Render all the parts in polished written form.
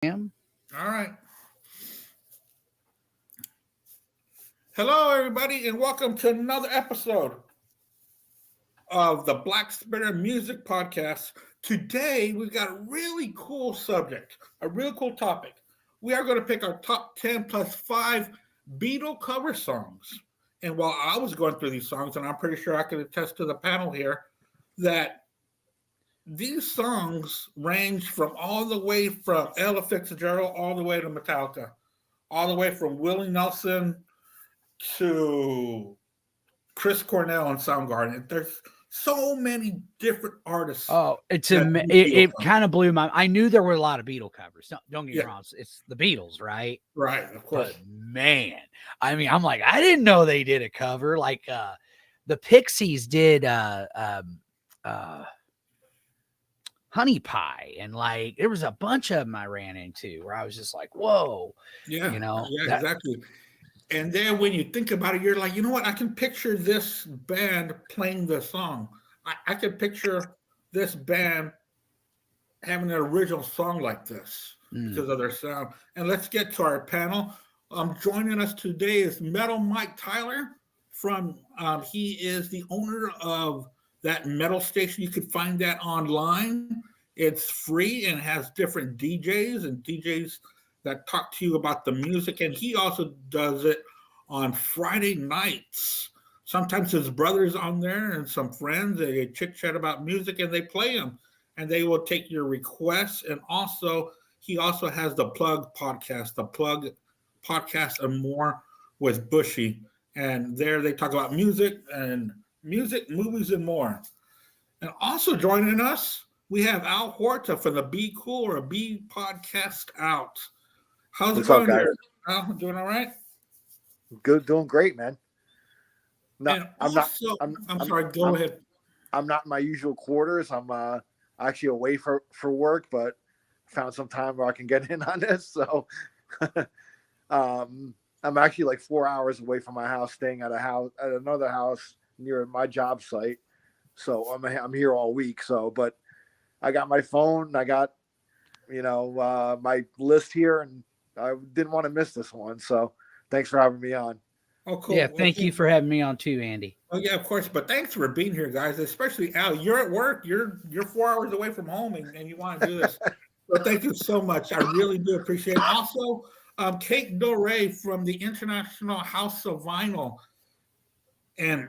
Am. All right. Hello, everybody, and welcome to another episode of the Black Spitter Music Podcast. Today, we've got a really cool subject, a real cool topic. We are going to pick our top 10 plus 5 Beatle cover songs. And while I was going through these songs, and I'm pretty sure I can attest to the panel here, that these songs range from all the way from Ella Fitzgerald all the way to Metallica, all the way from Willie Nelson to Chris Cornell and Soundgarden. There's so many different artists Oh, that do Beatles it songs. kind of blew my. I knew there were a lot of Beatle covers. Don't get me Yeah, wrong. It's the Beatles, right? right, of course. But man, I mean, I'm like, I didn't know they did a cover. Like the Pixies did uh Honey Pie, and like there was a bunch of them I ran into where I was just like, whoa, Yeah, yeah, that. exactly. And then when you think about it, you're like, you know what? I can picture this band playing the song. I can picture this band having an original song like this Mm. because of their sound. And let's get to our panel. Joining us today is Metal Mike Tyler from. He is the owner of that metal station. You can find that online. It's free and has different DJs and DJs that talk to you about the music. And he also does it on Friday nights. Sometimes his brother's on there and some friends. They chit chat about music and they play them and they will take your requests. And also, he also has the plug podcast and more with Bushy. And there they talk about music, movies, and more. And also joining us, we have Al Horta from the Be Cool or Be Podcast Out. How's it What's up, going guys? there? Al, doing all right? Good, doing great, man. And I'm not. also, I'm. I'm I'm. sorry, go I'm. ahead. I'm not in my usual quarters. I'm actually away for work, but found some time where I can get in on this. So, I'm actually like 4 hours away from my house, staying at another house near my job site. So I'm here all week. So, but I got my phone. I got my list here, and I didn't want to miss this one. So, thanks for having me on. Oh, cool. Yeah, thank you for having me on too, Andy. Oh yeah, of course. But thanks for being here, guys. Especially Al. You're at work. You're 4 hours away from home, and you want to do this. So thank you so much. I really do appreciate it. Also, Kate Doré from the International House of Vinyl, and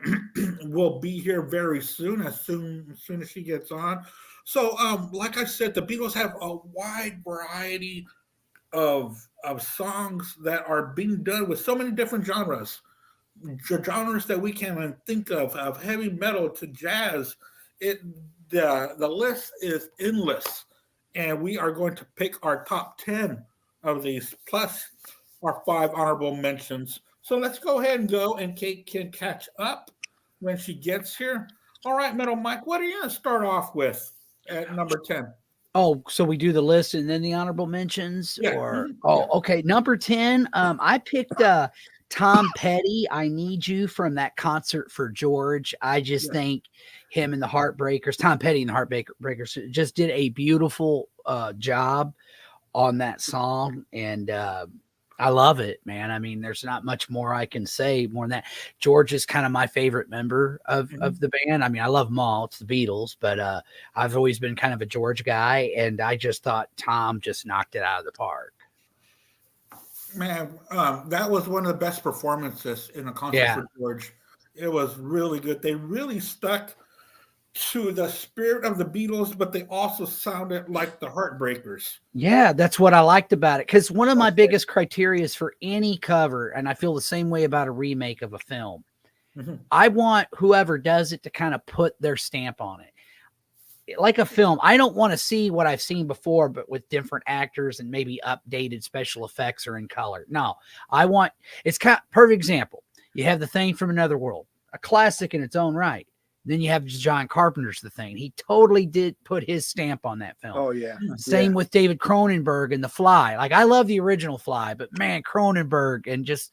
will be here very soon. As soon as she gets on. So, like I said, the Beatles have a wide variety of songs that are being done with so many different genres, genres that we can even think of heavy metal to jazz. It the list is endless, and we are going to pick our top 10 of these plus our 5 honorable mentions. So let's go ahead and go, and Kate can catch up when she gets here. All right, Metal Mike, what are you going to start off with at number 10? Oh, so we do the list and then the honorable mentions, Yeah, or yeah. okay. Number 10. I picked Tom Petty. I Need You from that concert for George. I just Yeah. think him and the Heartbreakers, Tom Petty and the Heartbreakers, just did a beautiful job on that song, and I love it, man. I mean, there's not much more I can say more than that. George is kind of my favorite member of Mhm. the band. I mean, I love them all. It's the Beatles, but I've always been kind of a George guy, and I just thought Tom just knocked it out of the park. Man, that was one of the best performances in a concert Yeah. for George. It was really good. They really stuck to the spirit of the Beatles, but they also sounded like the Heartbreakers. Yeah, that's what I liked about it. Because one of my Okay. biggest criterias for any cover, and I feel the same way about a remake of a film, Mhm. I want whoever does it to kind of put their stamp on it. Like a film, I don't want to see what I've seen before, but with different actors and maybe updated special effects or in color. No, I want it's kind of perfect example. You have The Thing from Another World, a classic in its own right. Then you have John Carpenter's The Thing. He totally did put his stamp on that film. Oh yeah, Same with David Cronenberg and The Fly. Like I love the original Fly, but man, Cronenberg and just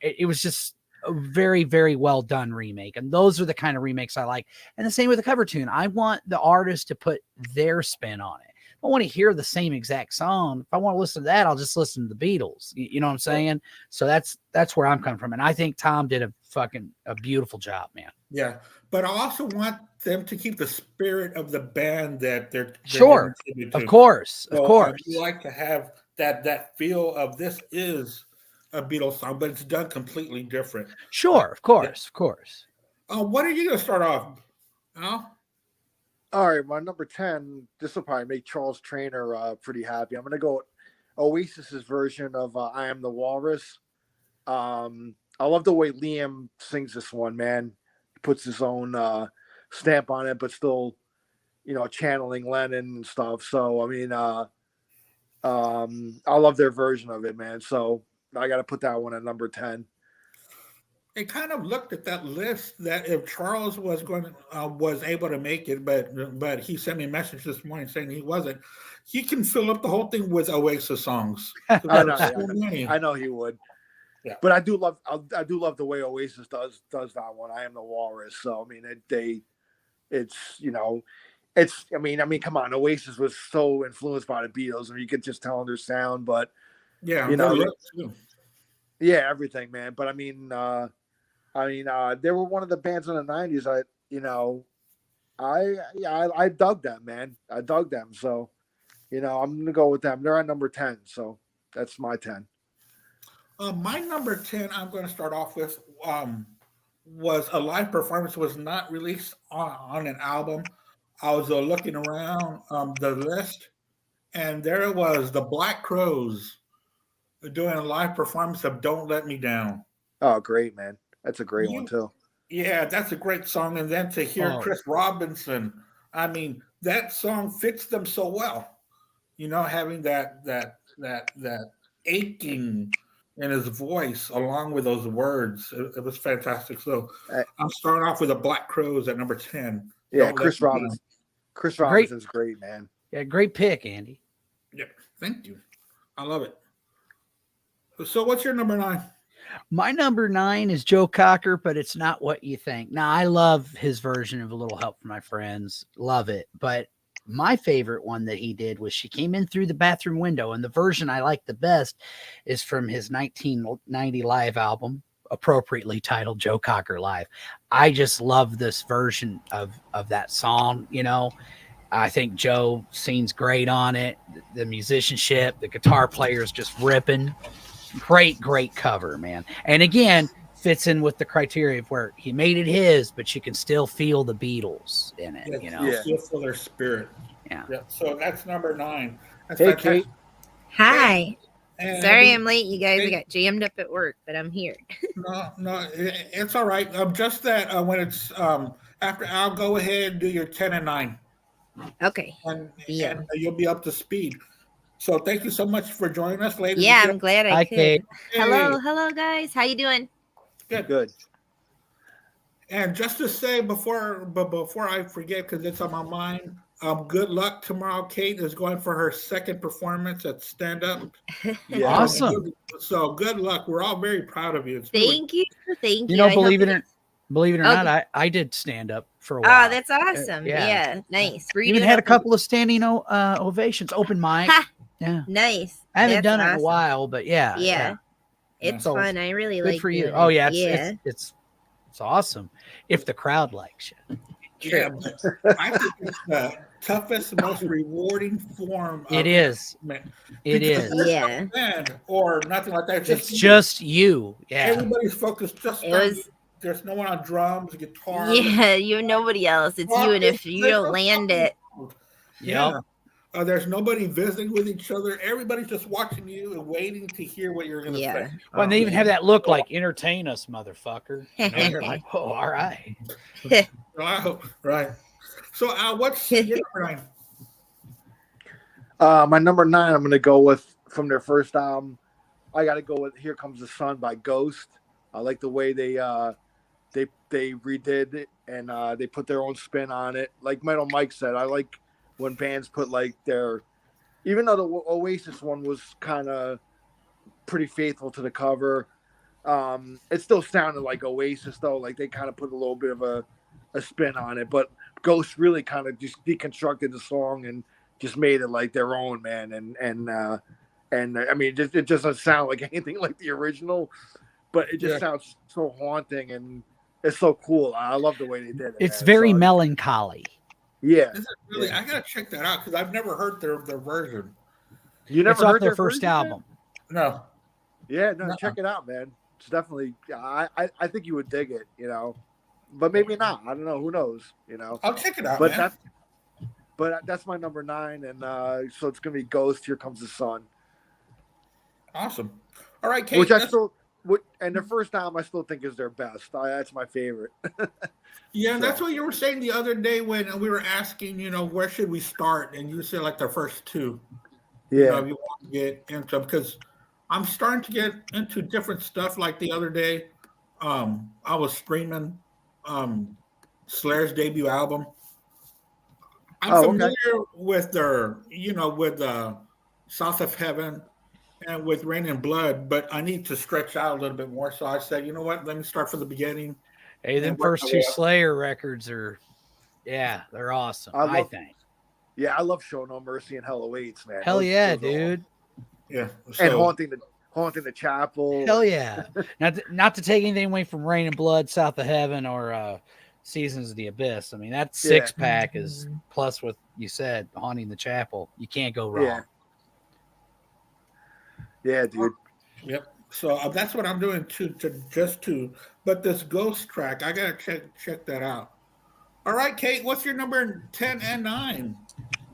it was just a very, very well done remake. And those are the kind of remakes I like. And the same with the cover tune. I want the artist to put their spin on it. I want to hear the same exact song. If I want to listen to that, I'll just listen to the Beatles. You know what I'm saying? So that's where I'm coming from. And I think Tom did a beautiful job, man. Yeah, but I also want them to keep the spirit of the band that they're Sure. giving tribute Of to. course. Of So course. you like to have that feel of this is a Beatles song, but it's done completely different. Sure. Of course. Of course. What are you going to start off, Al? All right, my number 10. This will probably make Charles Trainer pretty happy. I'm going to go with Oasis's version of "I Am the Walrus." I love the way Liam sings this one. Man, he puts his own stamp on it, but still, channeling Lennon and stuff. So I mean, I love their version of it, man. So I got to put that one at number 10. I kind of looked at that list that if Charles was was able to make it, but he sent me a message this morning saying he wasn't. He can fill up the whole thing with Oasis songs. I know he would. Yeah. But I do love the way Oasis does that one. I Am the Walrus. So I mean, come on. Oasis was so influenced by the Beatles, and you could just tell in their sound. But yeah, yeah, everything, man. But I mean, they were one of the bands in the '90s. I dug them, man. I dug them. So, I'm gonna go with them. They're at number 10. So that's my 10. My number 10, I'm going to start off with, was a live performance, was not released on an album. I was looking around the list, and there it was, the Black Crowes doing a live performance of Don't Let Me Down. Oh, great, man. That's a great one, too. Yeah, that's a great song. And then to hear Chris Robinson, I mean, that song fits them so well. Having that aching in his voice along with those words, it was fantastic. So I'm starting off with the Black Crowes at number 10. Yeah, Chris Robinson. Chris Robinson's great, man. Yeah, great pick, Andy. Yeah, thank you. I love it. So what's your number 9? My number 9 is Joe Cocker, but it's not what you think. Now, I love his version of A Little Help from My Friends. Love it. But my favorite one that he did was She Came In Through the Bathroom Window. And the version I like the best is from his 1990 live album, appropriately titled Joe Cocker Live. I just love this version of that song. I think Joe sings great on it. The musicianship, the guitar player is just ripping. Great cover, man. And again, fits in with the criteria of where he made it his, but you can still feel the Beatles in it. Still feel their spirit. Yeah. So that's number 9. That's hey, fantastic. Kate. Hi. Sorry I'm late, you guys. I got jammed up at work, but I'm here. No, it's all right. Just that when it's after, I'll go ahead and do your 10 and 9. Okay. And you'll be up to speed. So thank you so much for joining us, ladies. Yeah, I'm glad I could. Kate. Hello, guys. How you doing? Good. And just to say before I forget, because it's on my mind, good luck tomorrow. Kate is going for her second performance at Stand Up. Yeah. Awesome. So good luck. We're all very proud of you. Thank you. Believe it or not, I did stand up for a while. Oh, that's awesome. Yeah, nice. Even had a couple of standing ovations, open mic. Yeah, nice. I haven't done it in a while, but yeah. It's fun. I really good like for you. it. Oh yeah, it's awesome if the crowd likes you. Yeah, I think it's the toughest, most rewarding form. It is. Yeah. Band or nothing like that. It's just you. Yeah. Everybody's focused just on you. There's no one on drums, guitar. Yeah, nobody else. It's you, and if you don't land it. Yeah. There's nobody visiting with each other. Everybody's just watching you and waiting to hear what you're going to say. Well, and they even have that look like, entertain us, motherfucker. And you're like, oh, all right. Wow, right. So what's your number 9? My number 9, I'm going to go with, from their first album, I got to go with Here Comes the Sun by Ghost. I like the way they redid it, and they put their own spin on it. Like Metal Mike said, I like when bands put like even though the Oasis one was kind of pretty faithful to the cover, it still sounded like Oasis though. Like they kind of put a little bit of a spin on it, but Ghost really kind of just deconstructed the song and just made it like their own, man. And I mean, it just doesn't sound like anything like the original, but it just sounds so haunting and it's so cool. I love the way they did it. It's man. very melancholy. Yeah. Is it really? I gotta check that out because I've never heard their version. You never It's off heard their first version, album. man? No. Yeah, no, check it out, man. It's definitely. I think you would dig it, but maybe not. I don't know. Who knows? I'll check it out, But man. that's my number 9, and so it's gonna be Ghost. Here Comes the Sun. Awesome. All right, Kate. Which I still. And the first album I still think is their best. That's my favorite. Yeah, that's what you were saying the other day when we were asking, where should we start? And you said like the first 2. Yeah. You want to get into, because I'm starting to get into different stuff. Like the other day, I was streaming Slair's debut album. I'm familiar with their, with South of Heaven and with Rain and Blood, but I need to stretch out a little bit more. So I said, you know what? Let me start from the beginning. Hey, them first 2 Slayer records are, they're awesome. I think. Yeah, I love Show No Mercy and Hell Awaits, man. Hell yeah, dude. Yeah, and haunting the chapel. Hell yeah. Not to take anything away from Rain and Blood, South of Heaven, or Seasons of the Abyss. I mean, that 6-pack is plus what you said, haunting the chapel. You can't go wrong. Yeah, dude. Yep. So that's what I'm doing too. But this Ghost track, I gotta check that out. All right, Kate, what's your number 10 and 9?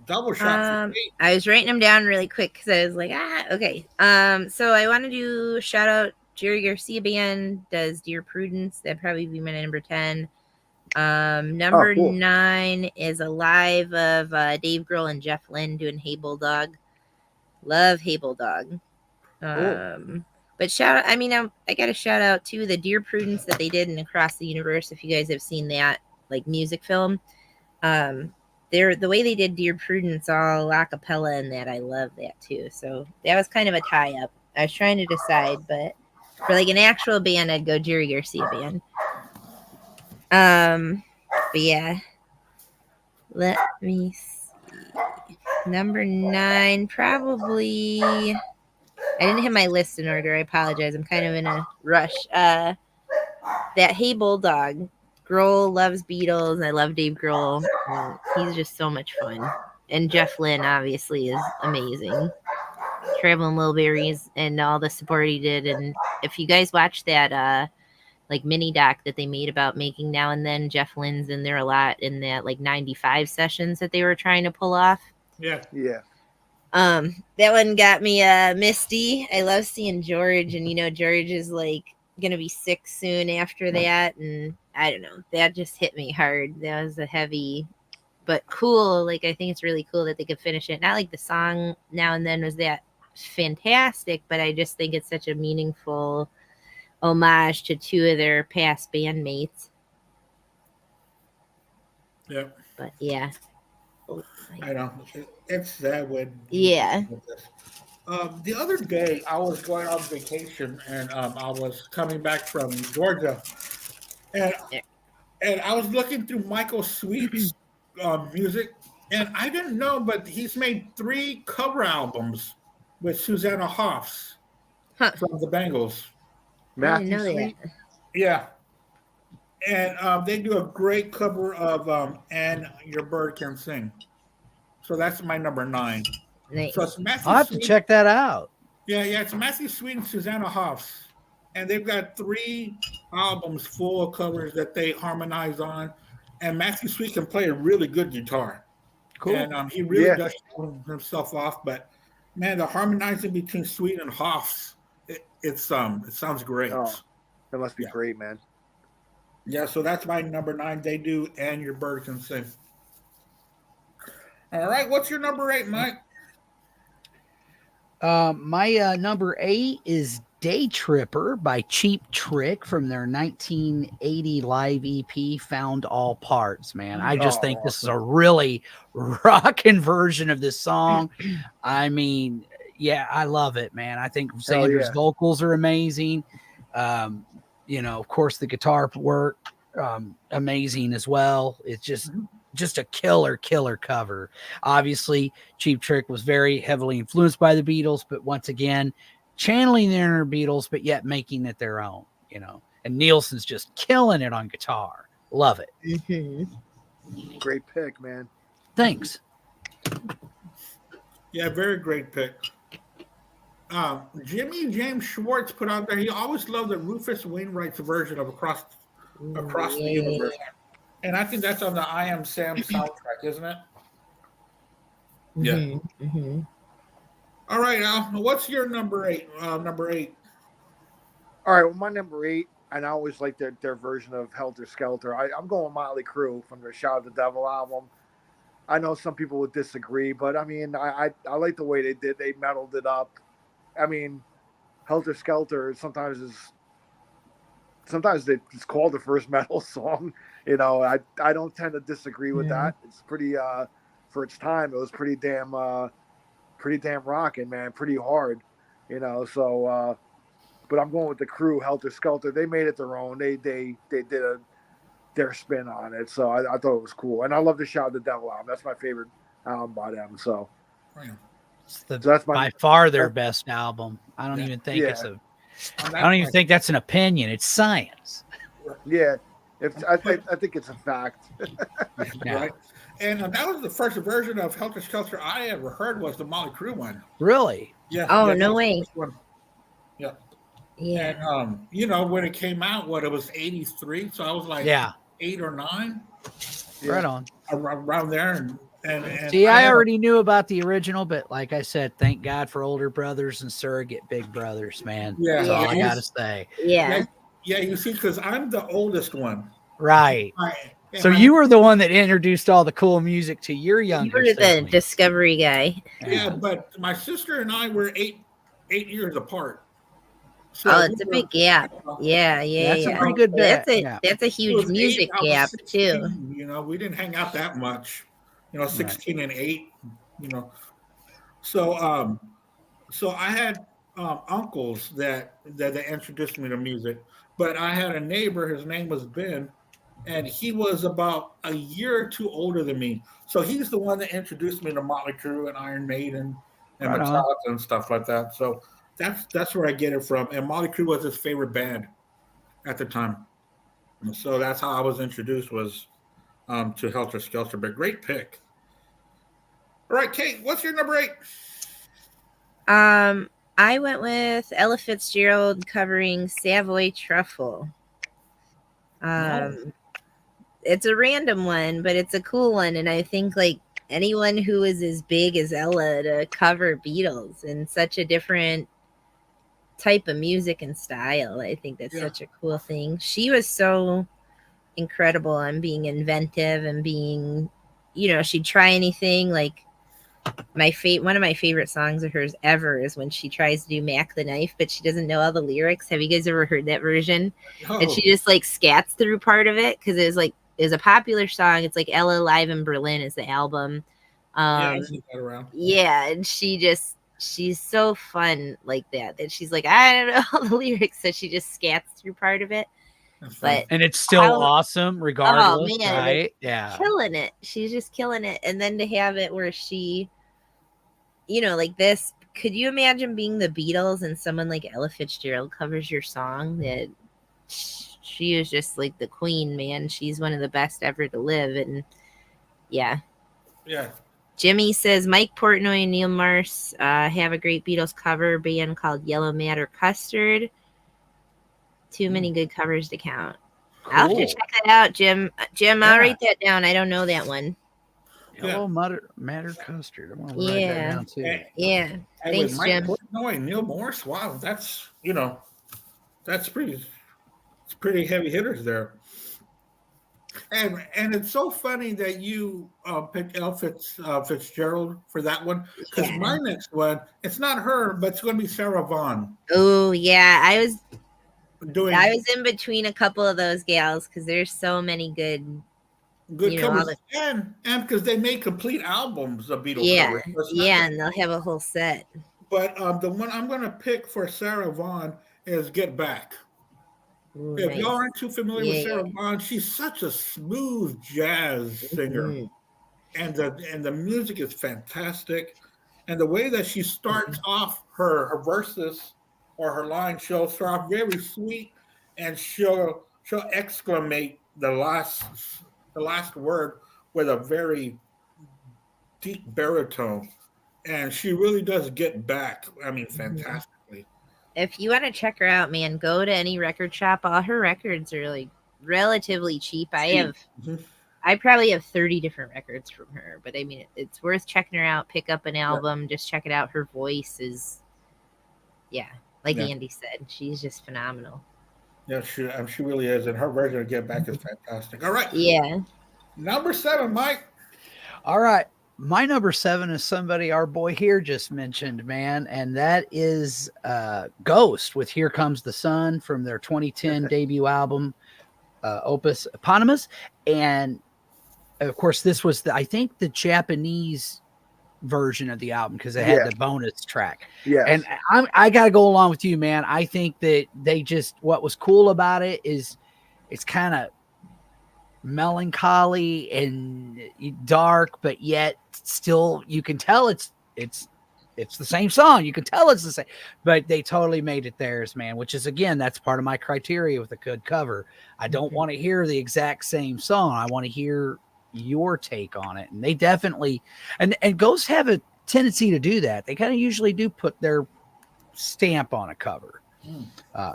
Double shot. I was writing them down really quick because I was like, okay. So I want to do shout out Jerry Garcia Band does Dear Prudence. That'd probably be my number 10. Number 9 is a live of Dave Grohl and Jeff Lynne doing Hey Bulldog. Love Hey Bulldog. But shout out, I got to shout out to the Dear Prudence that they did in Across the Universe. If you guys have seen that, like music film, the way they did Dear Prudence all a cappella in that, I love that too. So that was kind of a tie up. I was trying to decide, but for like an actual band, I'd go Jerry Garcia Band. But yeah, let me see. Number 9, probably. I didn't have my list in order. I apologize. I'm kind of in a rush. That Hey Bulldog. Grohl loves Beatles. I love Dave Grohl. He's just so much fun. And Jeff Lynne obviously is amazing. Traveling Wilburys and all the support he did. And if you guys watch that like mini doc that they made about making Now and Then, Jeff Lynne's in there a lot in that like 95 sessions that they were trying to pull off. Yeah. That one got me misty. I love seeing George, and George is like gonna be sick soon after that, and I don't know, that just hit me hard. That was a heavy but cool. Like, I think it's really cool that they could finish it. Not like the song Now and Then was that fantastic, but I just think it's such a meaningful homage to 2 of their past bandmates. Yeah. But yeah. I know. It's that way. Yeah. The other day, I was going on vacation, and I was coming back from Georgia, and I was looking through Michael Sweet's music, and I didn't know, but he's made 3 cover albums with Susanna Hoffs from the Bangles. I didn't know that. Yeah. And they do a great cover of And Your Bird Can Sing. So that's my number 9. Nice. So it's Matthew I'll have Sweet. to check that out. Yeah, it's Matthew Sweet and Susanna Hoffs. And they've got 3 albums full of covers that they harmonize on. And Matthew Sweet can play a really good guitar. Cool. And he really does show himself off. But, man, the harmonizing between Sweet and Hoffs, it sounds great. Oh, that must be great, man. Yeah, so that's my number 9. They do And Your Bird Can Sing. All right, what's your number 8, Mike? My number 8 is Day Tripper by Cheap Trick from their 1980 live EP, Found All Parts, man. I just think this is a really rocking version of this song. I mean, yeah, I love it, man. I think Sanders' vocals are amazing. Of course, the guitar work, amazing as well. It's just just a killer cover. Obviously, Cheap Trick was very heavily influenced by the Beatles, but once again, channeling the inner Beatles, but yet making it their own, you know. And Nielsen's just killing it on guitar. Love it. Mm-hmm. Great pick, man. Thanks. Yeah, very great pick. Jimmy James Schwartz put on there. He always loved the Rufus Wainwright's version of Across the Universe, and I think that's on the I Am Sam soundtrack, isn't it? Yeah. Mm-hmm. All right, Al. What's your number 8? Number 8. All right, well, my number 8, and I always like their version of Helter Skelter. I'm going Motley Crue from their Shout at the Devil album. I know some people would disagree, but I mean, I like the way they did. They metaled it up. I mean, Helter Skelter sometimes it's called the first metal song. You know, I don't tend to disagree with that. It's pretty for its time. It was pretty damn rocking, man. Pretty hard, you know. So, but I'm going with the Crew, Helter Skelter. They made it their own. They did their spin on it. So I thought it was cool, and I love the Shout at the Devil album. That's my favorite album by them. So. So that's by far their best album. I don't even think it's a. I don't even think that's an opinion. It's science. Yeah, I think it's a fact. Yeah. Right. And that was the first version of Helter Skelter I ever heard was the Motley Crue one. Really? Yeah. Oh, yeah, no way. Yeah. Yeah. And you know, when it came out, it was 83, so I was like 8 or 9. Right on. Around there. And see, I already knew about the original, but like I said, thank God for older brothers and surrogate big brothers, man. Yeah, that's all I gotta say. Yeah. You see, because I'm the oldest one. Right. So you were the one that introduced all the cool music to your younger You were siblings. the discovery guy. Yeah, but my sister and I were 8 years apart. So it's a big gap. Yeah. That's a pretty good gap. That's a huge music gap 16, too. You know, we didn't hang out that much. You know, 16 and 8. You know, so I had uncles that introduced me to music, but I had a neighbor. His name was Ben, and he was about a year or two older than me. So he's the one that introduced me to Motley Crue and Iron Maiden and Metallica and stuff like that. So that's where I get it from. And Motley Crue was his favorite band at the time. So that's how I was introduced was to Helter Skelter. But great pick. All right, Kate, what's your number 8? I went with Ella Fitzgerald covering Savoy Truffle. It's a random one, but it's a cool one, and I think like anyone who is as big as Ella to cover Beatles in such a different type of music and style, I think that's such a cool thing. She was so incredible on being inventive and being, you know, she'd try anything. Like one of my favorite songs of hers ever is when she tries to do Mac the Knife, but she doesn't know all the lyrics. Have you guys ever heard that version? Oh. And she just like scats through part of it because it was a popular song. It's like Ella Live in Berlin is the album. I've seen that around. Yeah, and she's so fun like that she's like, I don't know all the lyrics, so she just scats through part of it. And it's still awesome regardless. Oh man, right? Yeah, killing it. She's just killing it. And then to have it where she, you know, like this, could you imagine being the Beatles and someone like Ella Fitzgerald covers your song? That she is just like the queen, man. She's one of the best ever to live. And yeah. Jimmy says Mike Portnoy and Neil Morse have a great Beatles cover band called Yellow Matter Custard. Too many good covers to count. Cool. I'll have to check that out, Jim. I'll write that down. I don't know that one. Yellow Matter Custard. I want to write that down too. Yeah. Thanks, Jim. Portnoy, Neil Morse. Wow, that's pretty heavy hitters there. And it's so funny that you picked Ella Fitzgerald for that one, because my next one, it's not her, but it's going to be Sarah Vaughan. Oh yeah, I was in between a couple of those gals because there's so many good covers, and because they made complete albums of Beatles covers. And they'll have a whole set. But the one I'm going to pick for Sarah Vaughan is "Get Back." Ooh, If nice. y'all aren't too familiar with Yeah, Sarah Vaughan, she's such a smooth jazz singer, Mhm. and the music is fantastic. And the way that she starts off her verses or her line, she'll start off very sweet, and she'll exclamate the last word with a very deep baritone, and she really does get back. I mean, Mhm. fantastically. If you want to check her out, man, go to any record shop. All her records are like relatively cheap. Mhm. I probably have 30 different records from her, but I mean, it's worth checking her out. Pick up an Yeah, album, just check it out. Her voice is, yeah, like yeah, Andy said, she's just phenomenal. yeah. She really is, and her version of "Get Back" is fantastic. All right, Yeah. number 7, Mike. All right. My number 7 is somebody our boy here just mentioned, man, and that is Ghost with Here Comes the Sun from their 2010 debut album, Opus Eponymous. And of course, this was I think the Japanese version of the album because it had Yeah. the bonus track. And Yes. I got to go along with you, man. I think that what was cool about it is it's kind of melancholy and dark, but yet still you can tell it's the same song. You can tell it's the same, but they totally made it theirs, man, which is, again, that's part of my criteria with a good cover. I don't want to hear the exact same song. I want to hear your take on it. And they definitely, and Ghosts have a tendency to do that. They kind of usually do put their stamp on a cover. Mm,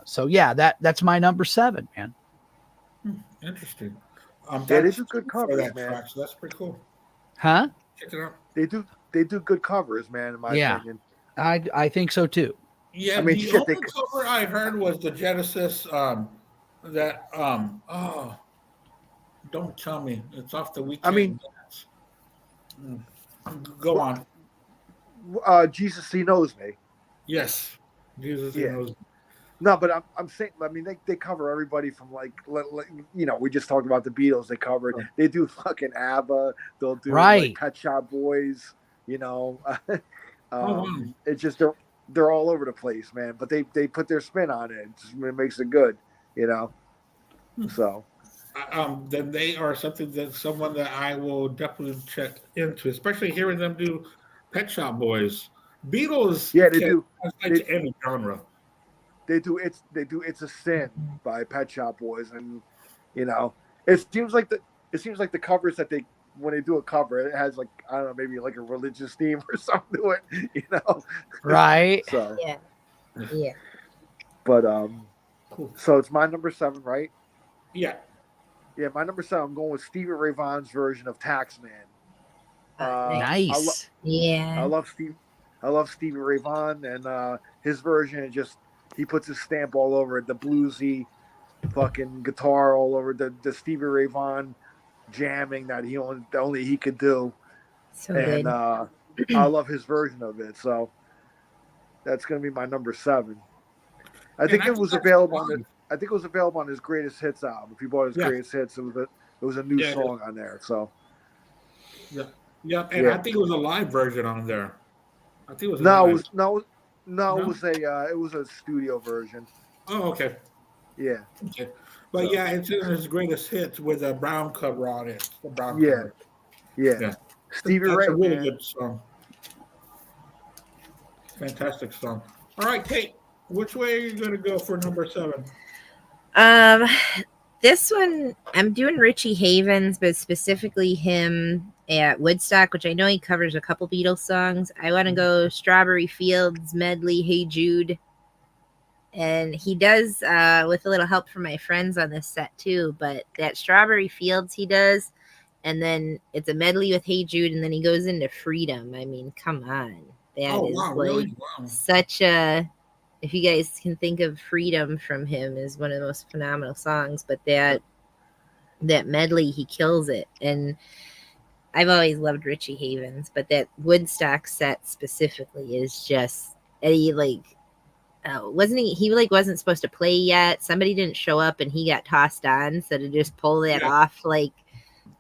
So yeah, that's my number 7, man. interesting. Yeah, they That's do good for covers, that man. track, so that's pretty cool. Huh? Check it out. They do good covers, man, in my Yeah, opinion. I think so too. Yeah, I mean, the shit, they only cover I heard was the Genesis. That oh, don't tell me it's off the I mean, weekend. Mm, go on. Jesus, he knows me. Yes, Jesus, he Yeah. knows. No, but I'm saying, I mean, they cover everybody from like, you know, we just talked about the Beatles. They covered. They do fucking ABBA. They'll do like Right. Pet Shop Boys. You know, Oh, wow. it's just they're all over the place, man. But they put their spin on it. It makes it good. You know, so. Then they are someone that I will definitely check into, especially hearing them do Pet Shop Boys. Beatles Yeah, they can do. translate to any genre. They do It's a Sin by Pet Shop Boys, and you know it seems like the covers that they when they do a cover, it has like, I don't know, maybe like a religious theme or something to it, you know. Right. So, Yeah. Yeah. but Cool. so it's my number 7, right? Yeah. Yeah, my number 7. I'm going with Stevie Ray Vaughan's version of Taxman. Nice. I Yeah. love Stevie Ray Vaughan, and his version is just, he puts his stamp all over it, the bluesy fucking guitar all over the Stevie Ray Vaughan jamming that only he could do, So and good. I love his version of it. So that's gonna be my number 7. I think it was available on his greatest hits album. If you bought his greatest hits, it was a new song on there. So yeah, and I think it was a live version on there. I think it was no, live. It was a studio version. Oh, okay. Yeah. Okay. But yeah, it's in his greatest hits with a brown cover on it. The brown Yeah. cover. Yeah. Stevie That's Ray, a really man. good song. Fantastic song. All right, Kate, which way are you going to go for number 7? This one I'm doing Richie Havens, but specifically him at Woodstock, which I know he covers a couple Beatles songs. I want to go Strawberry Fields medley, Hey Jude. And he does with a little help from my friends on this set too, but that Strawberry Fields he does, and then it's a medley with Hey Jude, and then he goes into Freedom. I mean, come on. That is wow, like really? Wow. such a, if you guys can think of Freedom from him, is one of the most phenomenal songs, but that medley, he kills it. And I've always loved Richie Havens, but that Woodstock set specifically is just, he like, wasn't supposed to play yet. Somebody didn't show up and he got tossed on, so to just pull that off, like,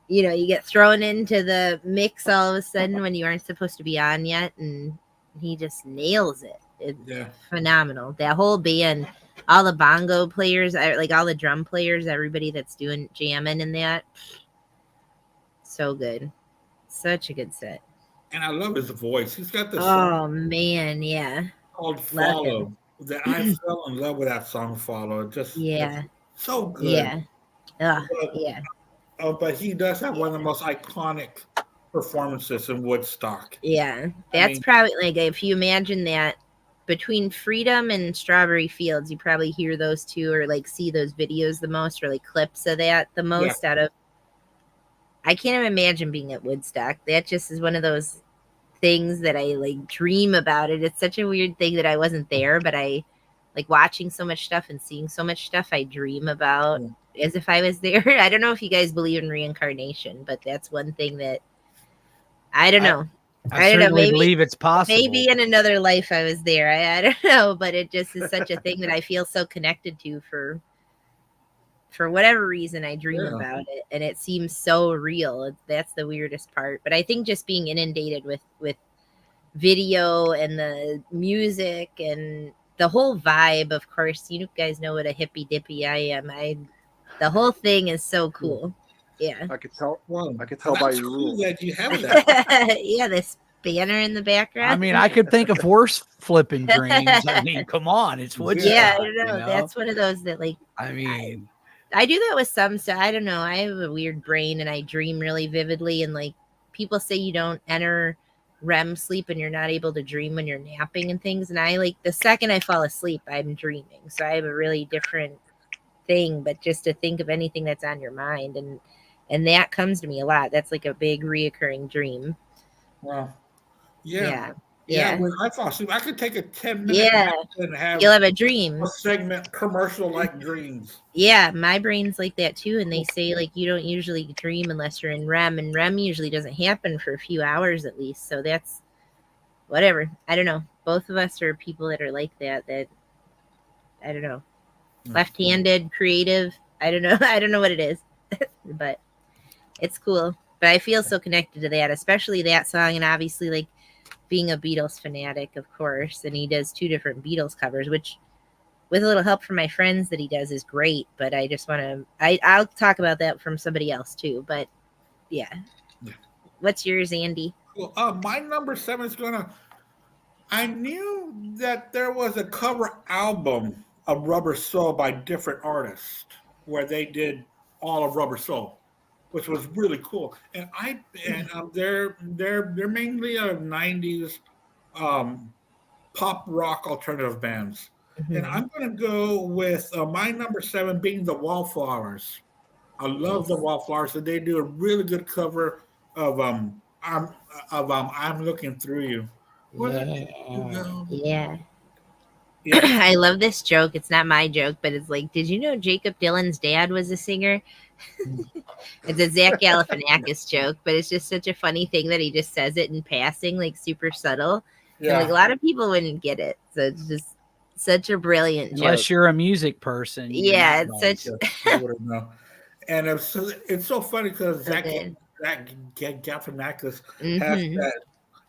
you know, you get thrown into the mix all of a sudden when you aren't supposed to be on yet, and he just nails it. It's phenomenal. That whole band, all the bongo players, like all the drum players, everybody that's doing jamming in that. So good. Such a good set. And I love his voice. He's got this Oh song man, yeah. called Love him. Follow that I fell in love with that song Follow. It's Yeah. so good. Yeah. Ugh, But, yeah. but he does have one of the most iconic performances in Woodstock. Yeah. That's probably like if you imagine that between Freedom and Strawberry Fields, you probably hear those two or like see those videos the most or like clips of that the most out of. I can't even imagine being at Woodstock. That just is one of those things that I like dream about it. It's such a weird thing that I wasn't there, but I like watching so much stuff and seeing so much stuff I dream about as if I was there. I don't know if you guys believe in reincarnation, but that's one thing that I don't know. I don't know. Maybe believe it's possible. Maybe in another life I was there. I don't know, but it just is such a thing that I feel so connected to for whatever reason. I dream about it, and it seems so real. That's the weirdest part. But I think just being inundated with video and the music and the whole vibe. Of course, you guys know what a hippy dippy I am. The whole thing is so cool. Yeah, I could tell. Well, I could tell by your cool rules. that you have that. Yeah, this banner in the background. I mean, I could think of worse flipping dreams. I mean, come on, it's Woodstock. Yeah, I don't know. That's one of those that like. I mean, I do that with some stuff. I don't know. I have a weird brain, and I dream really vividly. And like people say, you don't enter REM sleep, and you're not able to dream when you're napping and things. And I like the second I fall asleep, I'm dreaming. So I have a really different thing. But just to think of anything that's on your mind and that comes to me a lot. That's like a big reoccurring dream. Wow. Yeah. When I fall asleep, I could take a 10-minute nap and have you'll have a dream. A segment commercial like dreams. Yeah, my brain's like that too. And they say like you don't usually dream unless you're in REM, and REM usually doesn't happen for a few hours at least. So that's whatever. I don't know. Both of us are people that are like that I don't know. Left-handed, creative. I don't know. I don't know what it is. But it's cool. But I feel so connected to that, especially that song, and obviously like being a Beatles fanatic, of course. And he does 2 different Beatles covers, which with a little help from my friends that he does is great. But I just want to, I'll talk about that from somebody else too. But yeah. What's yours, Andy? Well, my number 7 is I knew that there was a cover album of Rubber Soul by different artists where they did all of Rubber Soul, which was really cool. And they're mainly 90s pop rock alternative bands. Mm-hmm. And I'm going to go with my number 7 being the Wallflowers. I love the Wallflowers, and they do a really good cover of I'm Looking Through You. Yeah. I love this joke. It's not my joke, but it's like, did you know Jacob Dylan's dad was a singer? It's a Zach Galifianakis joke, but it's just such a funny thing that he just says it in passing, like super subtle. Yeah. And like a lot of people wouldn't get it. So it's just such a brilliant joke. Unless you're a music person. Yeah, it's such. I wouldn't know. And it's so funny because Zach Galifianakis has that.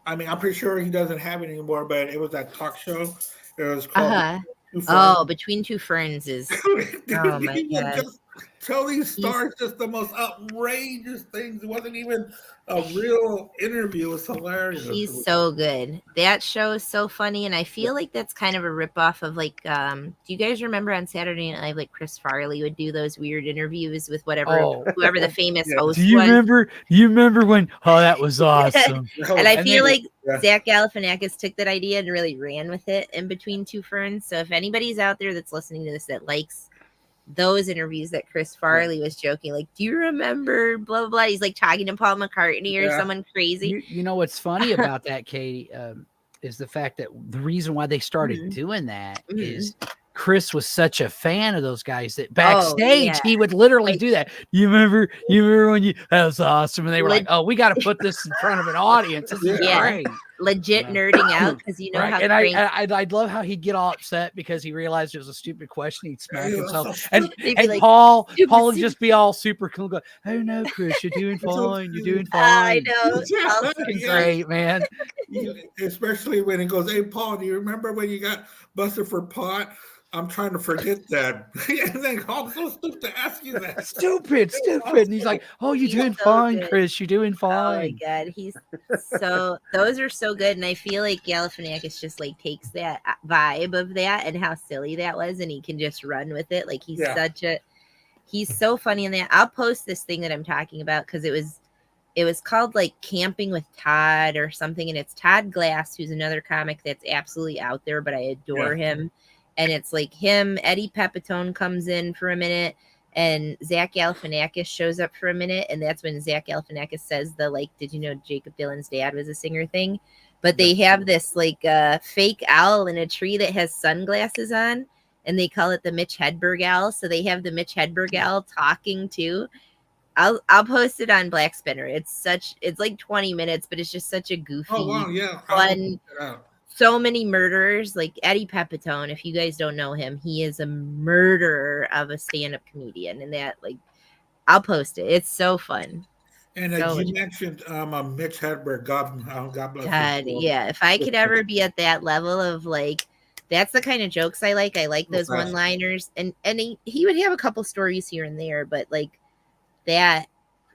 I mean, I'm pretty sure he doesn't have it anymore, but it was that talk show. It was called Between Two Ferns is. Oh my God. Just tell these stars just the most outrageous things. It wasn't even a real interview. It was hilarious. He's so good. That show is so funny, and I feel like that's kind of a ripoff of like. Do you guys remember on Saturday Night Live, like Chris Farley would do those weird interviews with whoever the famous host was? Do you remember when? Oh, that was awesome. And I feel like Zach Galifianakis took that idea and really ran with it in Between Two Ferns. So if anybody's out there that's listening to this that likes those interviews that Chris Farley was joking, like, do you remember blah, blah, blah? He's like talking to Paul McCartney or someone crazy. You know what's funny about that, Katie, is the fact that the reason why they started doing that is Chris was such a fan of those guys that backstage he would literally do that. You remember when that was awesome, and they were like, "Oh, we got to put this in front of an audience." This is great. Legit nerding out because you know how. And I'd love how he'd get all upset because he realized it was a stupid question. He'd smack himself, and like, Paul would just be all super cool. Go, "Oh no, Chris, you're doing fine. You're doing fine." I know. Great, man. Especially when it goes, "Hey, Paul, do you remember when you got busted for pot?" I'm trying to forget that. And then I'm so stupid to ask you that. Stupid. And he's like, "Oh, you're He's doing so fine, good. Chris. You're doing Oh my fine." god, he's so those are so good, and I feel like Galifianakis just like takes that vibe of that and how silly that was, and he can just run with it. Like he's so funny in that. I'll post this thing that I'm talking about because it was called like Camping with Todd or something, and it's Todd Glass, who's another comic that's absolutely out there, but I adore him. And it's like him, Eddie Pepitone comes in for a minute, and Zach Galifianakis shows up for a minute, and that's when Zach Galifianakis says the like, "Did you know Jacob Dylan's dad was a singer?" thing. But they have this like fake owl in a tree that has sunglasses on, and they call it the Mitch Hedberg owl. So they have the Mitch Hedberg owl talking too. I'll post it on Black Spinner. It's like 20 minutes, but it's just such a goofy, Oh wow, yeah. fun. So many murderers, like Eddie Pepitone. If you guys don't know him, he is a murderer of a stand-up comedian, and that like I'll post it. It's so fun. And So you mentioned Mitch Hedberg. God bless God, his soul. yeah. If I could ever be at that level of like, that's the kind of jokes I like. I like those one-liners, and he would have a couple stories here and there, but like that,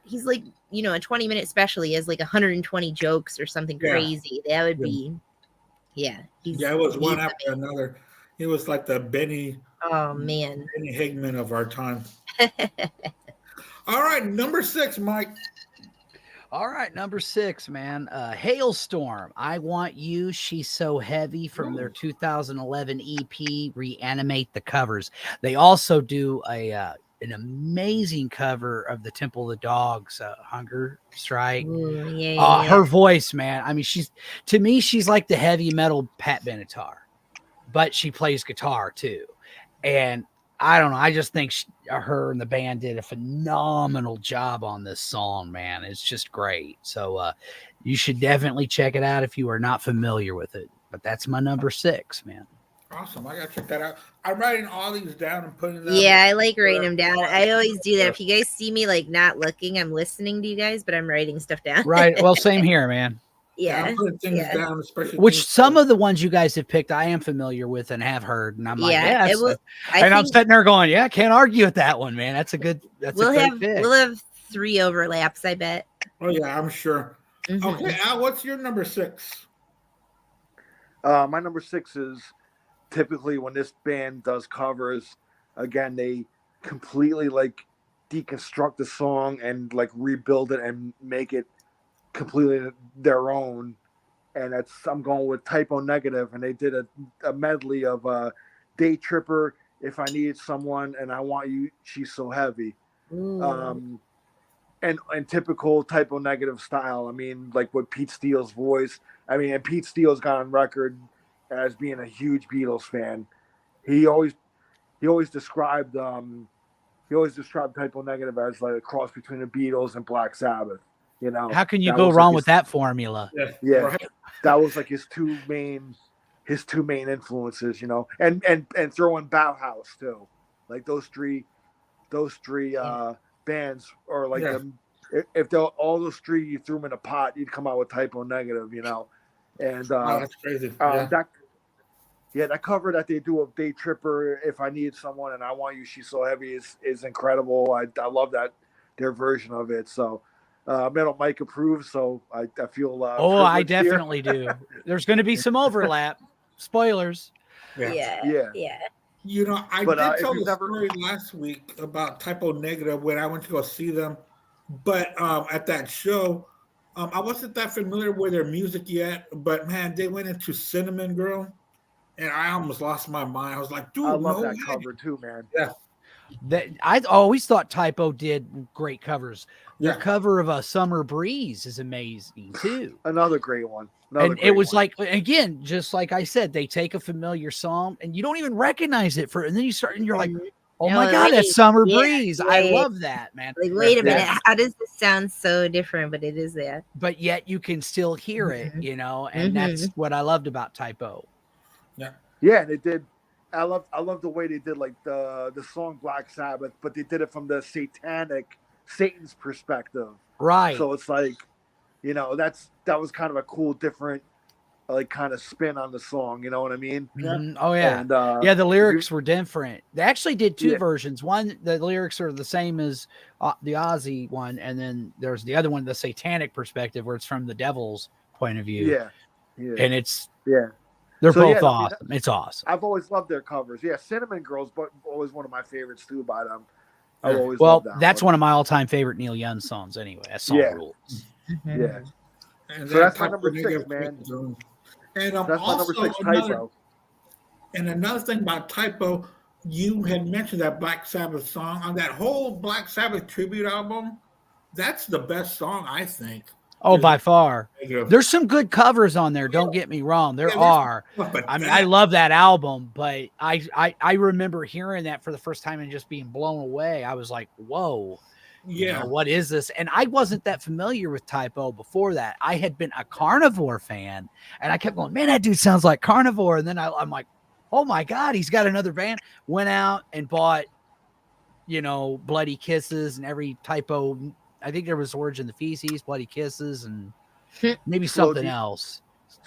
he's like, you know, a 20-minute special. He has like 120 jokes or something crazy. That would be, it was one after another. He was like the Benny. Oh man, Benny Higman of our time. All right, number 6, Mike. All right, number 6, man. Hailstorm. I Want You. She's So Heavy from their 2011 EP. Reanimate the Covers. They also do an amazing cover of the Temple of the Dogs, Hunger Strike. Ooh, Her voice, man. I mean, she's like the heavy metal Pat Benatar, but she plays guitar too. And I don't know. I just think her and the band did a phenomenal job on this song, man. It's just great. So you should definitely check it out if you are not familiar with it. But that's my number 6, man. Awesome. I got to check that out. I'm writing all these down and putting them. Yeah, I like writing them down. I always do that. If you guys see me like not looking, I'm listening to you guys, but I'm writing stuff down. Right. Well, same here, man. I'm putting things down, especially which some of the ones you guys have picked, I am familiar with and have heard, and I'm like, yes. I'm sitting there going, yeah, can't argue with that one, man. That's a good. We'll have 3 overlaps, I bet. Oh yeah, I'm sure. Mm-hmm. Okay, Al, what's your number 6? My number 6 is typically when this band does covers. Again, they completely like deconstruct the song and like rebuild it and make it completely their own, and I'm going with Typo Negative, and they did a medley of Day Tripper, If I Needed Someone, and I Want You, She's So Heavy. And typical Typo Negative style. I mean, like with Pete Steele's voice. I mean, and Pete Steele's got on record as being a huge Beatles fan. He always described Typo Negative as like a cross between the Beatles and Black Sabbath. You know, how can you go wrong with that formula? Yeah, right. That was like his two main influences, you know, and throw in Bauhaus too, like those three bands, or like if all those 3 you threw them in a pot, you'd come out with Typo Negative, you know, and that's crazy. That cover that they do of Day Tripper, If I Need Someone, and I Want You, She's So Heavy is incredible. I love their version of it. So. Metal Mike approves, so I feel. I definitely do. There's going to be some overlap. Spoilers. Yeah. You know, I did tell the story last week about Typo Negative when I went to go see them, but at that show, I wasn't that familiar with their music yet. But man, they went into Cinnamon Girl, and I almost lost my mind. I was like, dude, I love that cover too, man. Yeah. I always thought Typo did great covers. Their cover of A Summer Breeze is amazing too. Another great one. It was like, again, just like I said, they take a familiar song and you don't even recognize it and then you start and you're like, oh my God, that's Summer Breeze. I love that, man. Like, wait a minute, how does this sound so different? But it is that. But yet you can still hear it, you know, and that's what I loved about Typo. Yeah, they did. I love the way they did like the song Black Sabbath, but they did it from the Satan's perspective. Right. So it's like, you know, that was kind of a cool, different like kind of spin on the song. You know what I mean? Mhm. Oh yeah. And Yeah, the if you, lyrics were different. They actually did two yeah, versions. One, the lyrics are the same as the Ozzy one, and then there's the other one, the Satanic perspective, where it's from the devil's point of view, yeah, yeah, and yeah. they're So yeah, both I mean, awesome. It's awesome. I've always loved their covers. Yeah, Cinnamon Girls, but always one of my favorites too by them. I've Yeah. always loved Well, that that's one. one of my all-time favorite Neil Young songs. Anyway, that song Yeah, rules. yeah. Mhm. And So that that's my type number of 6, negative. man. And That's my number also 6 typo. another thing about typo, you had mentioned that Black Sabbath song on that whole Black Sabbath tribute album. That's the best song, I think. Oh, Is by far. negative. There's some good covers on there. Don't get me wrong. There Yeah, there's are. stuff, but I mean, I that, love that album, but I remember hearing that for the first time and just being blown away. I was like, whoa, yeah, what is this? And I wasn't that familiar with Typo before that. I had been a Carnivore fan, and I kept going, man, that dude sounds like Carnivore. And then I'm like, oh my God, he's got another band. Went out and bought, Bloody Kisses and every Typo. I think there was Origin the Feces, Bloody Kisses, and maybe Slow something deep, else.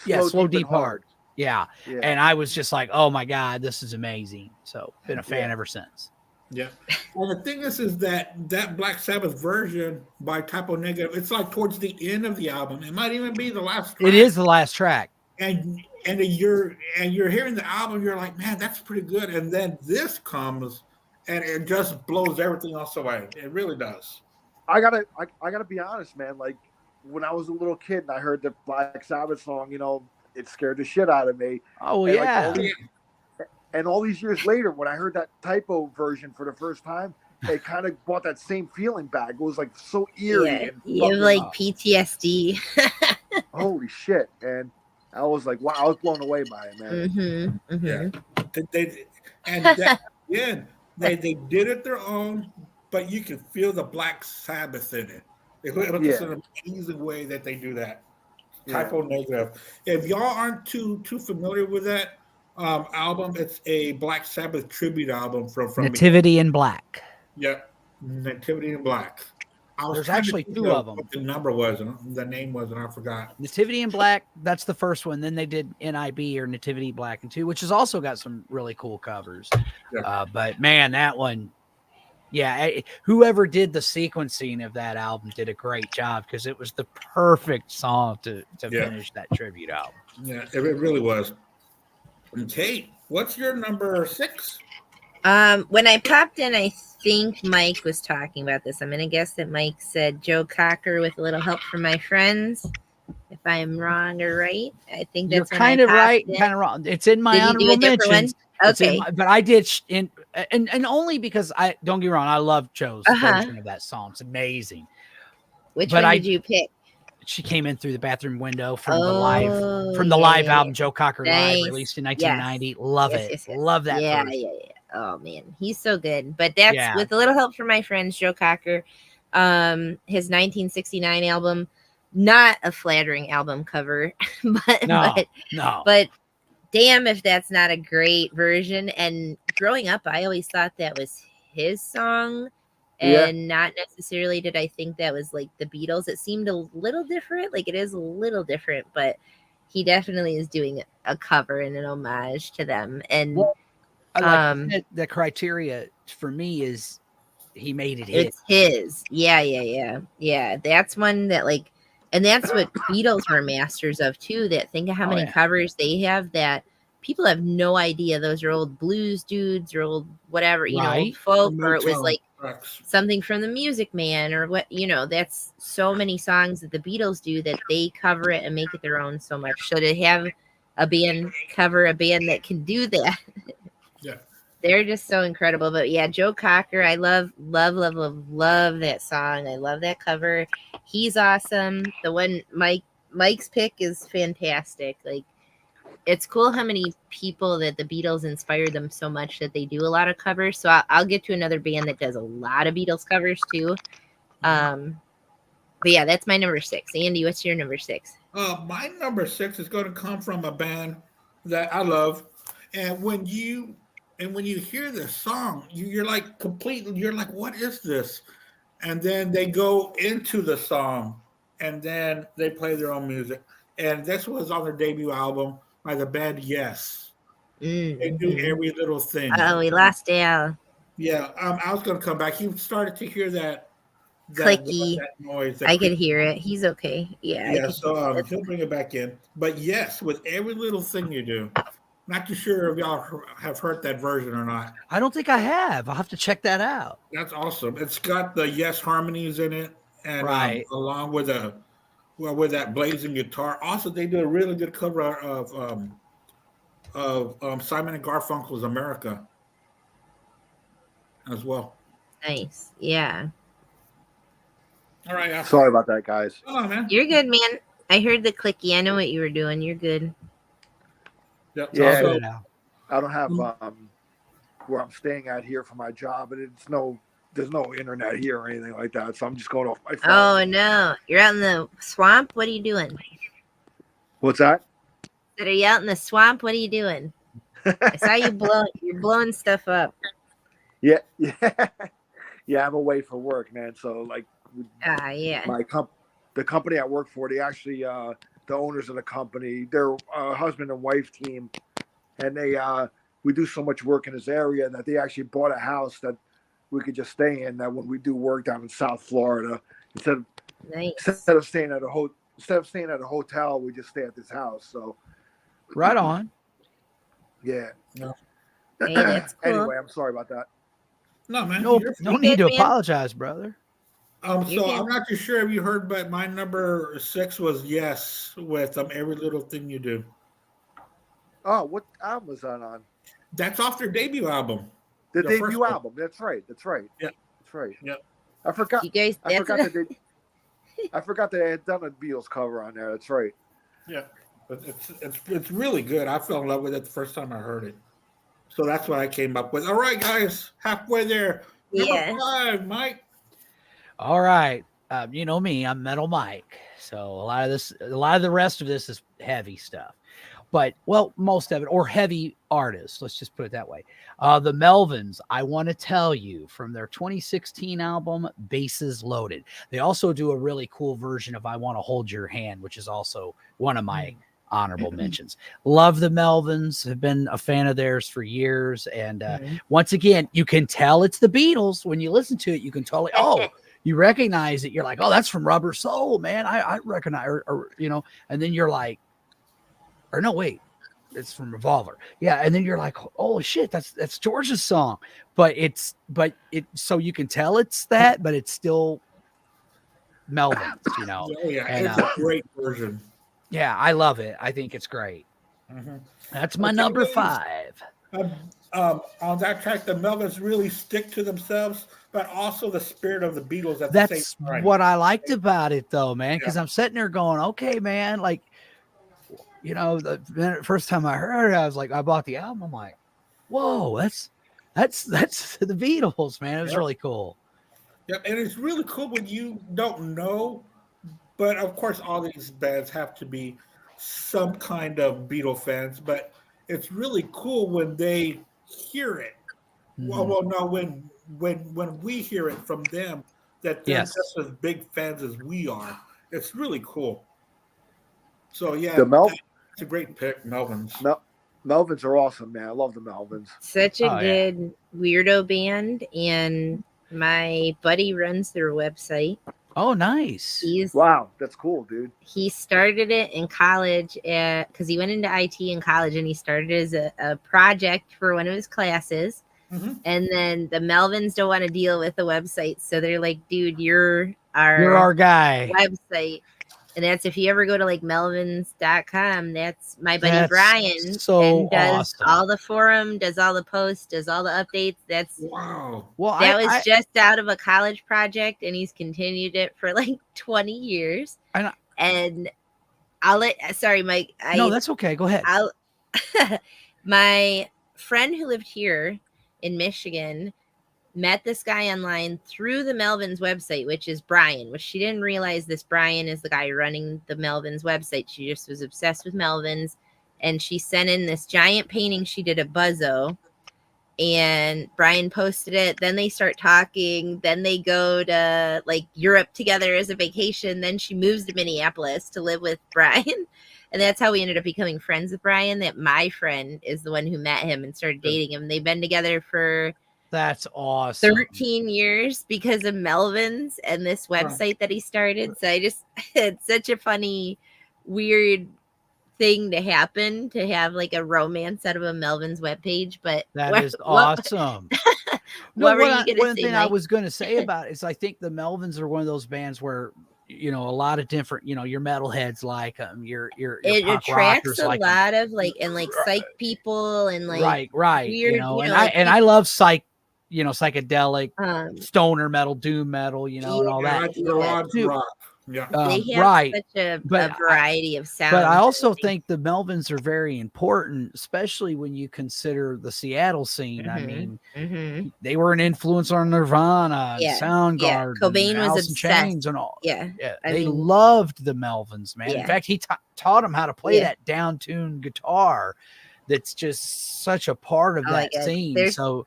Yeah, Slow deep, and Deep Hard. Yeah. Yeah, And I was just like, oh my God, this is amazing. So been a fan Yeah. ever since. yeah. Well, the thing is that Black Sabbath version by Typo Negative, it's like towards the end of the album. It might even be the last track. It is the last track. And you're hearing the album, you're like, man, that's pretty good. And then this comes and it just blows everything else away. It really does. I gotta be honest, man. Like when I was a little kid and I heard the Black Sabbath song, it scared the shit out of me. Oh, And yeah. all these years later, when I heard that typo version for the first time, it kind of brought that same feeling back. It was like so eerie Yeah, and you have fucking, like PTSD. holy shit. And I was like, wow, I was blown away by it, man. Yeah. They did it their own, but you can feel the Black Sabbath in it. It's an amazing way that they do that. Typo Negative. If y'all aren't too familiar with that album, it's a Black Sabbath tribute album from Nativity in Black. Yeah, Nativity in Black. There's actually two of them. What the number was and the name was, and I forgot. Nativity in Black, that's the first one. Then they did NIB or Nativity Black and 2, which has also got some really cool covers. Yeah. But man, that one, whoever did the sequencing of that album did a great job because it was the perfect song to finish that tribute album. Yeah, it really was. And Kate, what's your number 6? When I popped in, I think Mike was talking about this. I'm gonna guess that Mike said Joe Cocker with a little help from my friends. If I'm wrong or right, I think that's You're kind of right, kind of wrong. It's in my Did you do honorable a different mentions. one? Okay, But I did, and only because I don't get me wrong, I love Joe's version of that song. It's amazing. Which one did you pick? She came in through the bathroom window from the live album, Joe Cocker Live, released in 1990. Yes. Love it. Yes. Love that. Yeah. Oh man, he's so good. But that's with a little help from my friends, Joe Cocker. His 1969 album, not a flattering album cover, but damn if that's not a great version. And growing up, I always thought that was his song. And not necessarily did I think that was like the Beatles. It seemed a little different. Like it is a little different, but he definitely is doing a cover and an homage to them. And the criteria for me is he made it his. It's his. Yeah. That's one that like, and that's what Beatles were masters of too. That think of how many covers they have that people have no idea. Those are old blues dudes or old whatever, old folk, or it was like something from the Music Man or what, that's so many songs that the Beatles do that they cover it and make it their own so much. So to have a band cover a band that can do that, they're just so incredible. But yeah, Joe Cocker, I love that song. I love that cover. He's awesome. The one Mike's pick is fantastic. Like, it's cool how many people that the Beatles inspired them so much that they do a lot of covers. So I'll get to another band that does a lot of Beatles covers too. But yeah, that's my number 6. Andy, what's your number 6? My number 6 is going to come from a band that I love. And when you hear this song, you're like what is this? And then they go into the song and then they play their own music. and this was on their debut album by the band Yes. They do Mm-hmm. Every Little Thing. Oh, we lost Al. Yeah, I was going to come back. He started to hear that Clicky. that noise. I could hear it. He's okay. Yeah, I Yeah, could so hear it. he'll bring it back in. But yes, with Every Little Thing You Do. Not too sure if y'all have heard that version or not. I don't think I have. I'll have to check that out. That's awesome. It's got the Yes harmonies in it, and Right. along with with that blazing guitar. Also, they do a really good cover of Simon and Garfunkel's "America" as well. Nice. Yeah. All right, Sorry about that, guys. Come on, man. You're good, man. I heard the clicky. I know what you were doing. You're good. Yep. Yeah. Also, I don't have where I'm staying at here for my job, and there's no internet here or anything like that. So I'm just going off my phone. Oh no, you're out in the swamp. What are you doing? What's that? Are you out in the swamp? What are you doing? I saw you You're blowing stuff up. Yeah. Yeah, I'm away for work, man. So like, Yeah. the company I work for, they actually the owners of the company, they're a husband and wife team, and we do so much work in this area that they actually bought a house that we could just stay in. That when we do work down in South Florida, instead of staying at a hotel, we just stay at this house. So, right on. Yeah. No. Hey, that's cool. Anyway, I'm sorry about that. No, man. No need to man. apologize, brother. So I'm not too sure if you heard, but my number 6 was Yes with Every Little Thing You Do. Oh, what album was that on? That's off their debut album. The Their first debut one. album. That's right. Yeah. That's right. Yeah. I forgot. You guys, I forgot that they had done a Beatles cover on there. That's right. Yeah. But it's really good. I fell in love with it the first time I heard it. So that's what I came up with. All right, guys. Halfway there. Yeah. Number 5, Mike. All right. You know me, I'm Metal Mike. So a lot of the rest of this is heavy stuff. But, well, most of it, or heavy artists. Let's just put it that way. The Melvins, I Want to Tell You, from their 2016 album, Bases Loaded. They also do a really cool version of I Want to Hold Your Hand, which is also one of my honorable mentions. Love the Melvins. Have been a fan of theirs for years. And once again, you can tell it's the Beatles. When you listen to it, you can totally, you recognize it. You're like, oh, that's from Rubber Soul, man. I recognize, or and then you're like, or no, wait, it's from Revolver. Yeah. And then you're like, oh shit, that's George's song. But so you can tell it's that, but it's still Melvins, Oh, yeah. And, it's a great version. Yeah, I love it. I think it's great. Mm-hmm. That's my number 5. On that track, the Melvins really stick to themselves, but also the spirit of the Beatles at That's the same time. what I liked about it, though, man, because I'm sitting there going, okay, man, like, the first time I heard it, I was like, I bought the album. I'm like, whoa, that's the Beatles, man. It was really cool. Yep, and it's really cool when you don't know, but of course, all these bands have to be some kind of Beatle fans, but it's really cool when they hear it. Mm-hmm. Well, no, when we hear it from them, that they're just as big fans as we are. It's really cool. So yeah, it's a great pick, Melvins. Melvins are awesome, man. I love the Melvins. Such a good weirdo band, and my buddy runs their website. Oh, nice. Wow, that's cool, dude. He started it in college because he went into IT in college, and he started as a project for one of his classes. Mm-hmm. And then the Melvins don't want to deal with the website, so they're like, dude, you're our guy website. And that's, if you ever go to like melvins.com, that's my buddy Brian, and does all the forum, does all the posts, does all the updates. That's wow. Well, that was just out of a college project, and he's continued it for like 20 years. And I'll sorry, Mike. No, that's okay. Go ahead. My friend who lived here in Michigan met this guy online through the Melvins website, which is Brian, which she didn't realize this Brian is the guy running the Melvins website. She just was obsessed with Melvins, and she sent in this giant painting she did at Buzzo, and Brian posted it. Then they start talking. Then they go to like Europe together as a vacation. Then she moves to Minneapolis to live with Brian. And that's how we ended up becoming friends with Brian. That my friend is the one who met him and started dating him. They've been together for That's awesome. 13 years because of Melvin's and this website that he started. So it's such a funny, weird thing to happen, to have like a romance out of a Melvin's webpage. But that is awesome. One thing I was going to say about it is I think the Melvins are one of those bands where, you know, a lot of different, you know, your metalheads like them, your it punk attracts rockers a like lot of like, and like psych people and like right, weird, you know, and like I love psychedelic, stoner metal, doom metal, you know, and all that. Like garage rock. Yeah. They have such a variety of sounds. But I also think the Melvins are very important, especially when you consider the Seattle scene. I mean, they were an influence on Nirvana, Soundgarden, Cobain was Alice in obsessed. Chains, and all. Yeah, they loved the Melvins, man. In fact, he taught them how to play that down-tuned guitar. That's just such a part of that scene. So,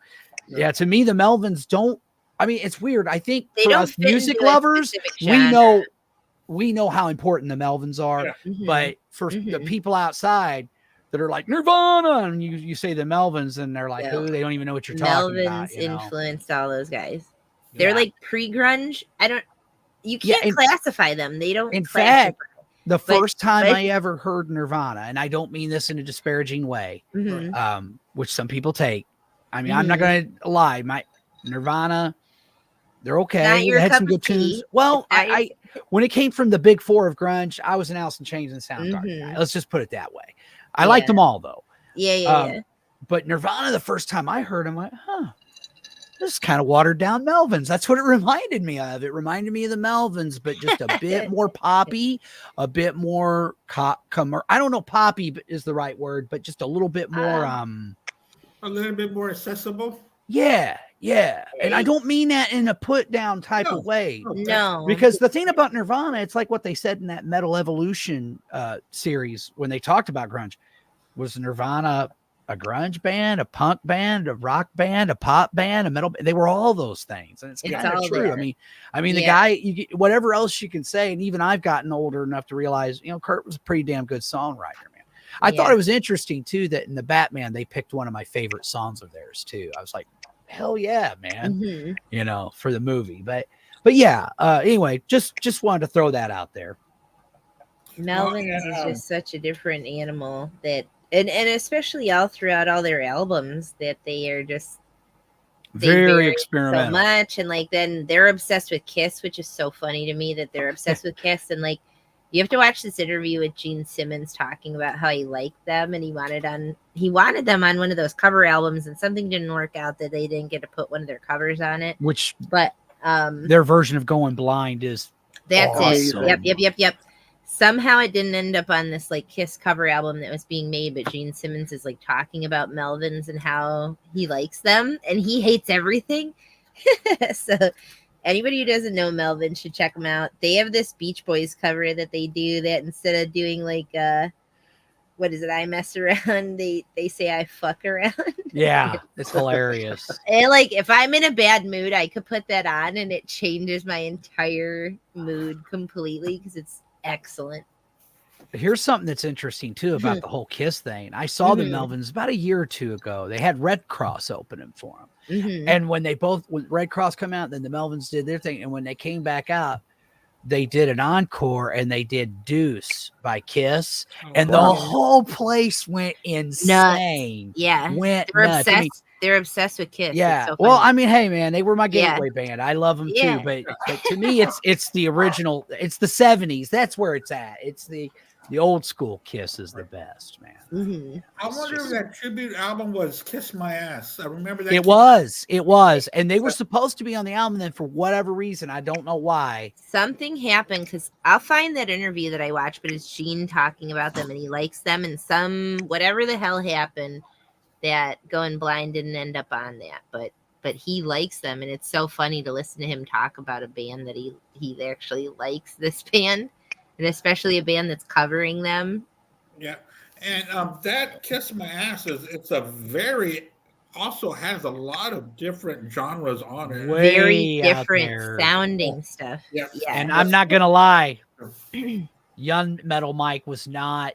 to me, the Melvins don't. I mean, it's weird. I think for us music lovers, we know how important the Melvins are, but for the people outside that are like Nirvana, and you say the Melvins, and they're like, "Who?" They don't even know what you're talking about. Melvins influenced all those guys. They're like pre-grunge. You can't classify them. They don't. In fact, the first time I ever heard Nirvana, and I don't mean this in a disparaging way, which some people take. I mean, I'm not going to lie. My Nirvana, they're okay. They had some good tunes. Well, I when it came from the big four of grunge, I was an Alice in Chains and Soundgarden guy. Let's just put it that way. I liked them all though. But Nirvana, the first time I heard them, I'm like, this is kind of watered down Melvins. That's what it reminded me of. It reminded me of the Melvins, but just a bit more poppy, a bit more I don't know, poppy is the right word, but just a little bit more a little bit more accessible. Yeah. And I don't mean that in a put down type of way. No. Because the thing about Nirvana, it's like what they said in that Metal Evolution series when they talked about grunge. Was Nirvana a grunge band, a punk band, a rock band, a pop band, a metal band? They were all those things. And it's kind of true. There. I mean, the guy, whatever else you can say, and even I've gotten older enough to realize, Kurt was a pretty damn good songwriter. I thought it was interesting too that in the Batman they picked one of my favorite songs of theirs too. I was like, hell yeah, man, for the movie. But yeah. Anyway, just wanted to throw that out there. Melvins is just such a different animal that, and especially all throughout all their albums, that they are just very experimental so much. And like then they're obsessed with Kiss, which is so funny to me that they're obsessed with Kiss. And like, you have to watch this interview with Gene Simmons talking about how he liked them and he wanted them on one of those cover albums, and something didn't work out that they didn't get to put one of their covers on it. But their version of Going Blind is awesome. it. Yep. Somehow it didn't end up on this like Kiss cover album that was being made, but Gene Simmons is like talking about Melvins and how he likes them and he hates everything. So anybody who doesn't know Melvin should check them out. They have this Beach Boys cover that they do that instead of doing like what is it? I mess around. They say I fuck around. Yeah, it's hilarious. And like if I'm in a bad mood, I could put that on and it changes my entire mood completely because it's excellent. Here's something that's interesting too about the whole Kiss thing. I saw the Melvins about a year or two ago. They had Red Cross opening for them. And when Red Cross come out, then the Melvins did their thing. And when they came back out, they did an encore and they did Deuce by Kiss. And the whole place went insane. Nuts. They're obsessed with Kiss. Yeah. So well, I mean, hey man, they were my gateway band. I love them too. But to me, it's the original. It's the 70s. That's where it's at. It's the old school Kiss is the best, man. I wonder if that tribute album was Kiss My Ass. I remember that. It was. And they were supposed to be on the album. Then for whatever reason, I don't know why. Something happened because I'll find that interview that I watched, but it's Gene talking about them and he likes them, and whatever the hell happened that Going Blind didn't end up on that, but he likes them, and it's so funny to listen to him talk about a band that he actually likes this band. And especially a band that's covering them. Yeah. And that Kiss My Ass also has a lot of different genres on it. Very different sounding stuff. Yeah. And I'm not going to lie. Young Metal Mike was not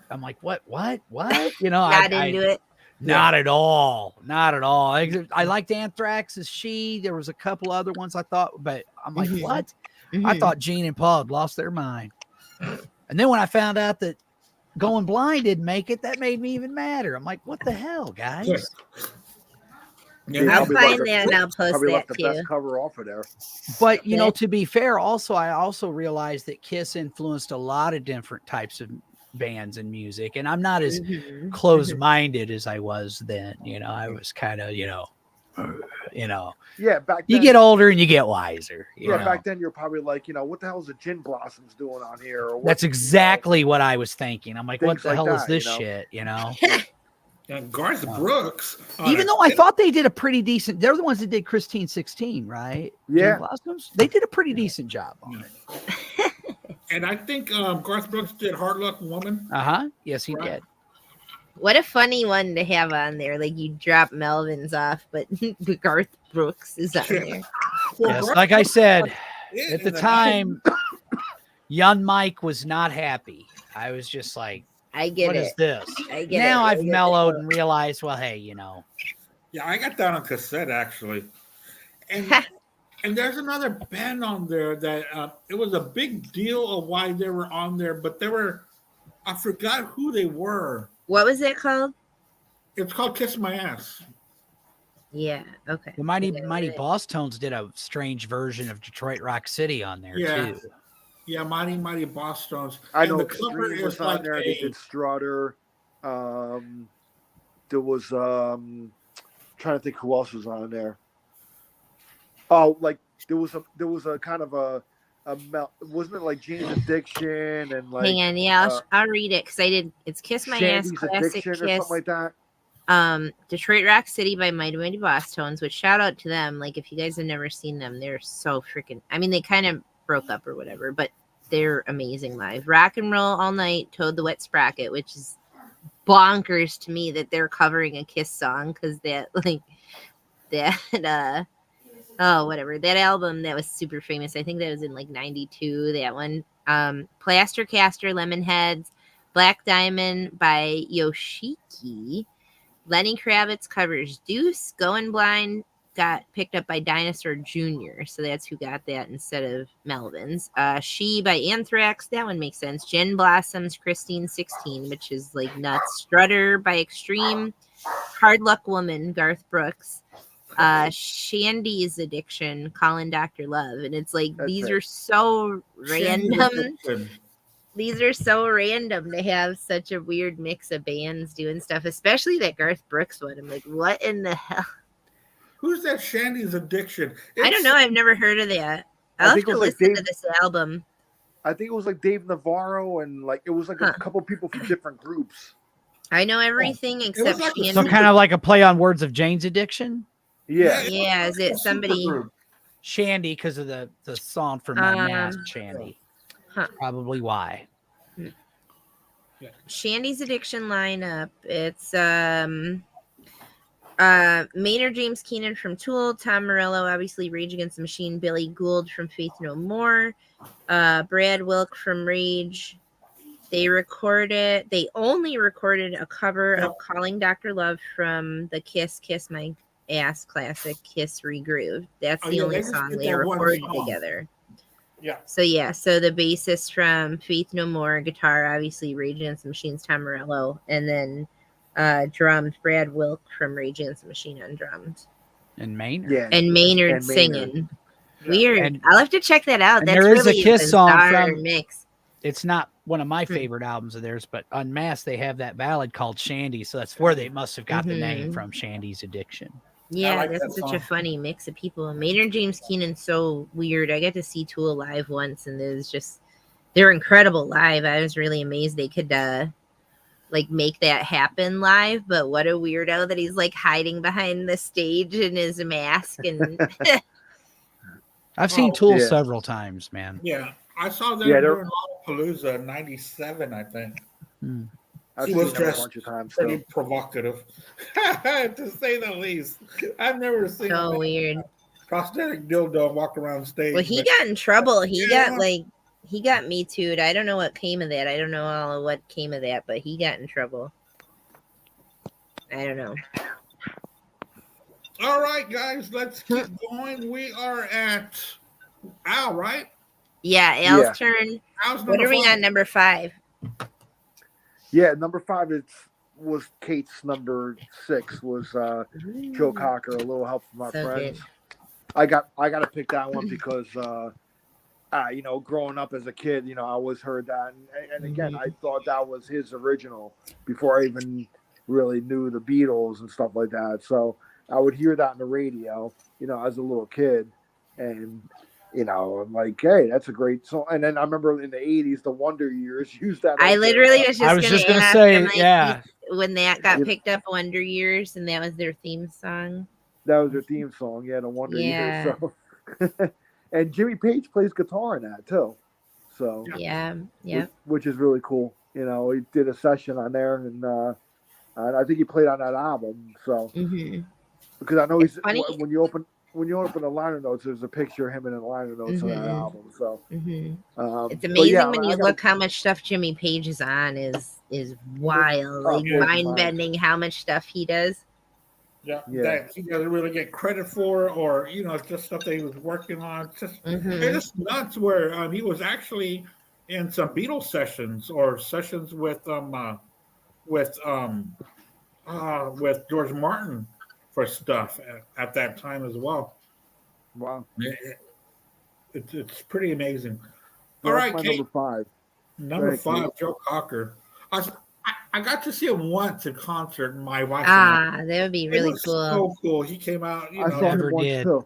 I'm like, what? You know, Not into it. Not at all. Not at all. I liked Anthrax's She. There was a couple other ones I thought, but I'm like, Mhm. what? I Mhm. thought Gene and Paul had lost their mind. And then when I found out that Going Blind didn't make it, that made me even madder. I'm like, what the hell, guys? Yeah, They I'll probably find left that and I'll post probably that left the too. best cover off of there. But, you know, Yeah. to be fair, also, I also realized that Kiss influenced a lot of different types of bands and music. And I'm not as Mhm. closed-minded as I was then. You know, I was kind of, Yeah, back you then. get older and you get wiser. You know? Back then you're probably like, what the hell is the Gin Blossoms doing on here? Or what, That's exactly what I was thinking. I'm like, what Things the like hell is that, this you know? shit? You know? And Garth Brooks. Even though I thought they did a pretty decent, they're the ones that did Christine 16, right? Yeah. Gin Blossoms? They did a pretty decent job on it. And I think Garth Brooks did Hard Luck Woman. Yes, he did. What a funny one to have on there. Like you drop Melvin's off, but Garth Brooks is on there. Well, Yes, Garth like I Brooks said, did at the in time, young Mike was not happy. I was just like, I get what it. is this? I get Now it. I've mellowed and realized, well, hey, you know. Yeah, I got that on cassette actually. And and there's another band on there that it was a big deal of why they were on there, but I forgot who they were. What was it called? It's called Kiss My Ass. Yeah. Okay. The Mighty Boss Tones did a strange version of Detroit Rock City on there too. Yeah, Mighty Boss Stones. I And know the cover Extreme was is on like there. They did Strutter. There was trying to think who else was on there. Oh, like there was a kind of a wasn't it like Jane's Addiction and like Hang on, yeah, I'll read it because I did. It's Kiss My Ass, Shandy's classic Addiction Kiss. or something like that. Detroit Rock City by Mighty Boss Tones, which shout out to them. Like if you guys have never seen them, they're so freaking, I mean, they kind of broke up or whatever, but they're amazing live. Rock and Roll All Night, Toad the Wet Sprocket, which is bonkers to me that they're covering a Kiss song because that whatever, that album that was super famous, I think that was in like 92, that one. Plaster Caster, Lemonheads, Black Diamond by Yoshiki. Lenny Kravitz covers Deuce. Going Blind got picked up by Dinosaur Jr., so that's who got that instead of Melvin's. She by Anthrax, that one makes sense. Gin Blossoms, Christine 16, which is like nuts. Strutter by Extreme. Hard Luck Woman, Garth Brooks. Shandy's Addiction, Colin Dr. Love. And it's like, these are so random. These are so random to have such a weird mix of bands doing stuff, especially that Garth Brooks one. I'm like, what in the hell? Who's that Shandy's Addiction? I don't know. I've never heard of that. I'll have to listen to this album. I think it was like Dave Navarro and like it was like a couple people from different groups. I know everything except like Shandy. So kind of like a play on words of Jane's Addiction? Yeah. Yeah, is it somebody? Shandy, because of the song from Unmasked, Shandy. Probably why. Shandy's Addiction lineup. It's Maynard James Keenan from Tool, Tom Morello, obviously Rage Against the Machine, Billy Gould from Faith No More, Brad Wilk from Rage. They only recorded a cover of Calling Dr. Love from the Kiss My Ass classic, Kiss Regrooved. That's the only song they recorded together. Yeah. So the bassist from Faith No More, guitar, obviously Rage Against the Machine's Tom Morello, and then drums, Brad Wilk from Rage Against the Machine on drums. And Maynard. Yeah. And Maynard singing. Weird. And I'll have to check that out. That's there is really a Kiss song from mix. It's not one of my favorite albums of theirs, but Unmasked, they have that ballad called Shandy. So that's where they must have got the name from, Shandy's Addiction. Yeah, that's such a funny mix of people. Maynard James Keenan's so weird. I got to see Tool live once, and they're incredible live. I was really amazed they could like make that happen live. But what a weirdo that he's like hiding behind the stage in his mask. And I've seen Tool several times, man. Yeah, I saw them during Lollapalooza '97, I think. I've He seen was them a dressed bunch of times. pretty provocative, to say the least. I've never seen so weird. prosthetic dildo walk around stage. Well, he got in trouble. He He got me too. I don't know what came of that. I don't know all of what came of that, but he got in trouble. I don't know. All right, guys, let's keep going. We are at Al, right? Yeah, Al's Yeah. turn. Al's What number are we 5. on number 5? Yeah, number 5 was Kate's number 6 was Joe Cocker, A Little Help from Our So Friends. good. I got to pick that one because growing up as a kid, I always heard that, and again, I thought that was his original before I even really knew the Beatles and stuff like that. So I would hear that on the radio, as a little kid, and I'm like, hey, that's a great song. And then I remember in the '80s, the Wonder Years used that. I as literally was I just was going just to gonna ask. say, I'm like, yeah. when that got You- picked up, Wonder Years, and that was their theme song. That was their theme song, yeah, the Wonder Yeah. Years. So, and Jimmy Page plays guitar in that too. So Yeah. Yeah. which is really cool. He did a session on there, and I think he played on that album. So hmm because I know It's he's funny. when you open the liner notes, there's a picture of him in the liner notes of that Mhm. album. So It's but amazing yeah, when I you gotta- look how much stuff Jimmy Page is on is wild, like blows your mind mind. bending how much stuff he does. Yeah, Yeah. that he doesn't really get credit for, or it's just stuff that he was working on. It's just nuts. Where he was actually in some Beatles sessions or sessions with with George Martin for stuff at that time as well. Wow. It's pretty amazing. So All that's right, my Kate. number 5. Number ahead, 5, Kate. Joe Cocker. I got to see him once in concert. My wife and I. That would be It really was cool. so cool. He came out. I saw Never him once did. too.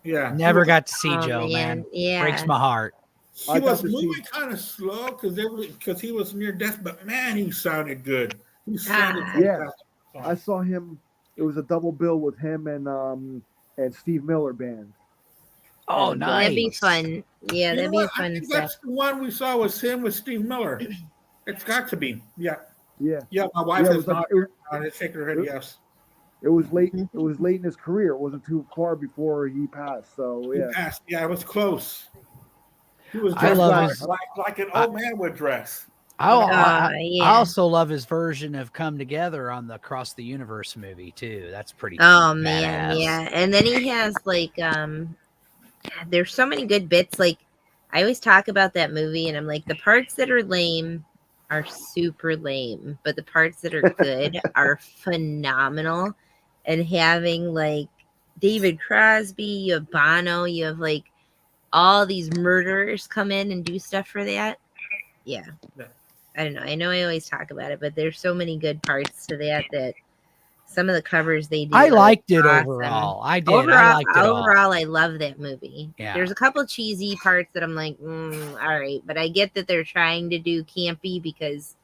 Yeah, Never got to see Oh, Joe, man. Yeah. Breaks my heart. He I got was to see- moving kind of slow because he was near death, but man, he sounded good. He sounded Yeah. fantastic. I saw him. It was a double bill with him and Steve Miller Band. Oh, And, nice. That'd be fun. Yeah, You that'd know be what? I fun think stuff. that's the one we saw was him with Steve Miller. It's got to be. Yeah. Yeah. Yeah, my wife Yeah, it is was like- not. it was- I'm shaking her head. Yes. It was late. It was late in his career. It wasn't too far before he passed. So He yeah. passed. Yeah, it was close. He was I dressed love like, his- like an old man would dress. I Yeah. also love his version of "Come Together" on the Across the Universe movie too. That's pretty. Oh man, badass. yeah. And then he has like there's so many good bits. Like I always talk about that movie and I'm like, the parts that are lame are super lame, but the parts that are good are phenomenal. And having like David Crosby, you have Bono, you have like all these murderers come in and do stuff for that. Yeah. I don't know. I know I always talk about it, but there's so many good parts to that some of the covers they do. I are liked it awesome. overall. I did. Overall, I liked it all. overall, I love that movie. Yeah. There's a couple cheesy parts that I'm like, all right, but I get that they're trying to do campy because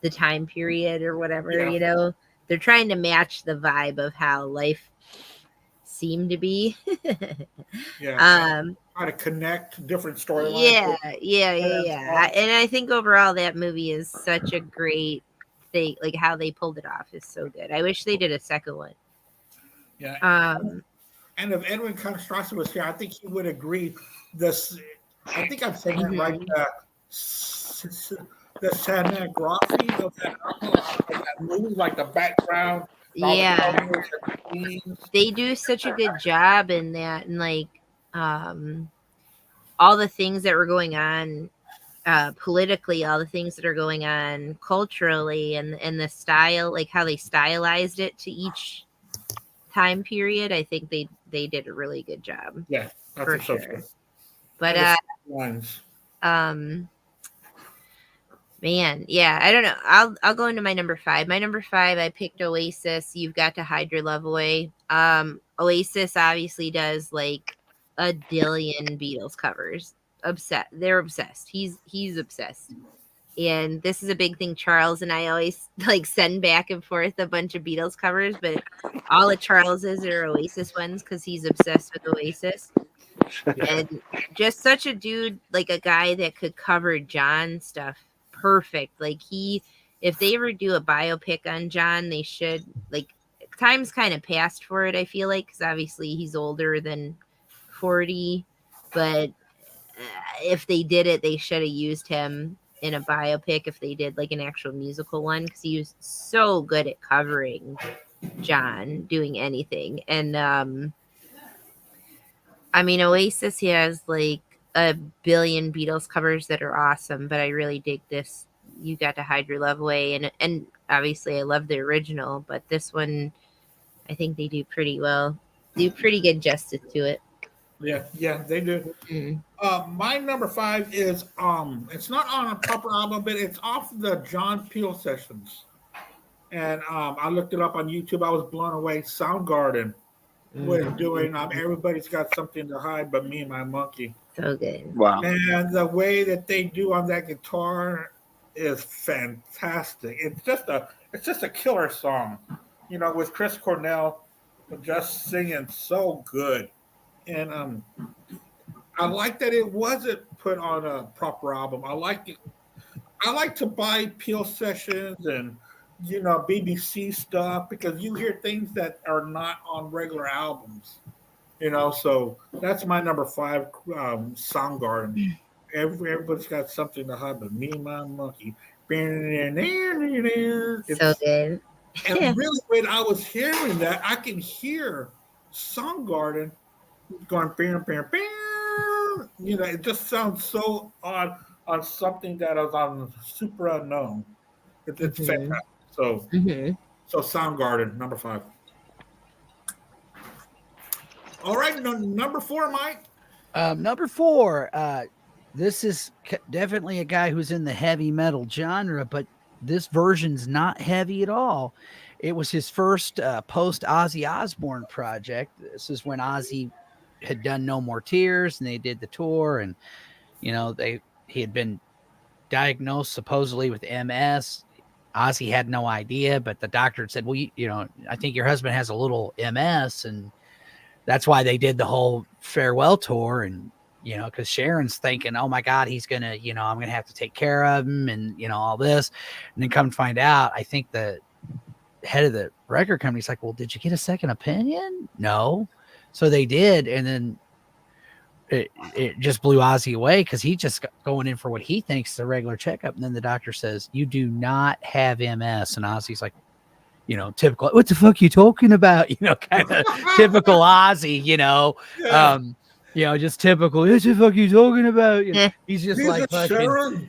the time period or whatever, Yeah. they're trying to match the vibe of how life seemed to be. Yeah. How to connect different storylines. Yeah. And I think overall that movie is such a great thing. Like how they pulled it off is so good. I wish they did a second one. Yeah. And if Edwin Contrastrassi was here, I think he would agree. I think I'm saying it right. The cinematography of that movie, like the background. Yeah. They do such a good job in that, and like all the things that were going on politically, all the things that are going on culturally, and the style, like how they stylized it to each time period. I think they did a really good job. Yeah, for sure. So. But man, yeah, I don't know. I'll go into my number 5. My number 5, I picked Oasis. You've Got to Hide Your Love Away. Oasis obviously does like a dillion Beatles covers. They're obsessed. He's obsessed. And this is a big thing. Charles and I always like send back and forth a bunch of Beatles covers, but all of Charles's are Oasis ones because he's obsessed with Oasis. And just such a dude, like a guy that could cover John stuff perfect. Like if they ever do a biopic on John, they should. Like time's kind of passed for it, I feel like, because obviously he's older than 40, but if they did it, they should have used him in a biopic if they did like an actual musical one, because he was so good at covering John doing anything. And I mean, Oasis, he has like a billion Beatles covers that are awesome, but I really dig this You Got to Hide Your Love Away, and obviously I love the original, but this one I think they do pretty well, do pretty good justice to it. Yeah, they do. Mm. My number 5 is it's not on a proper album, but it's off the John Peel sessions. And I looked it up on YouTube. I was blown away. Soundgarden was doing Everybody's Got Something to Hide But Me and My Monkey. So good. Wow. And the way that they do on that guitar is fantastic. It's just a killer song. You know, with Chris Cornell just singing so good. And I like that it wasn't put on a proper album. I like it. I like to buy Peel sessions and BBC stuff, because you hear things that are not on regular albums. So that's my number 5, Soundgarden. Everybody's Got Something to Hide But Me and My Monkey. So good. And really, when I was hearing that, I can hear Soundgarden going bam, bam, bam. It just sounds so odd on something that is on Super Unknown. It's fantastic. So Soundgarden, number 5. All right, number 4, Mike. Number 4. This is definitely a guy who's in the heavy metal genre, but this version's not heavy at all. It was his first post Ozzy Osbourne project. This is when Ozzy had done No More Tears, and they did the tour, and he had been diagnosed supposedly with MS. Ozzy had no idea, but the doctor said, well, I think your husband has a little MS, and that's why they did the whole farewell tour. And because Sharon's thinking, oh my God, he's gonna, I'm gonna have to take care of him, and all this. And then come to find out, I think the head of the record company's like, well, did you get a second opinion? No. So they did, and then it just blew Ozzy away, because he just going in for what he thinks is a regular checkup, and then the doctor says, you do not have MS. And Ozzy's like, typical, what the fuck are you talking about? Kind of typical Ozzy, just typical, what the fuck are you talking about? He's just like fucking,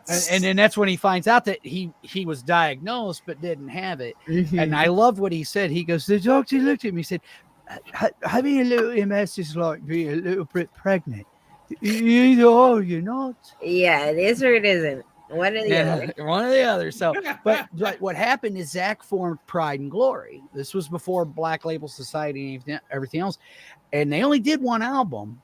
and then that's when he finds out that he was diagnosed but didn't have it. And I love what he said. He goes, the doctor looked at me and said, having a little MS is like being a little bit pregnant. You either are or you're not. Yeah, it is or it isn't. One or the other. One or the other. So, but what happened is Zach formed Pride and Glory. This was before Black Label Society and everything else. And they only did one album,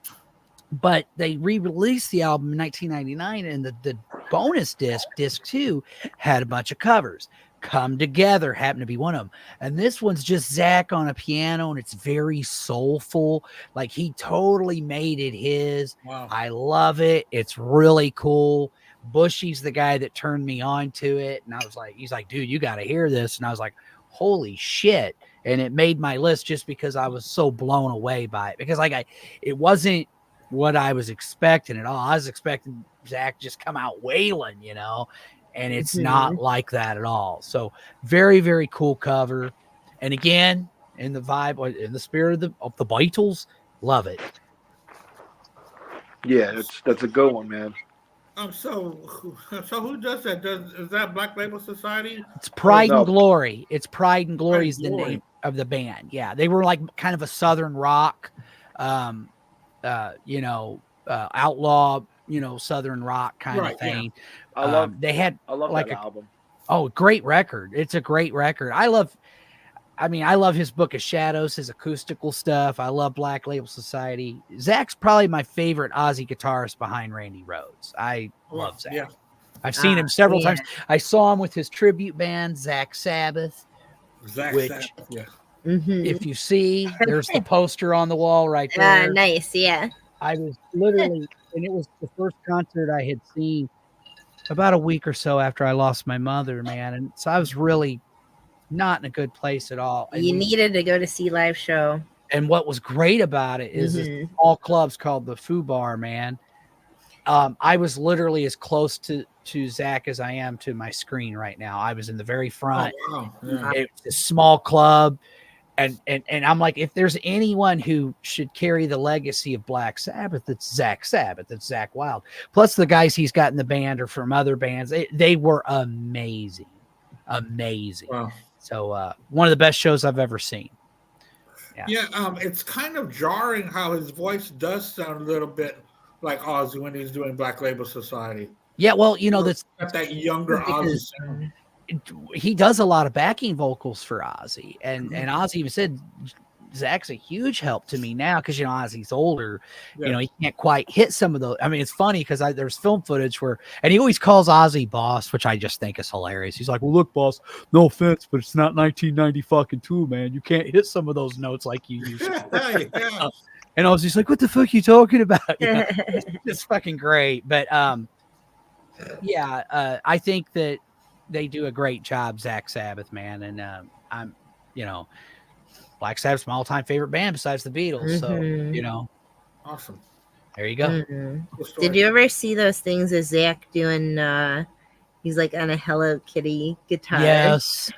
but they re-released the album in 1999. And the bonus disc 2, had a bunch of covers. Come Together happened to be one of them. And this one's just Zach on a piano, and it's very soulful. Like, he totally made it his. Wow. I love it. It's really cool. Bushy's the guy that turned me on to it. And I was like, he's like, dude, you got to hear this. And I was like, holy shit. And it made my list just because I was so blown away by it, because it wasn't what I was expecting at all. I was expecting Zach just come out wailing, and it's not like that at all. So very, very cool cover. And again, in the vibe, in the spirit of the Beatles, love it. Yeah, that's a good one, man. So who does that? Is that Black Label Society? It's Pride and Glory. It's Pride and Glory is the Glory. name of the band. Yeah, they were like kind of a Southern rock, outlaw, Southern rock kind of thing. Yeah. I love like that album. Oh, great record. It's a great record. I love his Book of Shadows, his acoustical stuff. I love Black Label Society. Zach's probably my favorite Ozzy guitarist behind Randy Rhoads. I love Zach. Yeah. I've seen him several times. I saw him with his tribute band, Zach Sabbath. Sabbath, yeah. If you see, there's the poster on the wall right there. Nice, yeah. I was literally, and it was the first concert I had seen about a week or so after I lost my mother, man. And so I was really not in a good place at all. You needed to go to see live show. And what was great about it is this small club's called the Foo Bar, man. I was literally as close to Zach as I am to my screen right now. I was in the very front. Oh, wow. Yeah. It's a small club. And I'm like, if there's anyone who should carry the legacy of Black Sabbath, it's Zach Sabbath. It's Zach Wild. Plus the guys he's got in the band are from other bands. They were amazing. Wow. So one of the best shows I've ever seen. Yeah, it's kind of jarring how his voice does sound a little bit like Ozzy when he's doing Black Label Society. Yeah, well, that's got that younger Ozzy sound. He does a lot of backing vocals for Ozzy, and Ozzy even said Zach's a huge help to me now because Ozzy's older. Yeah. He can't quite hit some of those. I mean, it's funny because there's film footage and he always calls Ozzy boss, which I just think is hilarious. He's like, "Well, look, boss, no offense, but it's not 1992, man. You can't hit some of those notes like you used to." Yeah. And Ozzy's like, "What the fuck are you talking about?" It's fucking great, but I think that they do a great job, Zach Sabbath, man, and I'm, Black Sabbath's my all-time favorite band besides the Beatles. So, awesome. There you go. Did you ever see those things of Zach doing? He's like on a Hello Kitty guitar. Yes,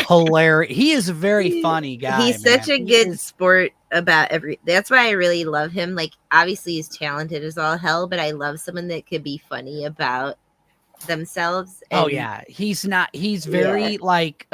hilarious. He is a very funny guy. He's such a good sport about That's why I really love him. Like, obviously, he's talented as all hell, but I love someone that could be funny about themselves. He's very like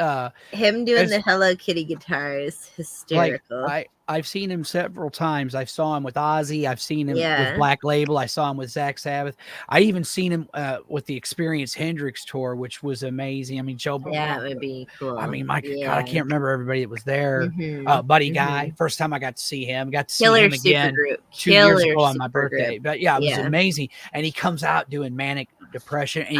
him doing the Hello Kitty guitar is hysterical. Like, I've seen him several times. I saw him with Ozzy. I've seen him with Black Label. I saw him with Zach Sabbath. I even seen him with the Experience Hendrix tour, which was amazing. I mean, Joe. That would be cool. I mean, God, I can't remember everybody that was there. Buddy Guy. First time I got to see him. Got to see him again 2 years ago on my birthday. But it was amazing. And he comes out doing Manic Depression, and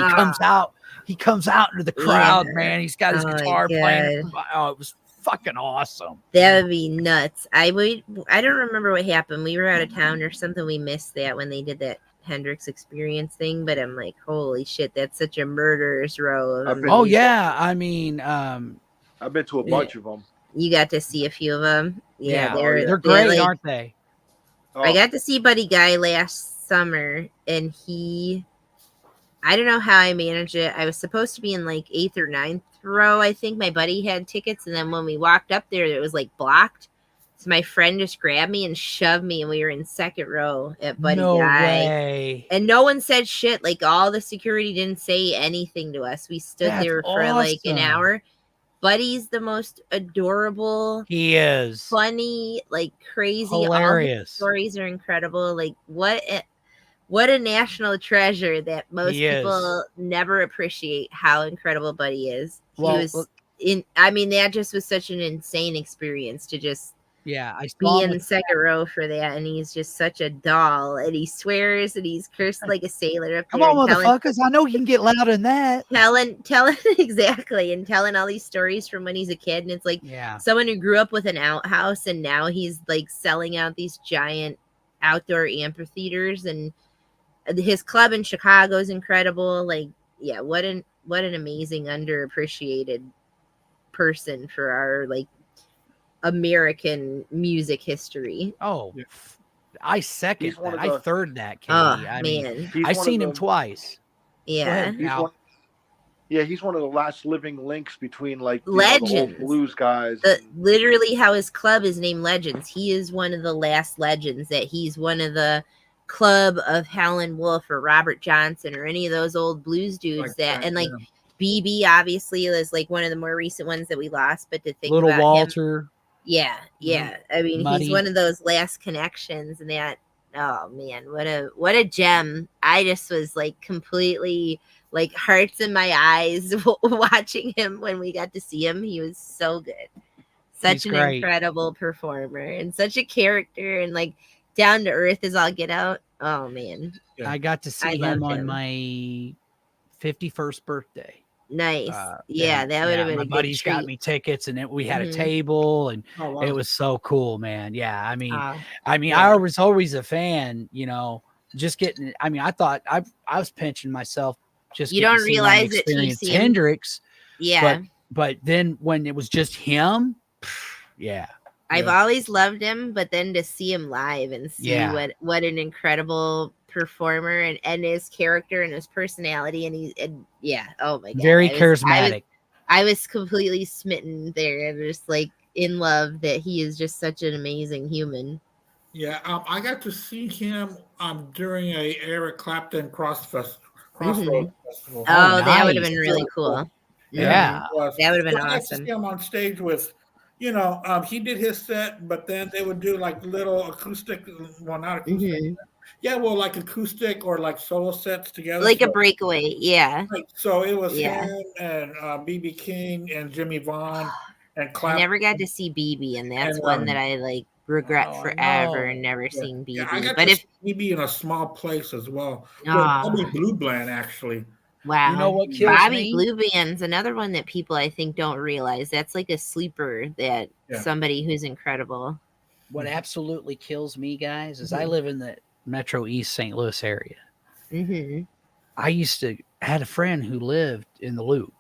he comes out into the crowd, man. He's got his guitar playing. Oh, it was fucking awesome. That would be nuts. I don't remember what happened. We were out of town or something. We missed that when they did that Hendrix Experience thing, but I'm like, holy shit, that's such a murderer's row. I mean, I've been to a bunch of them. You got to see a few of them. They're great, aren't they? I got to see Buddy Guy last summer, and I don't know how I managed it. I was supposed to be in like 8th or 9th row. I think my buddy had tickets. And then when we walked up there, it was like blocked. So my friend just grabbed me and shoved me. And we were in 2nd row at Buddy Guy. Way. And no one said shit. Like, all the security didn't say anything to us. We stood there for like an hour. Buddy's the most adorable. He is. Funny, like crazy. Hilarious. All his stories are incredible. Like, what a national treasure that most people never appreciate how incredible Buddy is. That just was such an insane experience to just be in the 2nd row for that. And he's just such a doll, and he swears and he's cursed like a sailor. Come on, motherfuckers. I know you can get louder than that. Telling exactly. And telling all these stories from when he's a kid. And it's like someone who grew up with an outhouse, and now he's like selling out these giant outdoor amphitheaters, and his club in Chicago is incredible. Like, what an amazing underappreciated person for our like American music history. Oh, I second that. I third that, Katie. I mean, I've seen him twice. Yeah. He's one of the last living links between like legends, the old blues guys. Literally, how his club is named Legends. He is one of the last legends. That he's one of the club of Howlin' Wolf or Robert Johnson or any of those old blues dudes BB obviously is like one of the more recent ones that we lost, but to think Little about Walter. Him, I mean, Muddy. He's one of those last connections, and that, oh man, what a gem. I just was like completely like hearts in my eyes watching him when we got to see him. He was so good. Such an incredible performer and such a character, and like down to earth as all get out. Oh man. I got to see him on my 51st birthday. Nice. That would have been my a buddies good treat. got me tickets, and we had a table, and it was so cool, man. Yeah. I was always a fan, just getting, I thought I was pinching myself. Just you don't realize it. Experience Hendrix. Yeah. But then when it was just him, I've always loved him, but then to see him live and see Yeah. what an incredible performer and his character and his personality and oh my god, Very charismatic. I was completely smitten there and just like in love that he is just such an amazing human. Yeah, I got to see him during a Eric Clapton Crossroads Festival. Oh, that would have nice. been really cool. Yeah. That would have been I got to awesome. see him on stage with, he did his set, but then they would do like little acoustic, well, not acoustic. Yeah, well, like acoustic or like solo sets together. Like a breakaway, yeah. Right, so it was Yeah. him and B.B. King and Jimmy Vaughn and I Clapton. never got to see BB, and that's And, one that I like regret Oh, forever no. and never seeing BB. Yeah, I got but to if see BB in a small place as well. Ah. Bobby Blue Bland, actually. wow, You know what kills Bobby me? Blue Band's another one that people I think don't realize. That's like a sleeper that somebody who's incredible. What absolutely kills me, guys, is I live in the Metro East St. Louis area. I had a friend who lived in the Loop.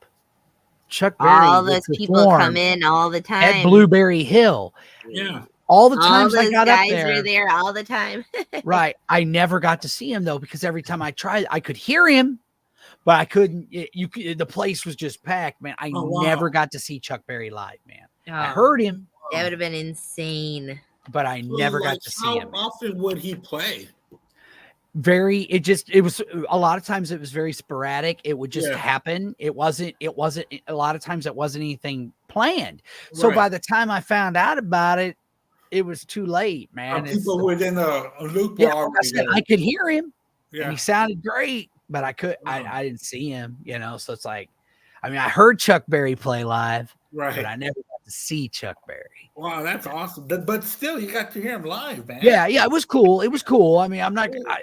Chuck Berry. All those people come in all the time at Blueberry Hill. Yeah. All the times I got up there, were there all the time. Right. I never got to see him though, because every time I tried, I could hear him, but I couldn't. The place was just packed, man. I never got to see Chuck Berry live, man. I heard him. That would have been insane. But I never got to see him. How often would he play? It was a lot of times it was very sporadic. It would just happen. It wasn't a lot of times it wasn't anything planned. So by the time I found out about it, it was too late, man. People within a loop. I could hear him. Yeah. And he sounded great, but I didn't see him, so it's like, I mean, I heard Chuck Berry play live, but I never got to see Chuck Berry. Wow, that's awesome. But still, you got to hear him live, man. Yeah, it was cool. It was cool. I mean,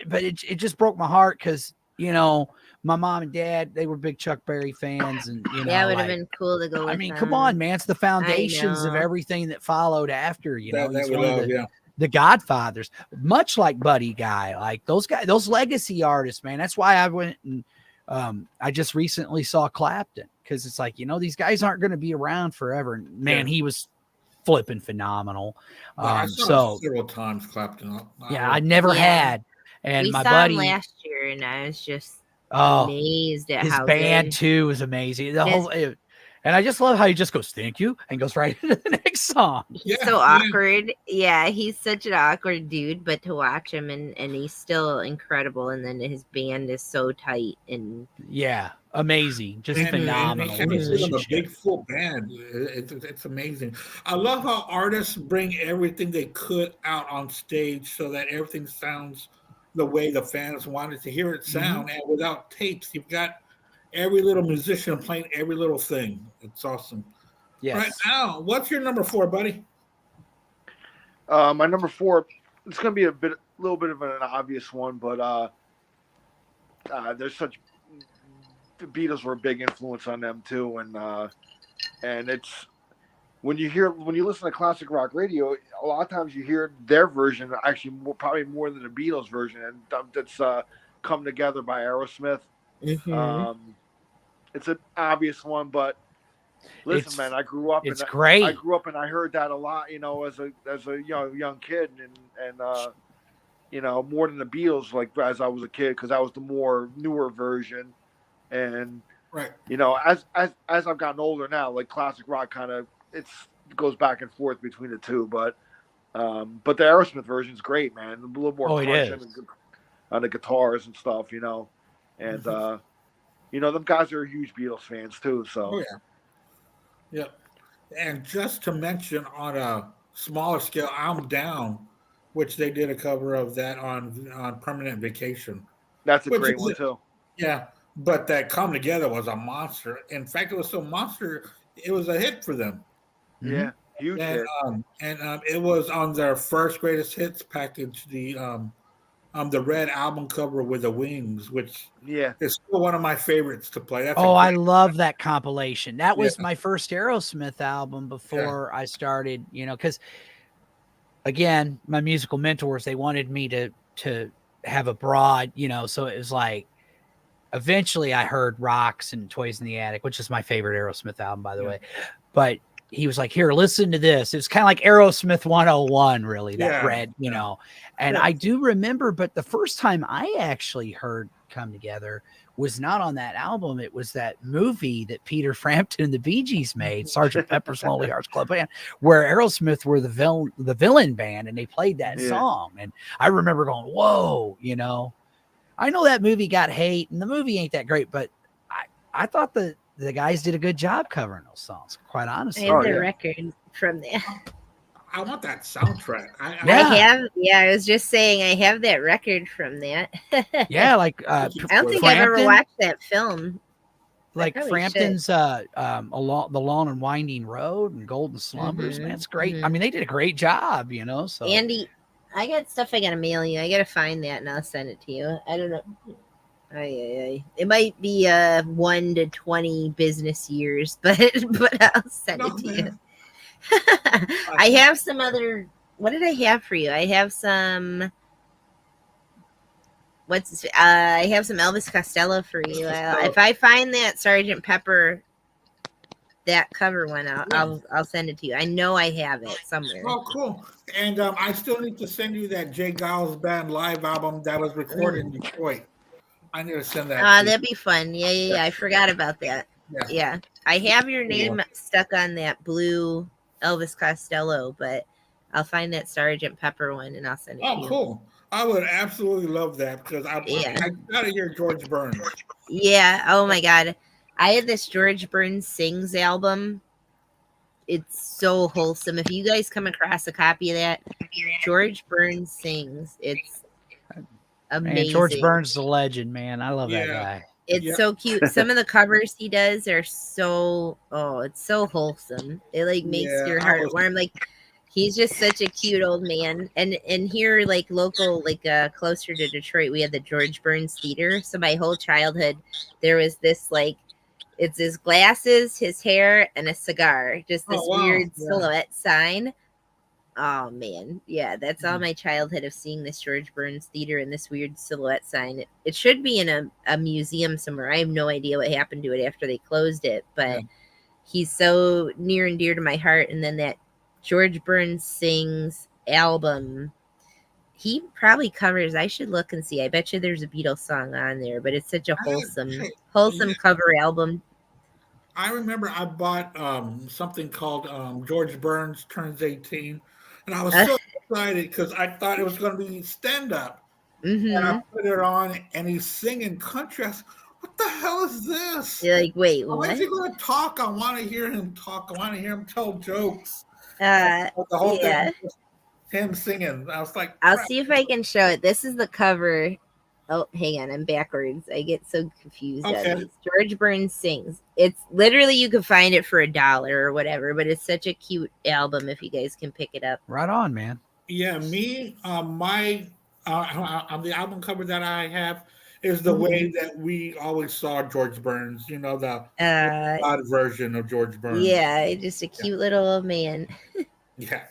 but it just broke my heart because, my mom and dad, they were big Chuck Berry fans. And, that would have been cool to go with them. Come on, man. It's the foundations of everything that followed after, he's one of the godfathers, much like Buddy Guy, like those guys, those legacy artists, man. That's why I went and I just recently saw Clapton, because it's like, these guys aren't going to be around forever. And man, he was flipping phenomenal. I saw several times Clapton. I never had. And my buddy him last year, and I was just amazed at his how band good. Too was amazing. The whole, and I just love how he just goes, "Thank you," and goes right into the next song. He's so awkward. Yeah, he's such an awkward dude, but to watch him and he's still incredible. And then his band is so tight and amazing, just phenomenal. And a big full band. It's amazing. I love how artists bring everything they could out on stage so that everything sounds the way the fans wanted to hear it sound. And without tapes, you've got every little musician playing every little thing. It's awesome. Yes. Right now, what's your number 4, buddy? My number 4, it's going to be a little bit of an obvious one, but there's such. The Beatles were a big influence on them too, and it's when you listen to classic rock radio, a lot of times you hear their version actually probably more than the Beatles version, and that's "Come Together" by Aerosmith. It's an obvious one, but listen, man, I grew up. It's great. I grew up and I heard that a lot, as a young kid, and more than the Beatles, like as I was a kid, because that was the more newer version. And as I've gotten older now, like classic rock kind of it goes back and forth between the two, but the Aerosmith version is great, man. A little more punch on the guitars and stuff, and them guys are huge Beatles fans too. So and just to mention on a smaller scale, I'm Down, which they did a cover of that on Permanent Vacation. That's a great one too. Yeah. But that Come Together was a monster. In fact, it was so monster, it was a hit for them. Yeah, huge hit. And it was on their first greatest hits package, the red album cover with the wings, which is still one of my favorites to play. I love that compilation. That was my first Aerosmith album before I started, because again, my musical mentors, they wanted me to have a broad, so it was like, eventually I heard Rocks and Toys in the Attic, which is my favorite Aerosmith album, by the way. But he was like, here, listen to this. It's kind of like Aerosmith 101, really, that Yeah, red, you yeah. know. And Yeah. I do remember, but the first time I actually heard Come Together was not on that album. It was that movie that Peter Frampton and the Bee Gees made, Sgt. Pepper's Lonely Hearts Club Band, where Aerosmith were the villain band, and they played that Yeah. song. And I remember going, whoa, you know. I know that movie got hate, and the movie ain't that great, but I thought the guys did a good job covering those songs, quite I honestly. have Oh, the yeah. record from that. I want that soundtrack. Yeah. I was just saying I have that record from that. Yeah, like I don't think I've ever Frampton, watched that film. like probably Frampton's along the Long and Winding Road and Golden Slumbers, man, it's great. I mean, they did a great job, you know. So Andy, I got stuff I gotta mail you. I gotta find that and I'll send it to you. I don't know. It might be 1 to 20 business years, but I'll send it to you. I have some other. What did I have for you? I have some. I have some Elvis Costello for you. If I find that Sgt. Pepper, that cover one, I'll send it to you. I know I have it somewhere. Oh, cool. And I still need to send you that Jay Giles Band live album that was recorded in Detroit. I need to send that. That'd be fun. Yeah. I forgot about that. Yeah. I have your name stuck on that blue Elvis Costello, but I'll find that Sgt. Pepper one and I'll send it to you. Oh, cool. I would absolutely love that because I gotta hear George Burns. Yeah. Oh my God. I had this George Burns Sings album. It's so wholesome. If you guys come across a copy of that, George Burns Sings. It's amazing. Man, George Burns is a legend, man. I love that guy. It's so cute. Some of the covers he does are so it's so wholesome. It like makes your heart warm. Like he's just such a cute old man. And here, like local, like closer to Detroit, we had the George Burns Theater. So my whole childhood, there was this like, it's his glasses, his hair, and a cigar. Just this weird silhouette sign. Oh man, yeah, that's all my childhood of seeing this George Burns Theater and this weird silhouette sign. It should be in a museum somewhere. I have no idea what happened to it after they closed it, but he's so near and dear to my heart. And then that George Burns Sings album, he probably covers. I should look and see. I bet you there's a Beatles song on there, but it's such a wholesome cover album. I remember I bought something called George Burns Turns 18. And I was so excited because I thought it was going to be stand-up. And I put it on, and he's singing country. I said, what the hell is this? You're like, wait, what? Why is he going to talk? I want to hear him talk. I want to hear him tell jokes. The whole thing was him singing. I was like, I'll see if I can show it. This is the cover. Oh, hang on. I'm backwards. I get so confused. George Burns Sings. It's literally, you can find it for $1 or whatever, but it's such a cute album if you guys can pick it up. Right on, man. Yeah, me, my on the album cover that I have is the way that we always saw George Burns, you know, the odd version of George Burns. Yeah, just a cute little old man. Yeah.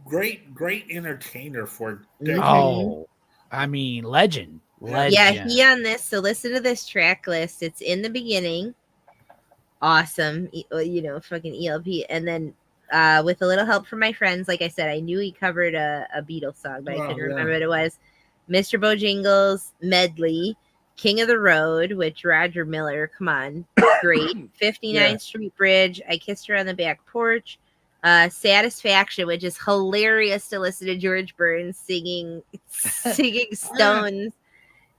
Great entertainer for Oh, I mean, legend. Yeah, he on this. So listen to this track list. It's in the beginning. Awesome. You know, fucking ELP. And then with a little help from my friends, like I said, I knew he covered a Beatles song, but I couldn't remember what it was. Mr. Bojangles Medley, King of the Road, which Roger Miller, come on, great. 59th Street Bridge, I Kissed Her on the Back Porch. Satisfaction, which is hilarious to listen to George Burns singing Stones.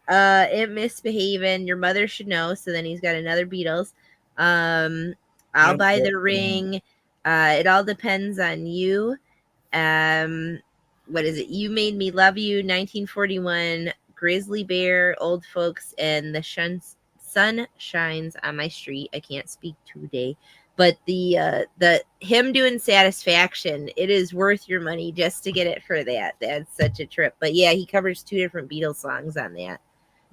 It Misbehavin', Your Mother Should Know. So then he's got another Beatles. I'll Buy the Ring. It All Depends on You. What is it? You Made Me Love You. 1941. Grizzly Bear, Old Folks, and The Sun Shines on My Street. I can't speak today. But the him doing Satisfaction, it is worth your money just to get it for that. That's such a trip. But yeah, he covers 2 different Beatles songs on that.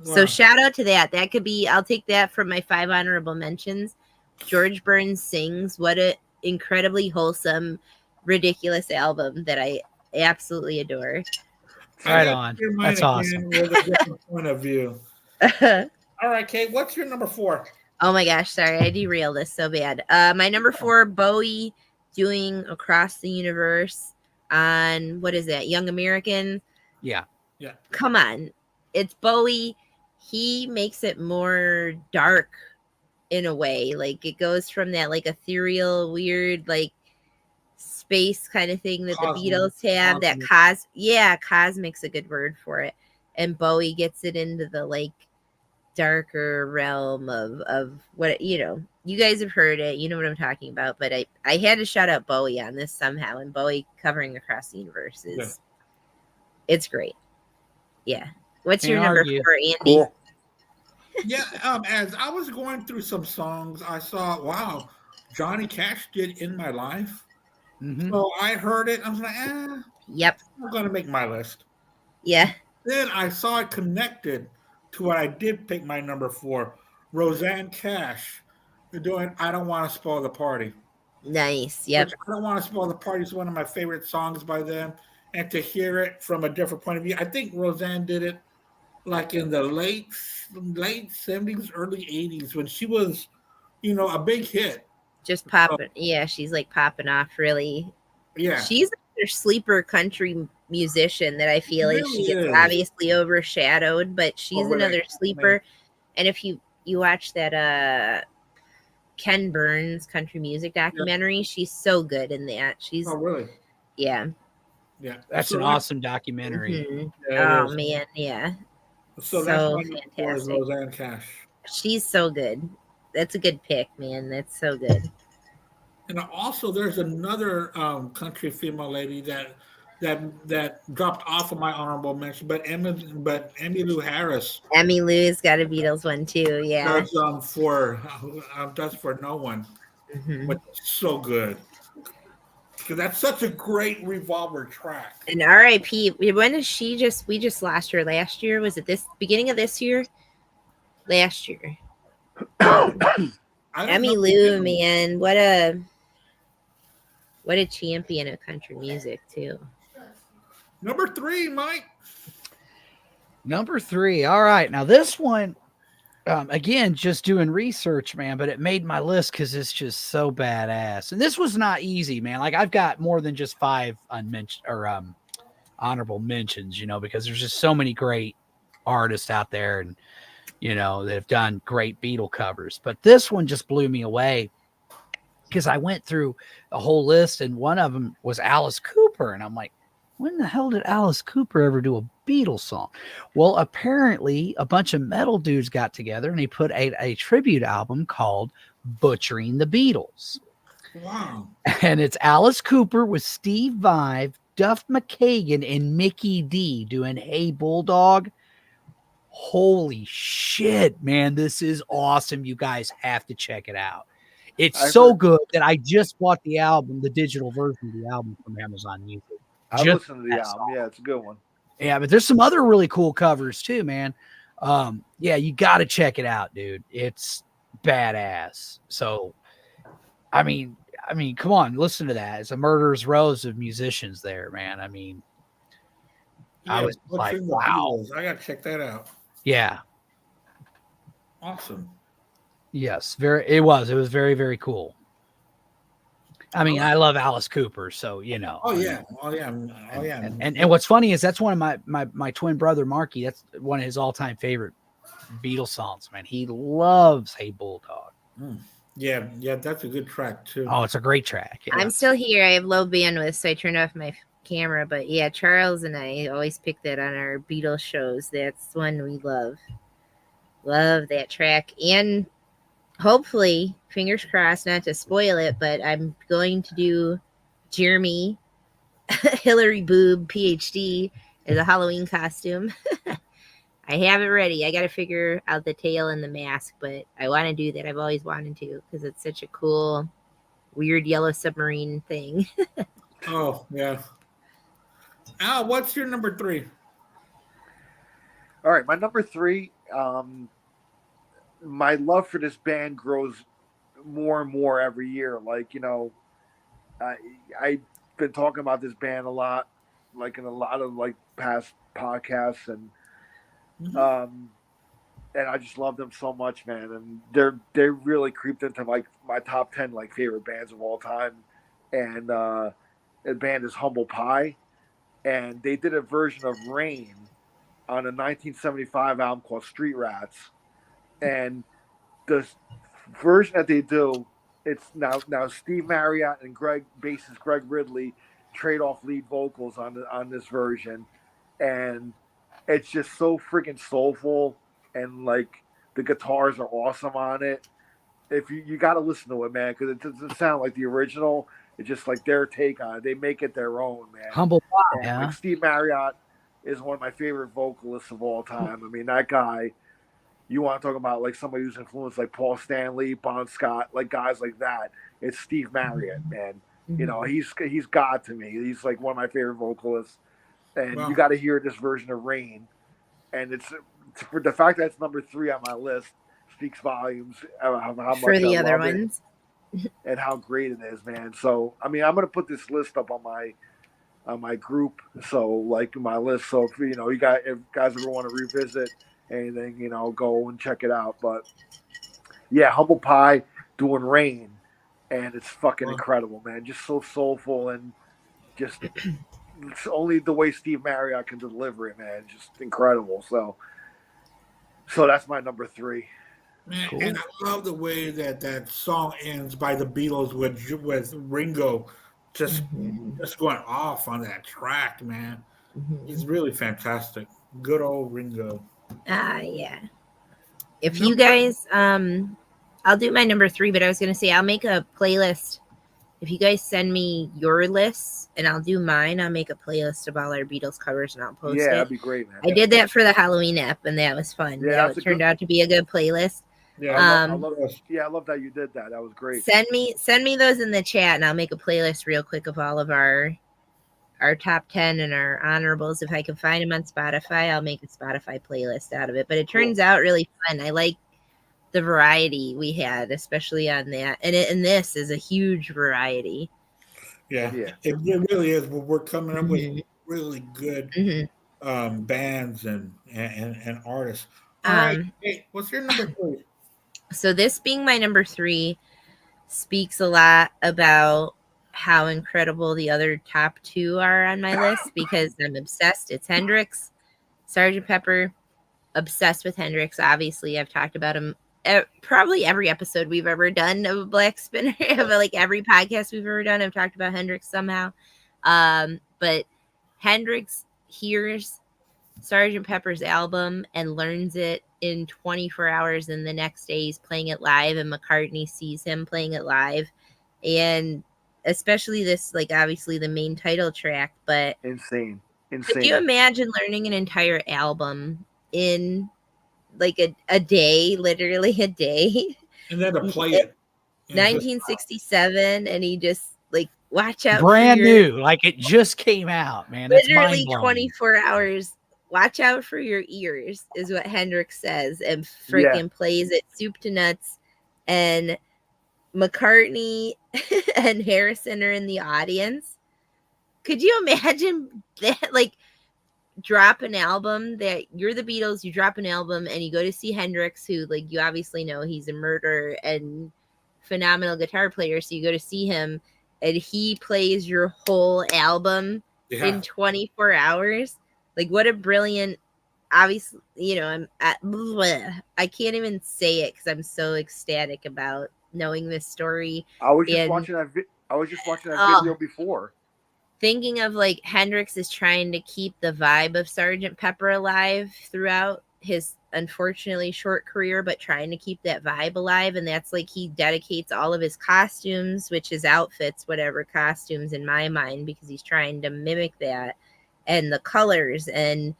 Wow. So shout out to that. That could be, I'll take that from my 5 honorable mentions. George Burns Sings. What a incredibly wholesome, ridiculous album that I absolutely adore. Right on. That's awesome. With a different point of view. All right, Kate, what's your number 4? Oh my gosh, sorry, I derailed this so bad. My number 4, Bowie doing Across the Universe on what is that? Young American. Yeah. Yeah. Come on, it's Bowie. He makes it more dark in a way. Like it goes from that like ethereal, weird, like space kind of thing that the Beatles have. That cosmic's a good word for it. And Bowie gets it into the like darker realm of what you guys have heard it, you know what I'm talking about, but I had to shout out Bowie on this somehow, and Bowie covering Across the Universe is it's great. Yeah. What's your number 4, Andy? Cool. Yeah, as I was going through some songs, I saw, wow, Johnny Cash did In My Life. Mm-hmm. So I heard it. I was like, Yep. I'm going to make my list. Yeah. Then I saw it connected to what I did pick my number 4, Roseanne Cash. They're doing I Don't Want to Spoil the Party. Nice. Yep. Which I Don't Want to Spoil the Party is one of my favorite songs by them. And to hear it from a different point of view, I think Roseanne did it like in the late 70s, early 80s when she was, a big hit. Just popping. Yeah, she's like popping off really. Yeah. She's another sleeper country musician that I feel like she really gets is. obviously overshadowed, but she's another sleeper. And if you watch that Ken Burns country music documentary, she's so good in that. She's really? Yeah. Yeah. That's an awesome documentary. Mhm. Yeah, Oh man, yeah. So that's my number 4 is Roseanne Cash. She's so good. That's a good pick, man. That's so good. And also, there's another country female lady that dropped off of my honorable mention, but Emmylou Harris. Emmylou's got a Beatles one too. Yeah. That's for no one, but it's so good because that's such a great Revolver track. And R.I.P. When is she we just lost her last year? Was it this beginning of this year? Last year. Emmylou, man, what a champion of country music too. Number 3, Mike. Number 3. All right. Now this one, again, just doing research, man, but it made my list because it's just so badass. And this was not easy, man. Like I've got more than just 5 unmentioned or honorable mentions, because there's just so many great artists out there and that have done great Beatle covers. But this one just blew me away because I went through a whole list and one of them was Alice Cooper. And I'm like, when the hell did Alice Cooper ever do a Beatles song? Well, apparently a bunch of metal dudes got together and they put a tribute album called Butchering the Beatles. Wow. And it's Alice Cooper with Steve Vai, Duff McKagan, and Mickey D doing Hey Bulldog. Holy shit, man. This is awesome. You guys have to check it out. It's so good that I just bought the album, the digital version of the album from Amazon Music. I listened to the album. Yeah, it's a good one. Yeah, but there's some other really cool covers too, man. Yeah, you got to check it out, dude. It's badass. So, I mean, come on, listen to that. It's a murderer's rows of musicians there, man. I mean, yeah, I was like, wow. I got to check that out. Yeah. Awesome. Yes, it was very, very cool. I mean, I love Alice Cooper, so Oh yeah. And what's funny is that's one of my twin brother Marky. That's one of his all-time favorite Beatles songs. Man, he loves Hey Bulldog. Yeah, that's a good track too. Oh, it's a great track. Yeah. I'm still here. I have low bandwidth, so I turned off my camera. But yeah, Charles and I always pick that on our Beatles shows. That's one we love. Love that track, and hopefully, fingers crossed, not to spoil it, but I'm going to do Jeremy Hillary Boob PhD as a Halloween costume. I have it ready. I got to figure out the tail and the mask, but I want to do that. I've always wanted to because it's such a cool, weird yellow submarine thing. Oh, yeah. Al, what's your number 3? All right, my number 3, my love for this band grows more and more every year. Like, I've been talking about this band a lot, like in a lot of like past podcasts, and and I just love them so much, man. And they really creeped into like my top 10 like favorite bands of all time. And the band is Humble Pie, and they did a version of Rain on a 1975 album called Street Rats. And the version that they do, it's now Steve Marriott and bassist Greg Ridley trade off lead vocals on this version, and it's just so freaking soulful, and like the guitars are awesome on it. If you got to listen to it, man, because it doesn't sound like the original. It's just like their take on it. They make it their own, man. Humble Pie, And huh? like Steve Marriott is one of my favorite vocalists of all time. I mean, that guy. You want to talk about like somebody who's influenced like Paul Stanley, Bon Scott, like guys like that. It's Steve Marriott, man. You know, he's God to me. He's like one of my favorite vocalists. And Wow. you got to hear this version of Rain. And it's for the fact that it's number 3 on my list speaks volumes of how much For the I other love ones. it and how great it is, man. So I mean, I'm gonna put this list up on my group. So like my list. So if you guys ever want to revisit anything, go and check it out. But yeah, Humble Pie doing Rain, and it's fucking incredible, man. Just so soulful, and just it's only the way Steve Marriott can deliver it, man. Just incredible. So that's my number 3. Man, Cool. and I love the way that song ends by the Beatles with Ringo just going off on that track, man. He's really fantastic. Good old Ringo. Yeah. If you guys, I'll do my number 3, but I was gonna say I'll make a playlist. If you guys send me your lists and I'll do mine, I'll make a playlist of all our Beatles covers and I'll post it. That'd be great, man. I did that for the Halloween app and that was fun. Yeah, It turned out to be a good playlist. Yeah, I love that you did that. That was great. Send me those in the chat and I'll make a playlist real quick of all of our top 10 and our honorables. If I can find them on Spotify, I'll make a Spotify playlist out of it. But it turns out really fun. I like the variety we had, especially on that. And this is a huge variety. Yeah. It really is. We're coming up with really good bands and artists. All right. Hey, what's your number 3? So this being my number 3 speaks a lot about how incredible the other top 2 are on my list because I'm obsessed. It's Hendrix, Sgt. Pepper, obsessed with Hendrix. Obviously, I've talked about him probably every episode we've ever done of Black Spinner, but like every podcast we've ever done, I've talked about Hendrix somehow. But Hendrix hears Sgt. Pepper's album and learns it in 24 hours, and the next day he's playing it live, and McCartney sees him playing it live, and especially this, like obviously the main title track, but insane. Could you imagine learning an entire album in like a day, literally a day? And then to play it. 1967, and he just like watch out. Brand new, like it just came out, man. That's literally mind-blowing. 24 hours. Watch out for your ears, is what Hendrix says, and freaking plays it soup to nuts. And McCartney and Harrison are in the audience. Could you imagine that? Like, drop an album that you're the Beatles, you drop an album and you go to see Hendrix, who, like, you obviously know he's a murderer and phenomenal guitar player. So you go to see him and he plays your whole album in 24 hours. Like, what a brilliant, obviously, I can't even say it because I'm so ecstatic about knowing this story. I was just watching that video before. Thinking of like Hendrix is trying to keep the vibe of Sgt. Pepper alive throughout his unfortunately short career, but trying to keep that vibe alive. And that's like he dedicates all of his costumes, which is outfits, whatever costumes in my mind, because he's trying to mimic that, and the colors and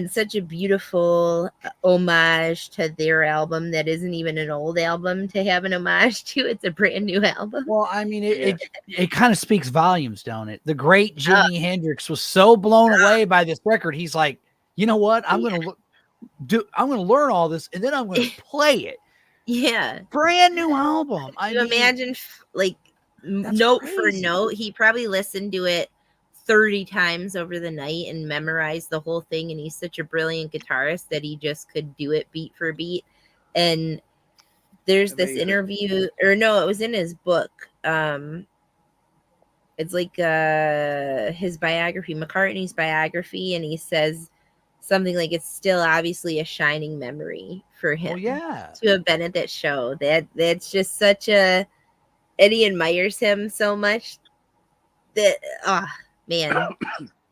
such a beautiful homage to their album that isn't even an old album to have an homage to. It's a brand new album. Well, I mean, it kind of speaks volumes, don't it? The great Jimi Hendrix was so blown away by this record. He's like, you know what? I'm going to learn all this and then I'm going to play it. Yeah. Brand new album. Imagine like note for note. He probably listened to it 30 times over the night and memorized the whole thing. And he's such a brilliant guitarist that he just could do it beat for beat. And there's this Amazing. interview, or no, it was in his book. It's like his biography, McCartney's biography, and he says something like it's still obviously a shining memory for him to have been at that show. That's just such a, and he admires him so much that, man,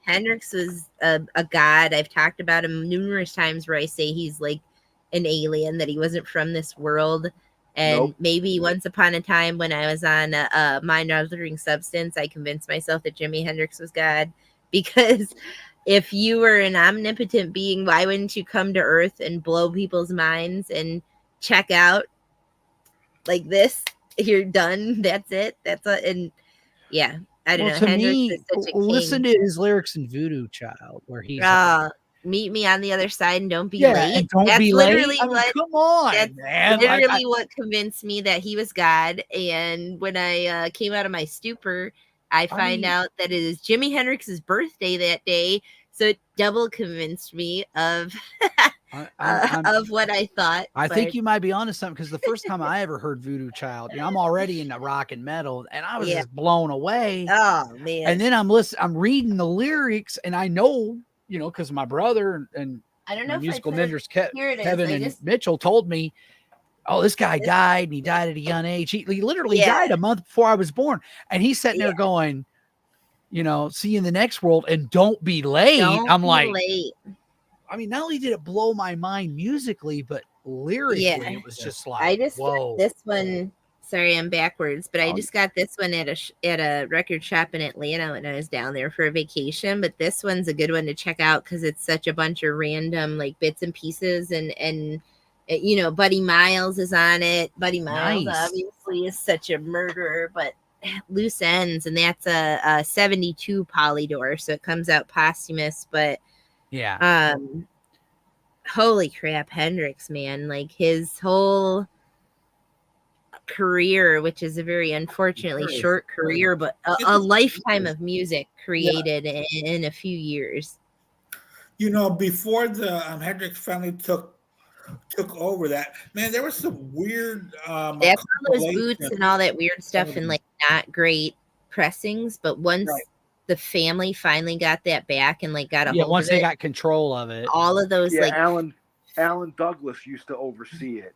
Hendrix was a god. I've talked about him numerous times where I say he's like an alien, that he wasn't from this world. And maybe once upon a time when I was on a mind-altering substance, I convinced myself that Jimi Hendrix was God. Because if you were an omnipotent being, why wouldn't you come to Earth and blow people's minds and check out like this? You're done. That's it. And yeah, I don't know. To Hendrix me, is such a listen king. to his lyrics in Voodoo Child, where he's meet me on the other side and don't be yeah, late. and don't That's be literally late. I mean, what, come on, that's man. literally what convinced me that he was God. And when I came out of my stupor, I find out that it is Jimi Hendrix's birthday that day. So it double convinced me of of what I thought. I think you might be onto something, because the first time I ever heard Voodoo Child, you know, I'm already into rock and metal, and I was just blown away. Oh man! And then I'm reading the lyrics, and I know, you know, because my brother and I don't know, musical if ninjas Kevin and Mitchell told me, oh, this guy died, and he died at a young age. He literally died a month before I was born, and he's sitting there going, you know, see you in the next world, and don't be late. I'm like, late. I mean, not only did it blow my mind musically, but lyrically, it was just like, I just whoa. This one, sorry, I'm backwards, but I just got this one at a record shop in Atlanta when I was down there for a vacation. But this one's a good one to check out because it's such a bunch of random like bits and pieces, and you know, Buddy Miles is on it. Buddy Miles obviously is such a murderer, but loose ends, and that's a 72 Polydor, so it comes out posthumous, but holy crap, Hendrix, man, like his whole career, which is a very unfortunately short career, but a lifetime of music created in a few years. You know, before the Hendrix family took over that, man, there was some weird that's all those boots and all that weird stuff and like not great pressings, but once the family finally got that back and like got a hold once of they it, got control of it, all of those like Alan Douglas used to oversee it.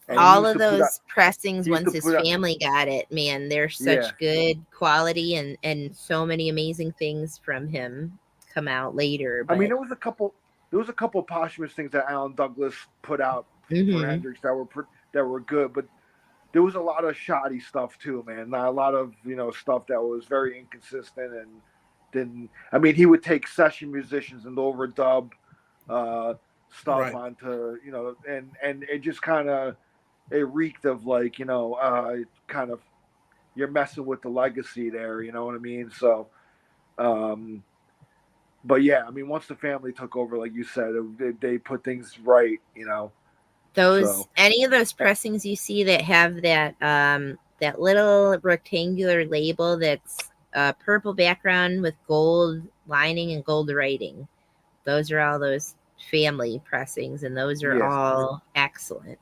And all of those pressings, once his family got it, man, they're such good quality, and so many amazing things from him come out later. But I mean, there was a couple of posthumous things that Alan Douglas put out for Hendrix that were good, but there was a lot of shoddy stuff too, man. A lot of, you know, stuff that was very inconsistent and didn't. I mean, he would take session musicians and overdub stuff onto, you know, and it just kind of reeked of like, you know, kind of you're messing with the legacy there, you know what I mean? So, but yeah, I mean, once the family took over, like you said, they put things right, you know. Any of those pressings you see that have that that little rectangular label that's purple background with gold lining and gold writing, those are all those family pressings, and those are all excellent.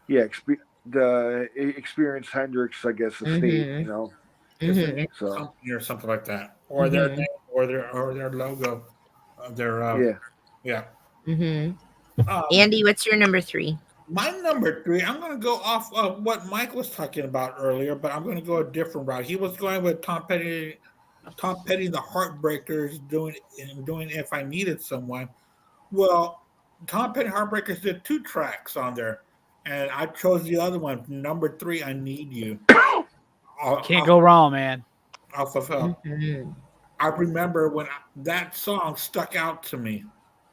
Yeah, the Experience Hendrix, I guess, estate, you know, so or something like that, or their name, or their logo, Andy, what's your number 3? My number 3, I'm going to go off of what Mike was talking about earlier, but I'm going to go a different route. He was going with Tom Petty, the Heartbreakers, doing If I Needed Someone. Well, Tom Petty Heartbreakers did 2 tracks on there, and I chose the other one, number 3, I Need You. Can't go wrong, man. Off of Help. I remember when that song stuck out to me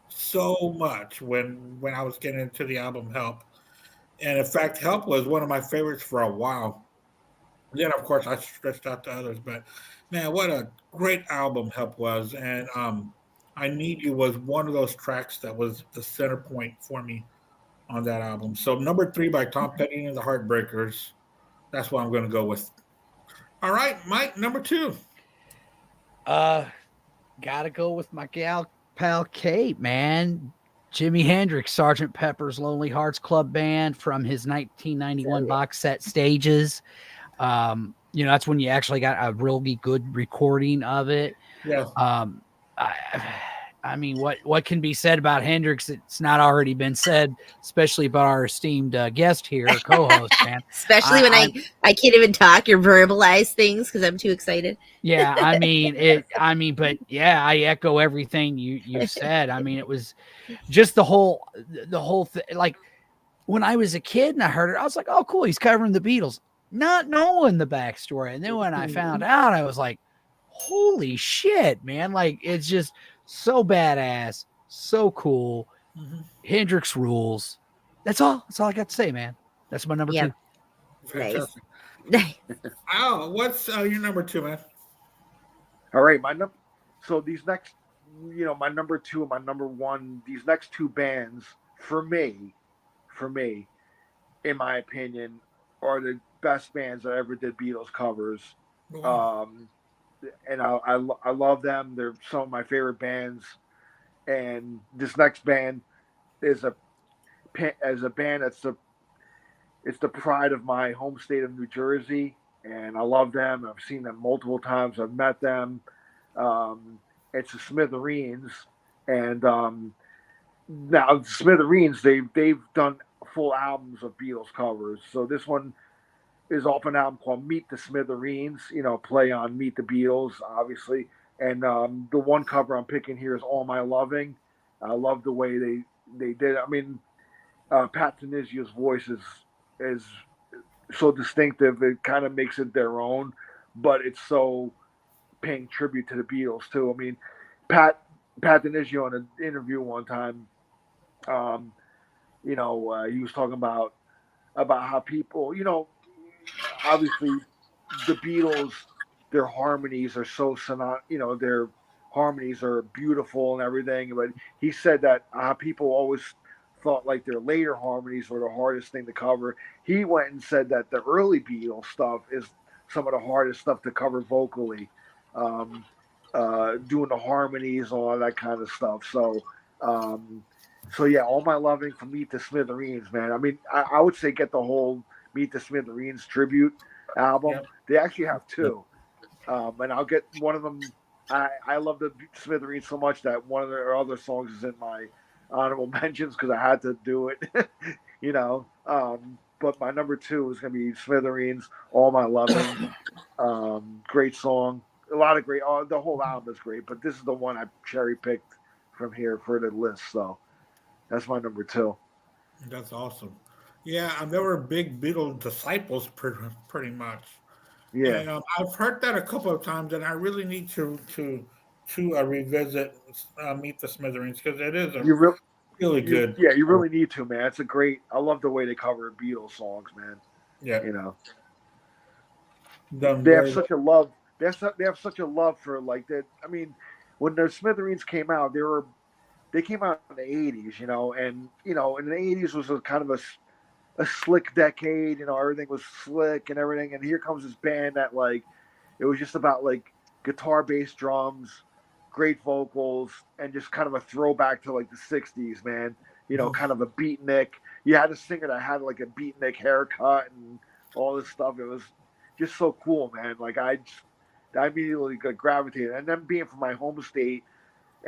so much when I was getting into the album Help. And in fact, Help was one of my favorites for a while. Then, of course, I stretched out to others. But, man, what a great album Help was. And I Need You was one of those tracks that was the center point for me on that album. So number 3 by Tom Petty and the Heartbreakers. That's what I'm going to go with. All right, Mike, number 2. Gotta go with my gal pal Kate, man. Jimi Hendrix, Sergeant Pepper's Lonely Hearts Club Band from his 1991 box set Stages. That's when you actually got a really good recording of it. Yeah. I mean, what can be said about Hendrix that's not already been said, especially about our esteemed guest here, co-host, man. Especially when I can't even talk or verbalize things because I'm too excited. Yeah, but yeah, I echo everything you said. I mean, it was just the whole thing. Like when I was a kid and I heard it, I was like, oh, cool, he's covering the Beatles, not knowing the backstory. And then when I found out, I was like, holy shit, man. Like, it's just so badass, so cool. Hendrix rules. That's all I got to say, man. That's my number 2. Fantastic. Nice. Al, what's your number 2, man? All right, so these next, my number 2 and my number 1, these next 2 bands for me, in my opinion, are the best bands that ever did Beatles covers. Wow. And I love them. They're some of my favorite bands. And this next band is a band it's the pride of my home state of New Jersey, and I love them. I've seen them multiple times. I've met them. It's the Smithereens, and now Smithereens they've done full albums of Beatles covers. So this one is off an album called Meet the Smithereens. Play on Meet the Beatles, obviously. And the one cover I'm picking here is All My Loving. I love the way they did it. I mean, Pat Tenisio's voice is so distinctive. It kind of makes it their own, but it's so paying tribute to the Beatles too. I mean, Pat Denisio in an interview one time, he was talking about how people, obviously the Beatles, their harmonies are so their harmonies are beautiful and everything. But he said that people always thought like their later harmonies were the hardest thing to cover. He went and said that the early Beatles stuff is some of the hardest stuff to cover vocally, doing the harmonies, all that kind of stuff. So yeah, All My Loving from Meet the Smithereens, man. I mean, I would say get the whole Meet the Smithereens tribute album. Yep. They actually have 2, and I'll get one of them. I love the Smithereens so much that one of their other songs is in my honorable mentions because I had to do it, but my number 2 is going to be Smithereens, All My Loving. Great song. A lot of great, the whole album is great, but this is the one I cherry picked from here for the list. So that's my number 2. That's awesome. Yeah, they were big Beatles disciples pretty much. Yeah. And, I've heard that a couple of times, and I really need to revisit Meet the Smithereens because it is really good. Yeah, you really need to, man. It's I love the way they cover Beatles songs, man. Yeah. They have such a love. They have such a love for like that. I mean, when the Smithereens came out, they came out in the 80s, and in the 80s was a kind of a slick decade, everything was slick and everything. And here comes this band that like, it was just about like guitar, bass, drums, great vocals, and just kind of a throwback to like the 60s, man. Kind of a beatnik. You had a singer that had like a beatnik haircut and all this stuff. It was just so cool, man. Like I immediately got gravitated. And then being from my home state,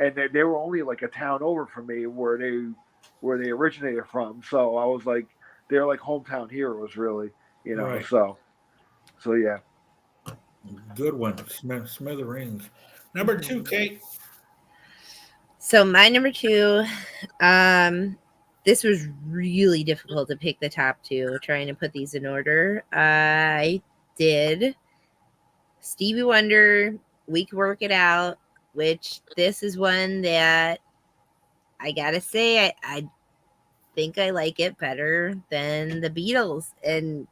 and they were only like a town over from me where they originated from. So I was like, they're like hometown heroes, really, Right. So yeah. Good one, Smithereens. Number 2, Kate. So my number 2, this was really difficult to pick the top 2, trying to put these in order. I did Stevie Wonder, We Could Work It Out, which this is one that I gotta say, I think I like it better than the Beatles. And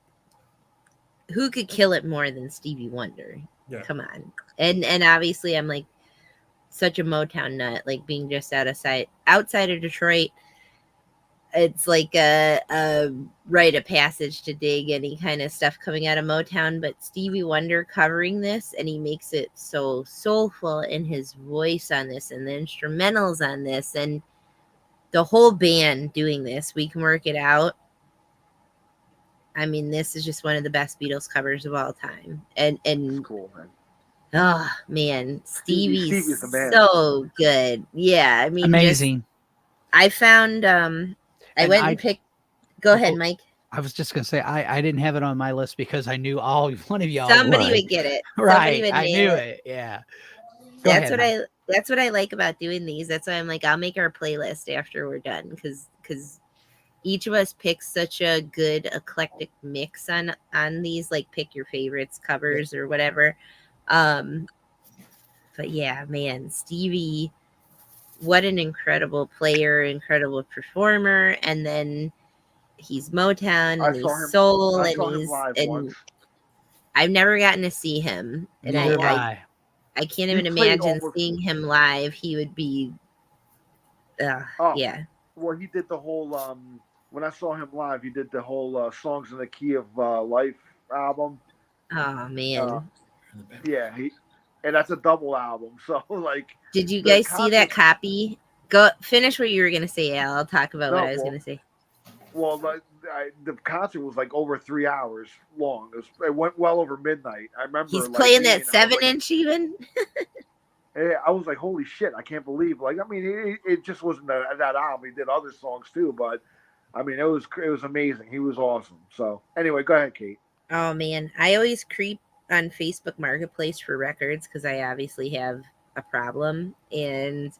who could kill it more than Stevie Wonder? Yeah. Come on. And obviously I'm like such a Motown nut, like being just outside of Detroit. it's like a rite of passage to dig any kind of stuff coming out of Motown. But Stevie Wonder covering this, and he makes it so soulful in his voice on this, and the instrumentals on this, and the whole band doing this. We Can Work It Out. I mean, this is just one of the best Beatles covers of all time. And It's cool, man. oh man, Stevie's the man. so good. Yeah, I mean, Amazing. I found I And went and picked. Go ahead, Mike. I was just gonna say I didn't have it on my list because I knew all one of y'all Somebody would. would get it. Right, I knew it. Yeah. Go That's ahead, what Mike. that's what I like about doing these. That's why I'm like, I'll make our playlist after we're done because each of us picks such a good eclectic mix on these, like pick your favorites covers or whatever. But yeah, man, Stevie, what an incredible player, incredible performer, and then he's Motown and he's soul I saw and him he's live and once. I've never gotten to see him, and Neither have I. I can't He even played imagine almost- seeing him live. He would be, yeah. Well, he did the whole. When I saw him live, he did the whole "Songs in the Key of Life" album. Oh man, Yeah, and that's a double album. So like, did you the guys see that concert- copy? Go finish what you were gonna say, Al. I'll talk about what No, I was well, gonna say. Well, the concert was like over 3 hours long. It went well over midnight. I remember He's like, playing being, that 7-inch even. I was like, holy shit! I can't believe. Like, I mean, it just wasn't that album. He did other songs too, but I mean, it was amazing. He was awesome. So anyway, go ahead, Kate. Oh man, I always creep on Facebook Marketplace for records because I obviously have a problem. And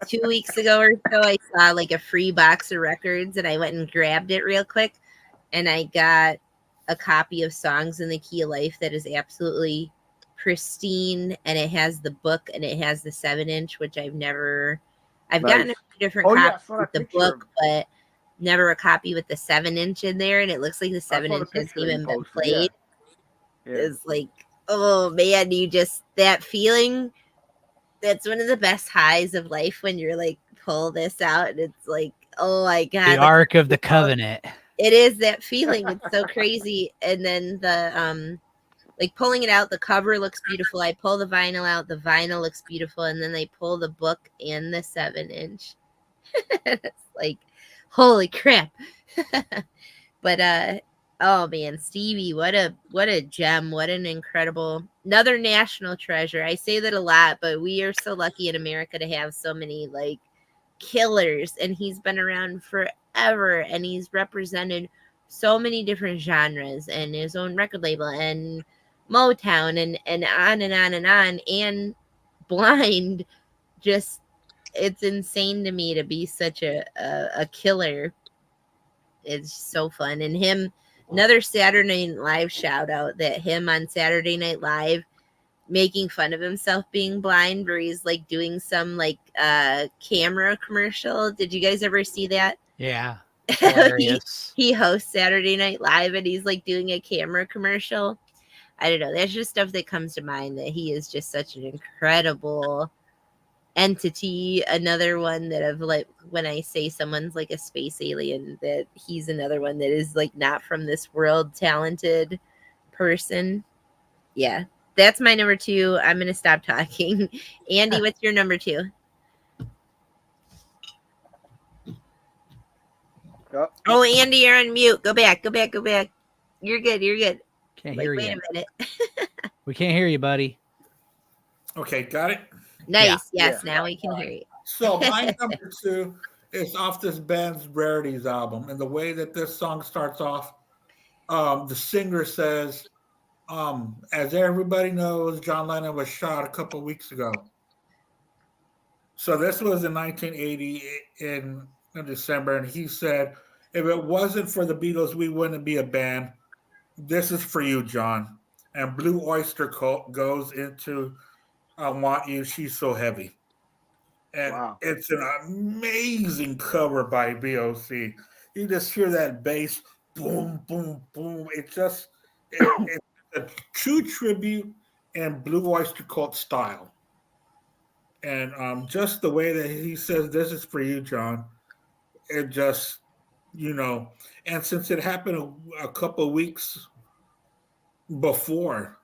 2 weeks ago or so, I saw like a free box of records, and I went and grabbed it real quick, and I got a copy of Songs in the Key of Life that is absolutely pristine, and it has the book and it has the 7-inch, which I've gotten a few different copies with the book, but never a copy with the 7-inch in there, and it looks like the 7-inch hasn't even been played. Yeah. It's like, oh man, you just that feeling. That's one of the best highs of life when you're like pull this out and it's like, oh my god, The Ark of the Covenant. It is that feeling. It's so crazy. And then the like pulling it out, the cover looks beautiful. I pull the vinyl out, the vinyl looks beautiful, and then they pull the book and the 7-inch. It's like, holy crap. But oh man, Stevie, what a gem, what an incredible another national treasure. I say that a lot, but we are so lucky in America to have so many like killers, and he's been around forever, and he's represented so many different genres and his own record label and Motown and on and on and on. And Blind, just it's insane to me to be such a killer. It's so fun. And him, another Saturday Night Live shout out, that him on Saturday Night Live making fun of himself being blind, where he's like doing some like camera commercial. Did you guys ever see that? Yeah. Hilarious. he hosts Saturday Night Live and he's like doing a camera commercial. I don't know. That's just stuff that comes to mind, that he is just such an incredible entity. Another one that I've like, when I say someone's like a space alien, that he's another one that is like not from this world, talented person. Yeah, that's my number 2. I'm gonna stop talking. Andy, what's your number 2? Yep. Oh, Andy, you're on mute. Go back. You're good. Can't hear you. Wait a minute. We can't hear you, buddy. Okay, got it. Nice. Yes, now we can hear you. So my number 2 is off this band's Rarities album, and the way that this song starts off, the singer says, "As everybody knows, John Lennon was shot a couple of weeks ago." So this was in 1980 in December, and he said, "If it wasn't for the Beatles, we wouldn't be a band. This is for you, John." And Blue Oyster Cult goes into "I Want You, She's So Heavy." And Wow. it's an amazing cover by BOC. You just hear that bass, boom, boom, boom. It's a true tribute in Blue Oyster Cult style. And just the way that he says, "This is for you, John." it just, and since it happened a couple of weeks before,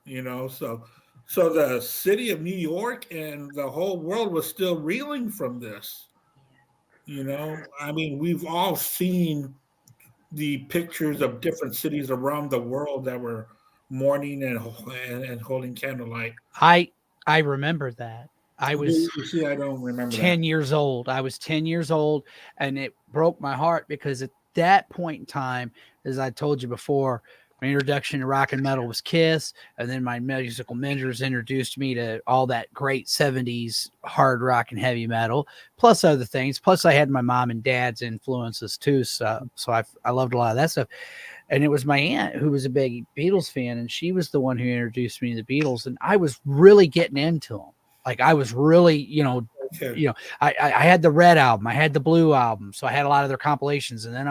so the city of New York and the whole world was still reeling from this. I mean, we've all seen the pictures of different cities around the world that were mourning and holding candlelight. I remember that. I was You see, I don't remember 10 that. years old. I was 10 years old, and it broke my heart because at that point in time, as I told you before, my introduction to rock and metal was Kiss, and then my musical mentors introduced me to all that great 70s hard rock and heavy metal, plus other things. Plus I had my mom and dad's influences too, so I loved a lot of that stuff. And it was my aunt who was a big Beatles fan, and she was the one who introduced me to the Beatles, and I was really getting into them. Like I was really, Okay. I had the red album, I had the blue album, so I had a lot of their compilations, and then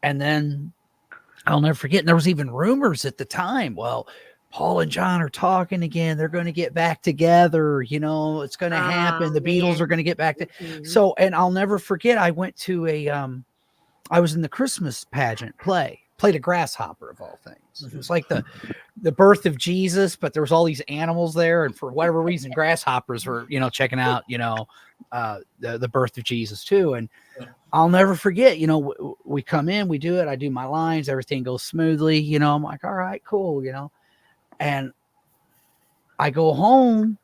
and then I'll never forget. And there was even rumors at the time. Well, Paul and John are talking again. They're going to get back together. It's going to happen. The Beatles are going to get back to. So, and I'll never forget. I went to I was in the Christmas pageant played a grasshopper of all things. It was like the birth of Jesus, but there was all these animals there. And for whatever reason, grasshoppers were, checking out, the birth of Jesus too. And I'll never forget, we come in, we do it. I do my lines, everything goes smoothly. I'm like, all right, cool. And I go home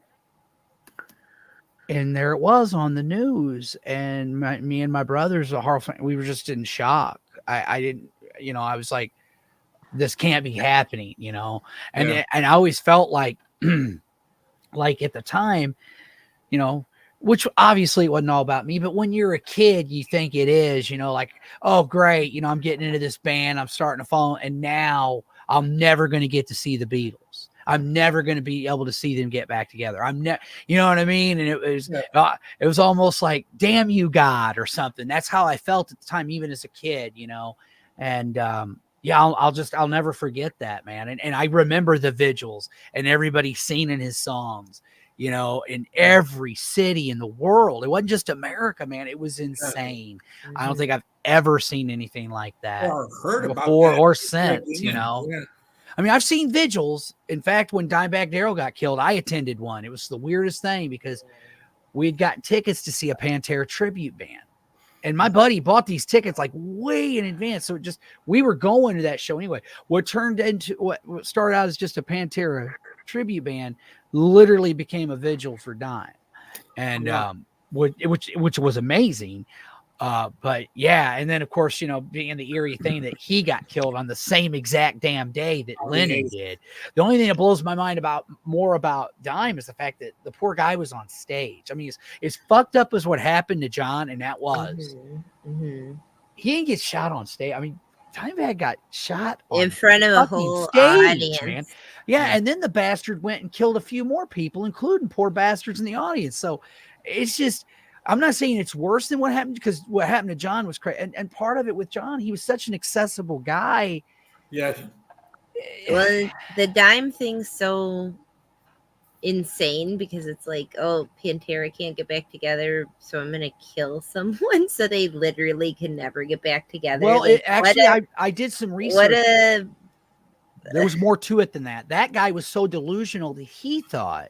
and there it was on the news. And me and my brothers, we were just in shock. I didn't, I was like, this can't be happening, and I always felt like, like at the time, which obviously it wasn't all about me, but when you're a kid, you think it is, like, oh, great. I'm getting into this band. I'm starting to follow. And now I'm never going to get to see the Beatles. I'm never going to be able to see them get back together. I'm never, you know what I mean? And it was almost like, damn you, God, or something. That's how I felt at the time, even as a kid, and, I'll never forget that, man. And I remember the vigils and everybody singing his songs, in every city in the world. It wasn't just America, man. It was insane. I don't think I've ever seen anything like that or heard before about that. or since, Yeah. I mean, I've seen vigils. In fact, when Dimebag Darrell got killed, I attended one. It was the weirdest thing because we had gotten tickets to see a Pantera tribute band. And my buddy bought these tickets like way in advance. So we were going to that show anyway. What started out as just a Pantera tribute band literally became a vigil for Dime. And, which was amazing. But yeah. And then of course, being the eerie thing that he got killed on the same exact damn day that Lennon did. The only thing that blows my mind more about Dime is the fact that the poor guy was on stage. I mean, it's fucked up as what happened to John. And that was, he didn't get shot on stage. I mean, Dimebag got shot in front of a whole stage, audience. man. Yeah. And then the bastard went and killed a few more people, including poor bastards in the audience. So it's just, I'm not saying it's worse than what happened, because what happened to John was crazy. And part of it with John, he was such an accessible guy. Yeah. Well, the Dime thing's so insane because it's like, oh, Pantera can't get back together, so I'm gonna kill someone so they literally can never get back together. Well, like, I did some research. There was more to it than that. That guy was so delusional that he thought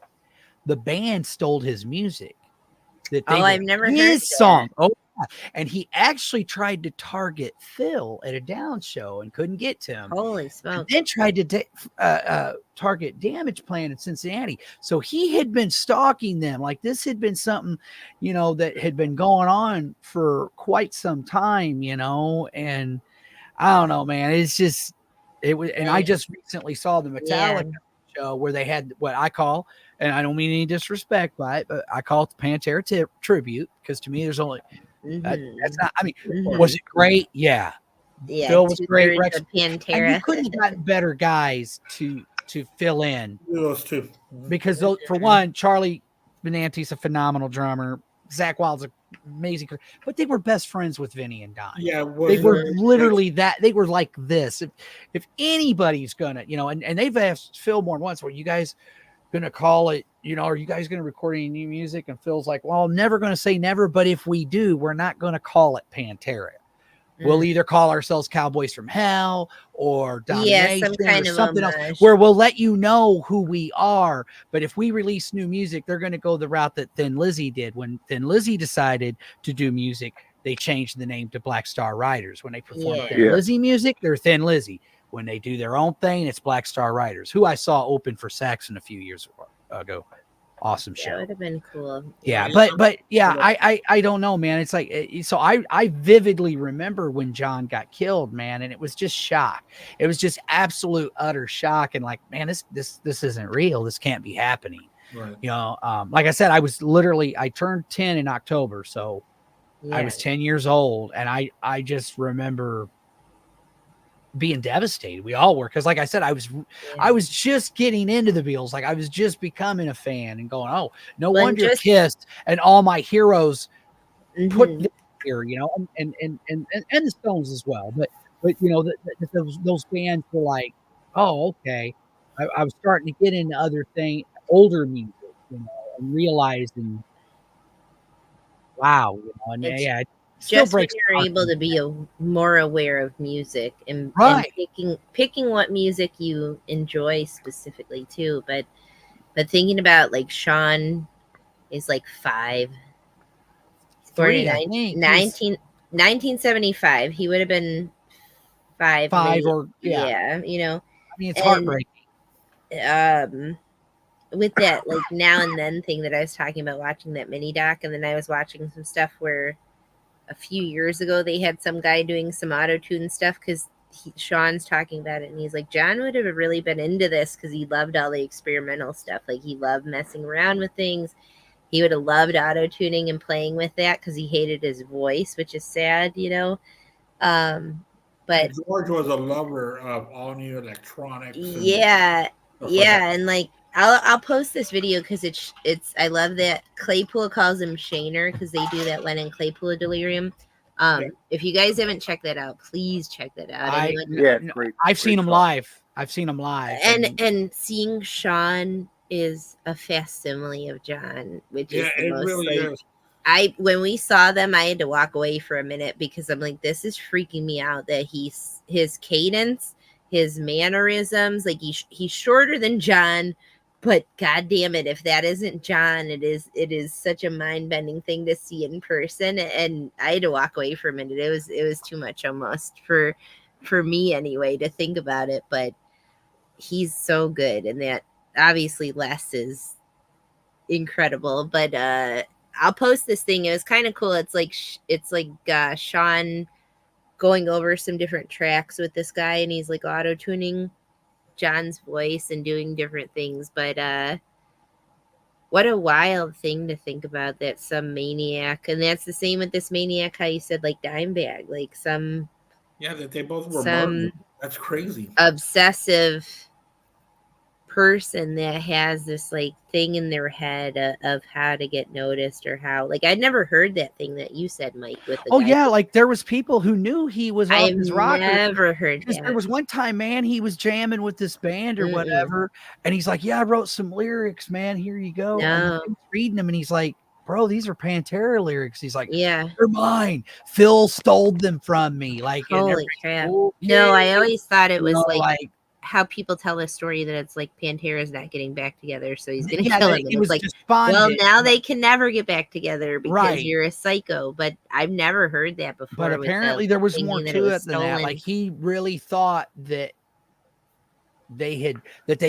the band stole his music. I've never heard his song. Oh, and he actually tried to target Phil at a Down show and couldn't get to him. Holy smoke! And then tried to target Damage Plan in Cincinnati. So he had been stalking them. Like this had been something, that had been going on for quite some time. And I don't know, man. It's just it was. And I just recently saw the Metallica show where they had what I call, and I don't mean any disrespect by it, but I call it the Pantera tribute, because to me there's only that's not, I mean, was it great? Yeah, Phil was great. Rex, Pantera. And you couldn't have gotten better guys to fill in. Those two, because for one, Charlie Benanti's a phenomenal drummer. Zach Wild's amazing, but they were best friends with Vinny and Dime. Yeah, they were literally that. They were like this. If anybody's gonna, and they've asked Phil more than once, well, you guys, going to call it, are you guys going to record any new music? And Phil's like, well, I'm never going to say never, but if we do, we're not going to call it Pantera. We'll either call ourselves Cowboys from Hell or Domination some kind or of something else, homage. where we'll let you know who we are. But if we release new music, they're going to go the route that Thin Lizzy did. When Thin Lizzy decided to do music, they changed the name to Black Star Riders. When they perform Thin Lizzy music, they're Thin Lizzy. When they do their own thing, it's Black Star Riders, who I saw open for Saxon a few years ago. Awesome show. That would have been cool. Yeah, but yeah, I don't know, man. It's like, so I vividly remember when John got killed, man, and it was just shock. It was just absolute utter shock, and like, man, this isn't real. This can't be happening. Right. Like I said, I turned 10 in October, so I was 10 years old, and I just remember being devastated. We all were, because like I said, I was just getting into the Beatles. Like I was just becoming a fan and going, oh, no wonder Kiss and all my heroes put this here, and the Stones as well. But those bands were like, oh, okay. I was starting to get into older music, and realizing, wow, and it still just when breaks you're able to be more aware of music and picking what music you enjoy specifically too. But thinking about like Sean is like 5. 1975. He would have been 5. Or yeah. I mean, it's heartbreaking. With that like now and then thing that I was talking about, watching that mini doc, and then I was watching some stuff where a few years ago they had some guy doing some auto-tune stuff, because Sean's talking about it, and he's like, John would have really been into this because he loved all the experimental stuff. Like he loved messing around with things. He would have loved auto-tuning and playing with that because he hated his voice, which is sad, but George was a lover of all new electronics. And like I'll post this video because it's I love that Claypool calls him Shaner because they do that Lennon Claypool delirium. If you guys haven't checked that out, please check that out. I've seen him live. And seeing Sean is a facsimile of John, which is the most really is. When we saw them, I had to walk away for a minute because I'm like, this is freaking me out that his cadence, his mannerisms, like he's shorter than John, but god damn it, if that isn't John, it is such a mind-bending thing to see in person. And I had to walk away for a minute. It was too much almost for me anyway to think about it, but he's so good, and that obviously Les is incredible. But I'll post this thing. It was kind of cool. It's like Sean going over some different tracks with this guy, and he's like auto-tuning John's voice and doing different things. But what a wild thing to think about, that some maniac, and that's the same with this maniac, how you said like Dimebag, like that they both were murdered. That's crazy. Obsessive person that has this like thing in their head of how to get noticed, or how, like, I'd never heard that thing that you said, Mike, with the guy. Like there was people who knew he was off his rocker. I've never heard that. There was one time, man, he was jamming with this band or whatever, and he's like, I wrote some lyrics, man, here you go. And he's reading them, and he's like, bro, these are Pantera lyrics. He's like, they're mine. Phil stole them from me. Like, holy crap. No, I always thought it was like how people tell a story that it's like Pantera's not getting back together, so he's gonna kill him. It's like, well, now they can never get back together because you're a psycho. But I've never heard that before. But apparently there was more to it than that. Like, he really thought that they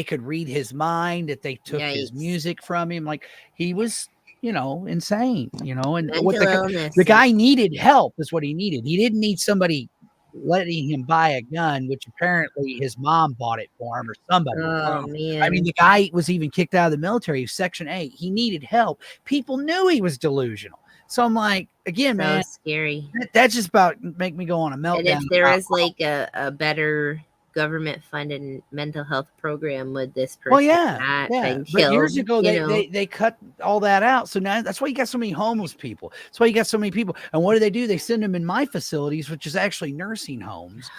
could read his mind, that they took his music from him. Like, he was, insane, and what the guy needed help is what he needed. He didn't need somebody letting him buy a gun, which apparently his mom bought it for him or somebody. Oh, man. I mean, the guy was even kicked out of the military. He was Section 8. He needed help. People knew he was delusional. So I'm like, again, man, scary. That's just about make me go on a meltdown. And if there was like a better government-funded mental health program, would this person not been killed? But years ago, they cut all that out. So now that's why you got so many homeless people. That's why you got so many people. And what do? They send them in my facilities, which is actually nursing homes,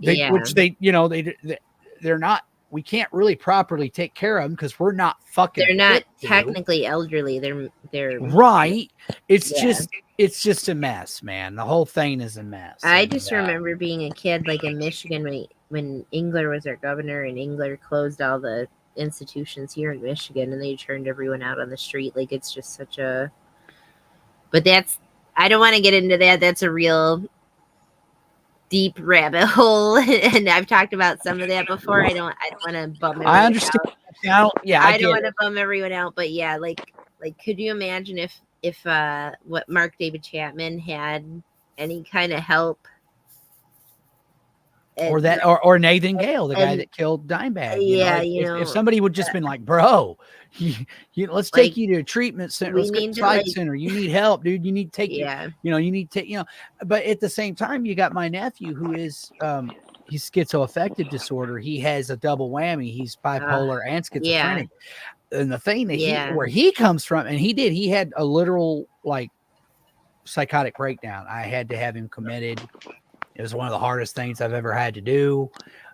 which they're not we can't really properly take care of them because we're not fucking. They're not fit to. technically elderly. They're Right. It's Yeah. just a mess, man. The whole thing is a mess. I And, just remember being a kid, like in Michigan, when Engler was our governor, and Engler closed all the institutions here in Michigan, and they turned everyone out on the street. Like, it's just such a. But I don't want to get into that. That's a real deep rabbit hole, and I've talked about some of that before. I don't want to bum everyone I understand. out. I don't want to bum everyone out, but yeah, like could you imagine if what Mark David Chapman had any kind of help, or Nathan Gale, the guy that killed Dimebag. Yeah, if somebody would just been like, bro, let's take you to a treatment center. Let's get to a center. You need help, dude. You need to take you need to but at the same time, you got my nephew who is he's schizoaffective disorder. He has a double whammy. He's bipolar and schizophrenic. And the thing that where he comes from, and he had a literal like psychotic breakdown. I had to have him committed. It was one of the hardest things I've ever had to do.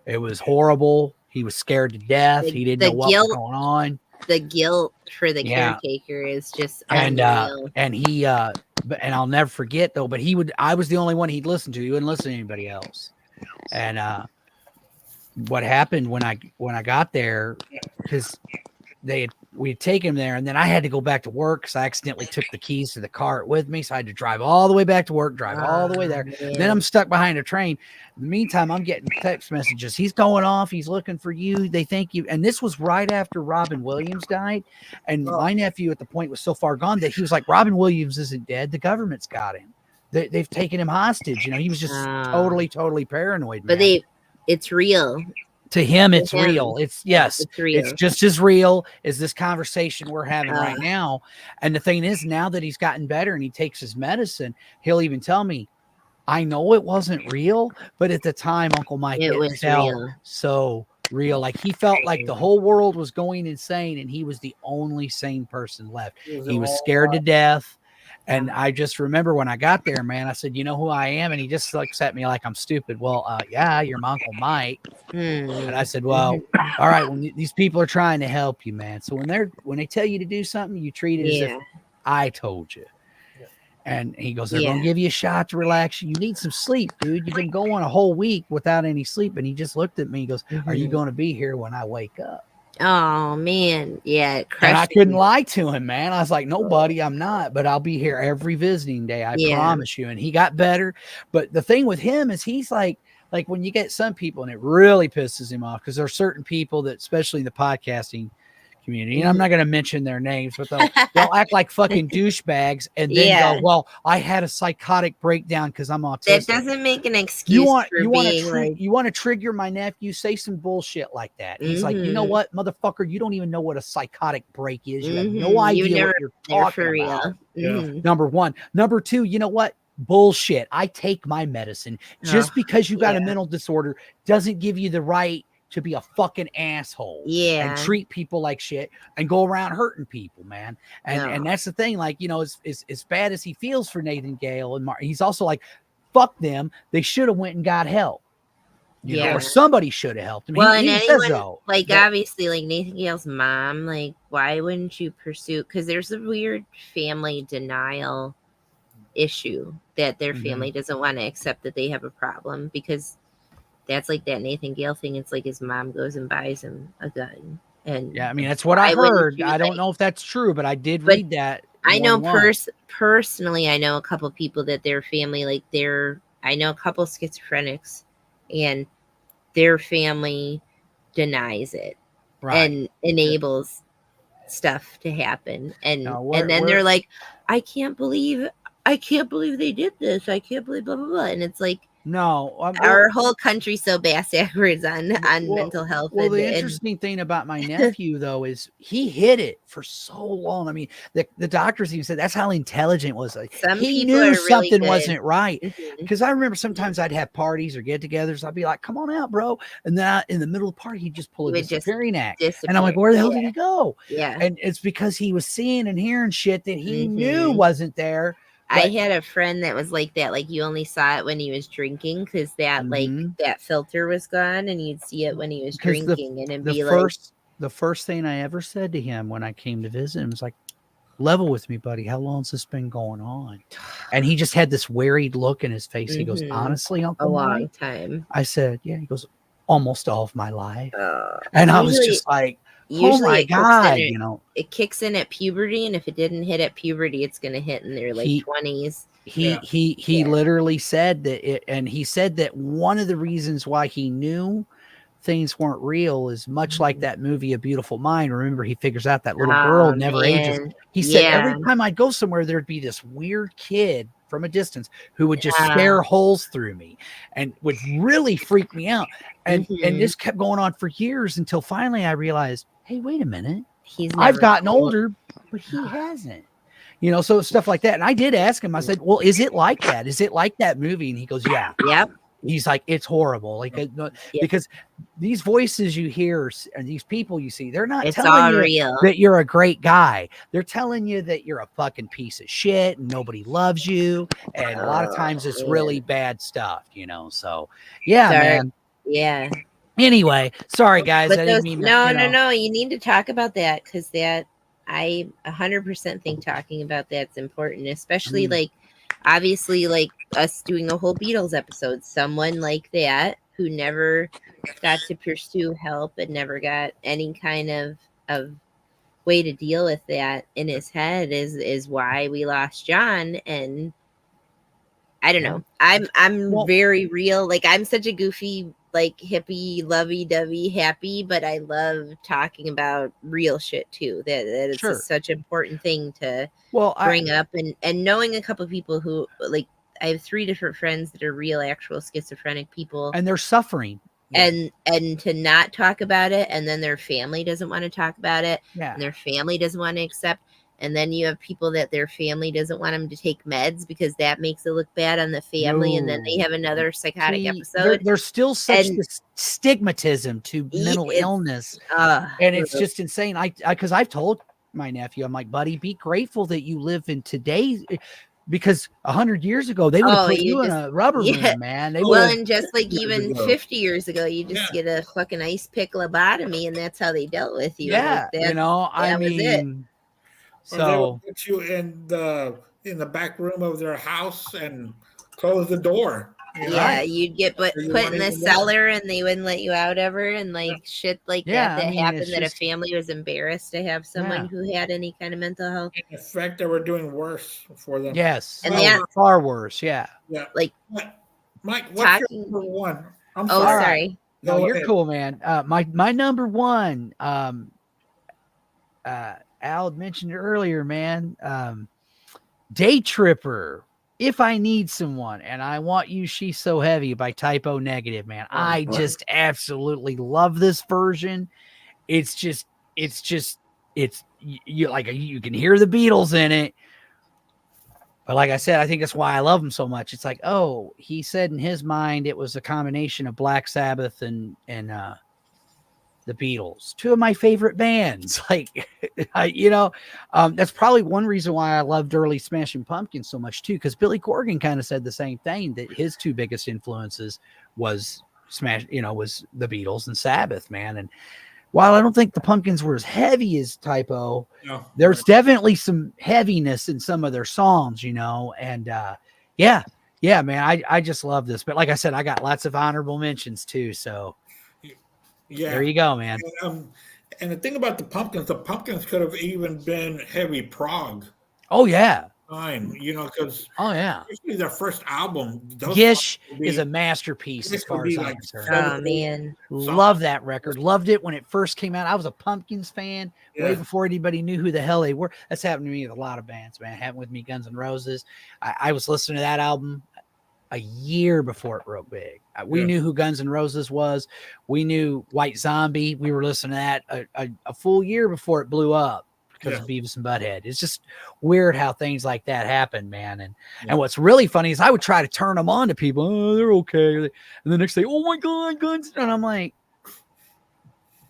It was horrible. He was scared to death. He didn't know what was going on. The guilt for the caretaker is just unreal. And he and I'll never forget though, but I was the only one he'd listen to. He wouldn't listen to anybody else. And what happened when I got there, because we had taken him there, and then I had to go back to work because I accidentally took the keys to the cart with me. So I had to drive all the way back to work, drive all the way there. Then I'm stuck behind a train. In the meantime, I'm getting text messages. He's going off. He's looking for you. They think you. And this was right after Robin Williams died. And my nephew at the point was so far gone that he was like, Robin Williams isn't dead. The government's got him. They've taken him hostage. He was just totally paranoid. But it's real. To him, it's real. It's real. It's just as real as this conversation we're having right now. And the thing is, now that he's gotten better and he takes his medicine, he'll even tell me, I know it wasn't real, but at the time, Uncle Mike, it felt real. So real. Like he felt like the whole world was going insane and he was the only sane person left. He was scared to death. And I just remember when I got there, man, I said, you know who I am? And he just looks at me like I'm stupid. Well, yeah, you're my Uncle Mike. And I said, well, all right, when these people are trying to help you, man. So when they tell you to do something, you treat it as if I told you. And he goes, they're going to give you a shot to relax you. You need some sleep, dude. You've been going a whole week without any sleep. And he just looked at me. He goes, are you going to be here when I wake up? Oh man, yeah. And I couldn't lie to him, man. I was like, no, buddy, I'm not, but I'll be here every visiting day. I promise you. And he got better. But the thing with him is he's like when you get some people, and it really pisses him off because there are certain people that, especially in the podcasting community, and I'm not going to mention their names, but they'll act like fucking douchebags and then go, well, I had a psychotic breakdown because I'm autistic. That doesn't make an excuse. You want to trigger my nephew, say some bullshit like that. He's like, you know what, motherfucker, you don't even know what a psychotic break is. You have no idea what you're talking about. Number one. Number two, you know what? Bullshit. I take my medicine. Just because you got a mental disorder doesn't give you the right to be a fucking asshole and treat people like shit and go around hurting people, man. And that's the thing, like, as bad as he feels for Nathan Gale and Mark, he's also like, fuck them. They should have went and got help. You know, or somebody should have helped him. Well, he says so. Like, obviously, like Nathan Gale's mom, like, why wouldn't you pursue? Because there's a weird family denial issue that their family doesn't want to accept that they have a problem, because that's like that Nathan Gale thing. It's like his mom goes and buys him a gun. And yeah, I mean, that's what I heard. I don't know if that's true, but I did read that. I know personally, I know a couple people that their family, like I know a couple schizophrenics, and their family denies it and enables stuff to happen. And then they're like, I can't believe they did this. I can't believe blah, blah, blah. And it's like, no, our whole country's so backwards on mental health. Well, the interesting thing about my nephew, though, is he hid it for so long. I mean, the doctors even said that's how intelligent was. Like, he knew something wasn't right. Because I remember sometimes I'd have parties or get-togethers. I'd be like, "Come on out, bro!" And then in the middle of the party, he'd just pull a disappearing act, and I'm like, "Where the hell did he go?" Yeah, and it's because he was seeing and hearing shit that he knew wasn't there. I had a friend that was like that. Like you only saw it when he was drinking because that like that filter was gone, and you'd see it when he was drinking, and it'd be the first thing I ever said to him when I came to visit him was like, "Level with me, buddy. How long's this been going on?" And he just had this worried look in his face. He goes, "Honestly, Uncle a Mike?" long time. I said, "Yeah." He goes, "Almost all of my life." And I was just like, "Oh my God," you know. It kicks in at puberty, and if it didn't hit at puberty, it's going to hit in their like 20s. He literally said that and he said that one of the reasons why he knew things weren't real is much like that movie A Beautiful Mind. Remember, he figures out that little girl never ages. He said every time I'd go somewhere, there'd be this weird kid from a distance who would just stare holes through me and would really freak me out. And this kept going on for years until finally I realized, hey, wait a minute. I've gotten older, but he hasn't. You know, so stuff like that. And I did ask him, I said, well, is it like that? Is it like that movie? And he goes, yeah. Yep. He's like, it's horrible. Like, because these voices you hear and these people you see, they're not telling you that you're a great guy. They're telling you that you're a fucking piece of shit and nobody loves you. And a lot of times it's really bad stuff, you know? So yeah, man. Yeah. Anyway, sorry guys. But I didn't mean no. You need to talk about that because I 100% think talking about that's important, especially like obviously like us doing a whole Beatles episode. Someone like that who never got to pursue help and never got any kind of way to deal with that in his head is why we lost John. And I don't know. I'm very real. Like I'm such a goofy, like hippie, lovey-dovey, happy, but I love talking about real shit too. That it's just such an important thing to bring up. And knowing a couple of people who like I have 3 different friends that are real, actual schizophrenic people, and they're suffering. And to not talk about it, and then their family doesn't want to talk about it, and their family doesn't want to accept. And then you have people that their family doesn't want them to take meds because that makes it look bad on the family. And then they have another psychotic episode. There's still such this stigmatism to mental illness. And it's just insane. Because I've told my nephew, I'm like, buddy, be grateful that you live in today's, because 100 years ago, they would have put you in a rubber room, man. And just like even 50 years ago, you just get a fucking ice pick lobotomy, and that's how they dealt with you. Yeah. Like you know, I mean... So they would put you in the back room of their house and close the door. You'd get put in the cellar, and they wouldn't let you out ever, and like shit like that happened. That a family was embarrassed to have someone who had any kind of mental health. In fact, they were doing worse for them. Yes, and far worse. Yeah. Like Mike, what's your number one? I'm sorry. No, you're cool, man. My number one. Al mentioned it earlier, man. Day Tripper, If I Need Someone, and I Want You, She's So Heavy by Typo Negative, man. I just absolutely love this version. It's you like you can hear the Beatles in it. But like I said, I think that's why I love them so much. It's like, oh, he said in his mind it was a combination of Black Sabbath and the Beatles, 2 of my favorite bands. Like, that's probably one reason why I loved early Smashing Pumpkins so much too, because Billy Corgan kind of said the same thing, that his 2 biggest influences was was the Beatles and Sabbath, man. And while I don't think the Pumpkins were as heavy as Typo, there's definitely some heaviness in some of their songs, and man, I just love this. But like I said, I got lots of honorable mentions too, so there you go, man. And the thing about the Pumpkins could have even been heavy prog. Oh yeah. Because especially their first album, Gish is a masterpiece as far as I'm concerned. Oh man, love that record. Loved it when it first came out. I was a Pumpkins fan way before anybody knew who the hell they were. That's happened to me with a lot of bands, man. It happened with me, Guns N' Roses. I was listening to that album a year before it broke big. We knew who Guns N' Roses was. We knew White Zombie. We were listening to that a full year before it blew up because of Beavis and Butthead. It's just weird how things like that happen, man. And what's really funny is I would try to turn them on to people. Oh, they're okay. And the next day, oh my God, Guns. And I'm like,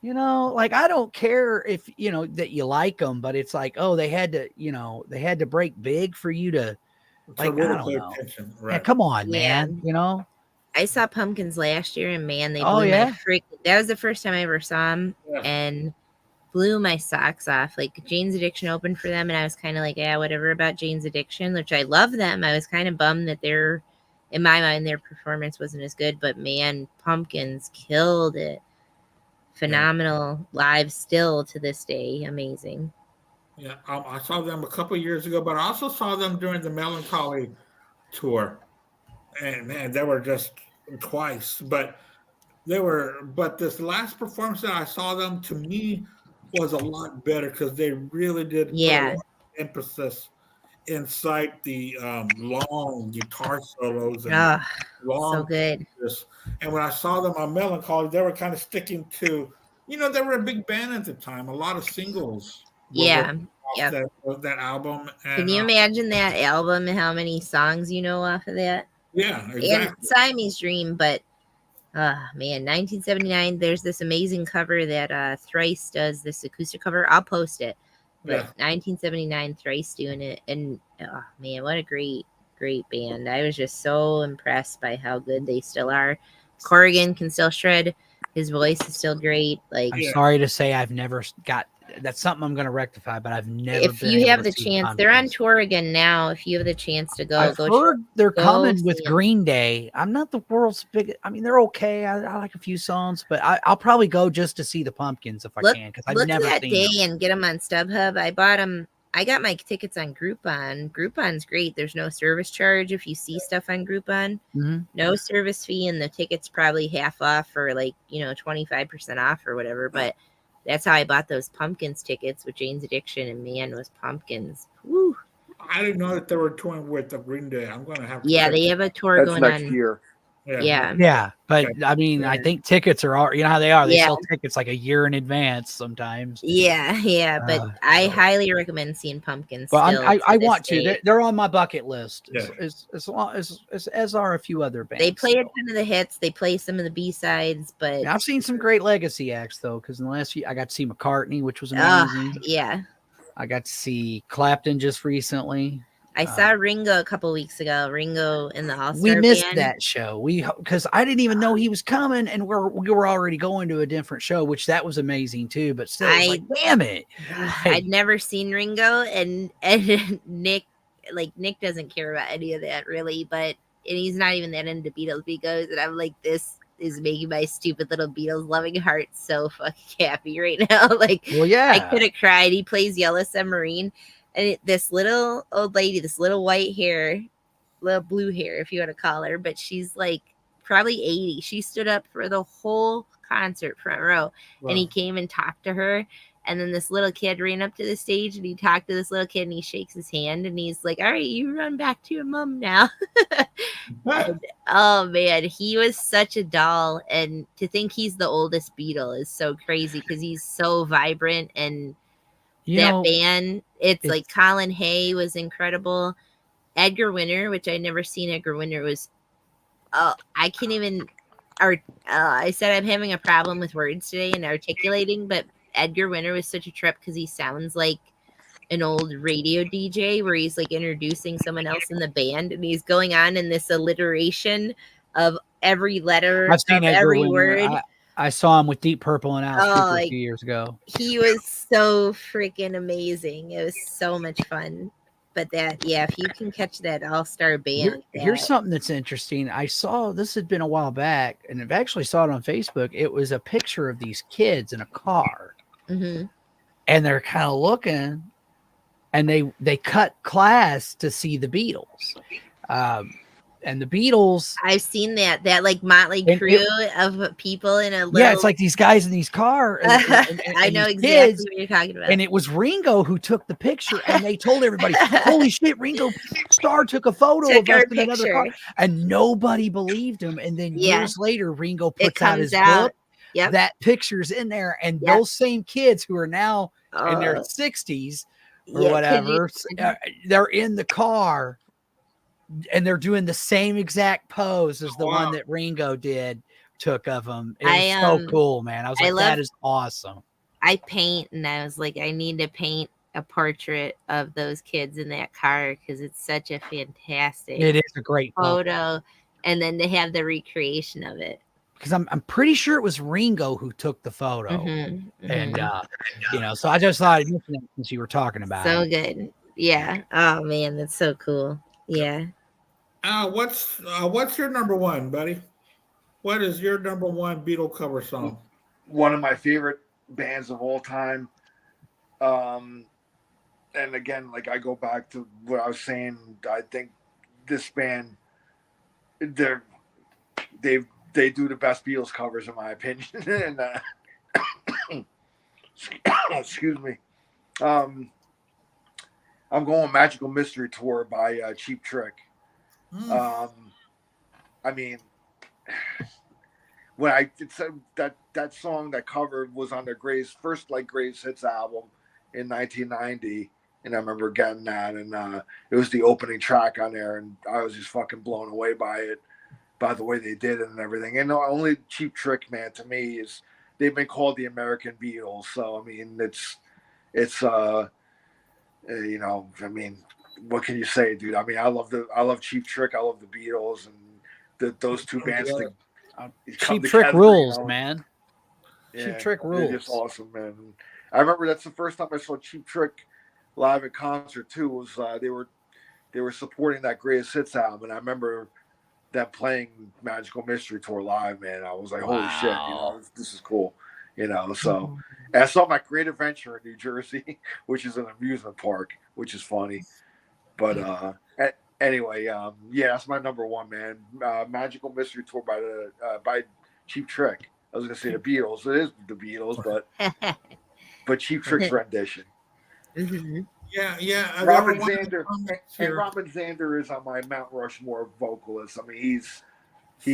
like, I don't care if, that you like them, but it's like, oh, they had to break big for you to To Like, I really don't pay know. attention, Yeah, right? come on, Yeah. man. You know? I saw Pumpkins last year, and man, they Oh, blew yeah? my freak. That was the first time I ever saw them, Yeah. and blew my socks off. Like Jane's Addiction opened for them, and I was kind of like, yeah, whatever about Jane's Addiction, which I love them. I was kind of bummed that in my mind, their performance wasn't as good, but man, Pumpkins killed it. Phenomenal live still to this day. Amazing. Yeah, I saw them a couple years ago, but I also saw them during the Melancholy tour, and man, they were just twice. But this last performance that I saw them, to me, was a lot better because they really did put a lot Yeah. of emphasis inside the long guitar solos and the Ah, so long good. this. And when I saw them on Melancholy, they were kind of sticking to, they were a big band at the time. A lot of singles were Yeah. off Yep. that album. Can And you imagine that album and how many songs you know off of that? yeah, And exactly. Siamese Dream, but man, 1979, there's this amazing cover that Thrice does, this acoustic cover. I'll post it. But Yeah. 1979, Thrice doing it. And oh man, what a great band. I was just so impressed by how good they still are. Corrigan can still shred. His voice is still great. Like, I'm sorry to say I've never got that's something I'm going to rectify, but I've never if been you able have to the see chance, they're on Pumpkins. tour again now. If you have the chance to go, I've go heard they're coming with see 'em. Green Day. I'm not the world's biggest. I mean, they're okay. I like a few songs, but I'll probably go just to see the Pumpkins if I can, because I've Look never that seen day them. and get them on StubHub. I bought them. I got my tickets on Groupon. Groupon's great. There's no service charge if you see stuff on Groupon. Mhm. No service fee, and the ticket's probably half off or 25% off or whatever. But that's how I bought those Pumpkins tickets with Jane's Addiction, and man, was Pumpkins. Woo. I didn't know that they were touring with the Green Day. I'm going to have to Yeah, check. they have a tour That's going next on. year. Yeah. Yeah, but Okay. I mean, I Yeah. think tickets are all, you know how they are. They Yeah. sell tickets like a year in advance sometimes. Yeah. But I So- highly recommend seeing Pumpkins. Well, Still I to this want to. day. They're on my bucket list. Yeah. As are a few other bands. They play a so. ton of the hits. They play some of the B-sides, but Yeah, I've seen some great legacy acts though, because in the last few, I got to see McCartney, which was amazing. yeah. I got to see Clapton just recently. I saw Ringo a couple weeks ago. Ringo in the All-Star We missed Band. that show. Because I didn't even know he was coming, and we were already going to a different show, which that was amazing too. But still, it was like, damn it! I'd never seen Ringo, and Nick doesn't care about any of that really, and he's not even that into Beatles. He goes, and I'm like, this is making my stupid little Beatles loving heart so fucking happy right now. Well, yeah, I could have cried. He plays Yellow Submarine. And this little old lady, this little white hair, little blue hair, if you want to call her, but she's like probably 80. She stood up for the whole concert front row. Wow. And he came and talked to her. And then this little kid ran up to the stage and he talked to this little kid and he shakes his hand and he's like, all right, you run back to your mom now. And, oh man, he was such a doll. And to think he's the oldest Beatle is so crazy because he's so vibrant. And band, it's like Colin Hay was incredible. Edgar Winter, which I never seen Edgar Winter, was I can't even I said I'm having a problem with words today and articulating, but Edgar Winter was such a trip because he sounds like an old radio DJ where he's like introducing someone else in the band and he's going on in this alliteration of every letter I've seen of every Winter. word. I saw him with Deep Purple and Alice Cooper a few years ago. He was so freaking amazing. It was so much fun. But if you can catch that all-star band. Here's something that's interesting. I saw, this had been a while back, and I've actually saw it on Facebook. It was a picture of these kids in a car. Mm-hmm. And they're kind of looking, and they cut class to see the Beatles. And the Beatles, I've seen that like motley crew of people in a little. Yeah, it's like these guys in these cars. And I know exactly kids, what you're talking about. And it was Ringo who took the picture, and they told everybody, "Holy shit, Ringo Starr took a photo of us in another car," and nobody believed him. And then years later, Ringo puts out his book. Yep. That picture's in there, and those same kids who are now in their 60s or whatever, they're in the car. And they're doing the same exact pose as the one that Ringo took of him. It was so cool, man. I was like, that is awesome. I paint, and I was like, I need to paint a portrait of those kids in that car because it's such a fantastic It is a great photo, and then to have the recreation of it. because I'm pretty sure it was Ringo who took the photo, and so I just thought I'd mention it since you were talking about so it. good. Yeah. Oh man, that's so cool. Yeah. What's your number one, buddy? What is your number one Beatle cover song? One of my favorite bands of all time. And again, like I go back to what I was saying. I think this band, they do the best Beatles covers in my opinion. And excuse me. I'm going Magical Mystery Tour by Cheap Trick. I mean, when I did that song, that cover was on their first Greatest Hits album in 1990, and I remember getting that, and it was the opening track on there, and I was just fucking blown away by it, by the way they did it and everything. And only Cheap Trick, man, to me is they've been called the American Beatles. So I mean, it's you know, I mean, what can you say, dude? I mean, I love Cheap Trick, I love the Beatles, and those two bands. Cheap Trick rules, man. Yeah, Cheap Trick rules. It's just awesome, man. I remember that's the first time I saw Cheap Trick live at concert too. Was they were supporting that Greatest Hits album, and I remember them playing Magical Mystery Tour live. Man, I was like, holy shit, you know, this is cool, you know. So, and I saw my Great Adventure in New Jersey, which is an amusement park, which is funny. But anyway, yeah, that's my number one, man. Magical Mystery Tour by Cheap Trick. I was gonna say the Beatles. It is the Beatles, but Cheap Trick's rendition. Yeah. Robin Zander is on my Mount Rushmore vocalist. I mean, he's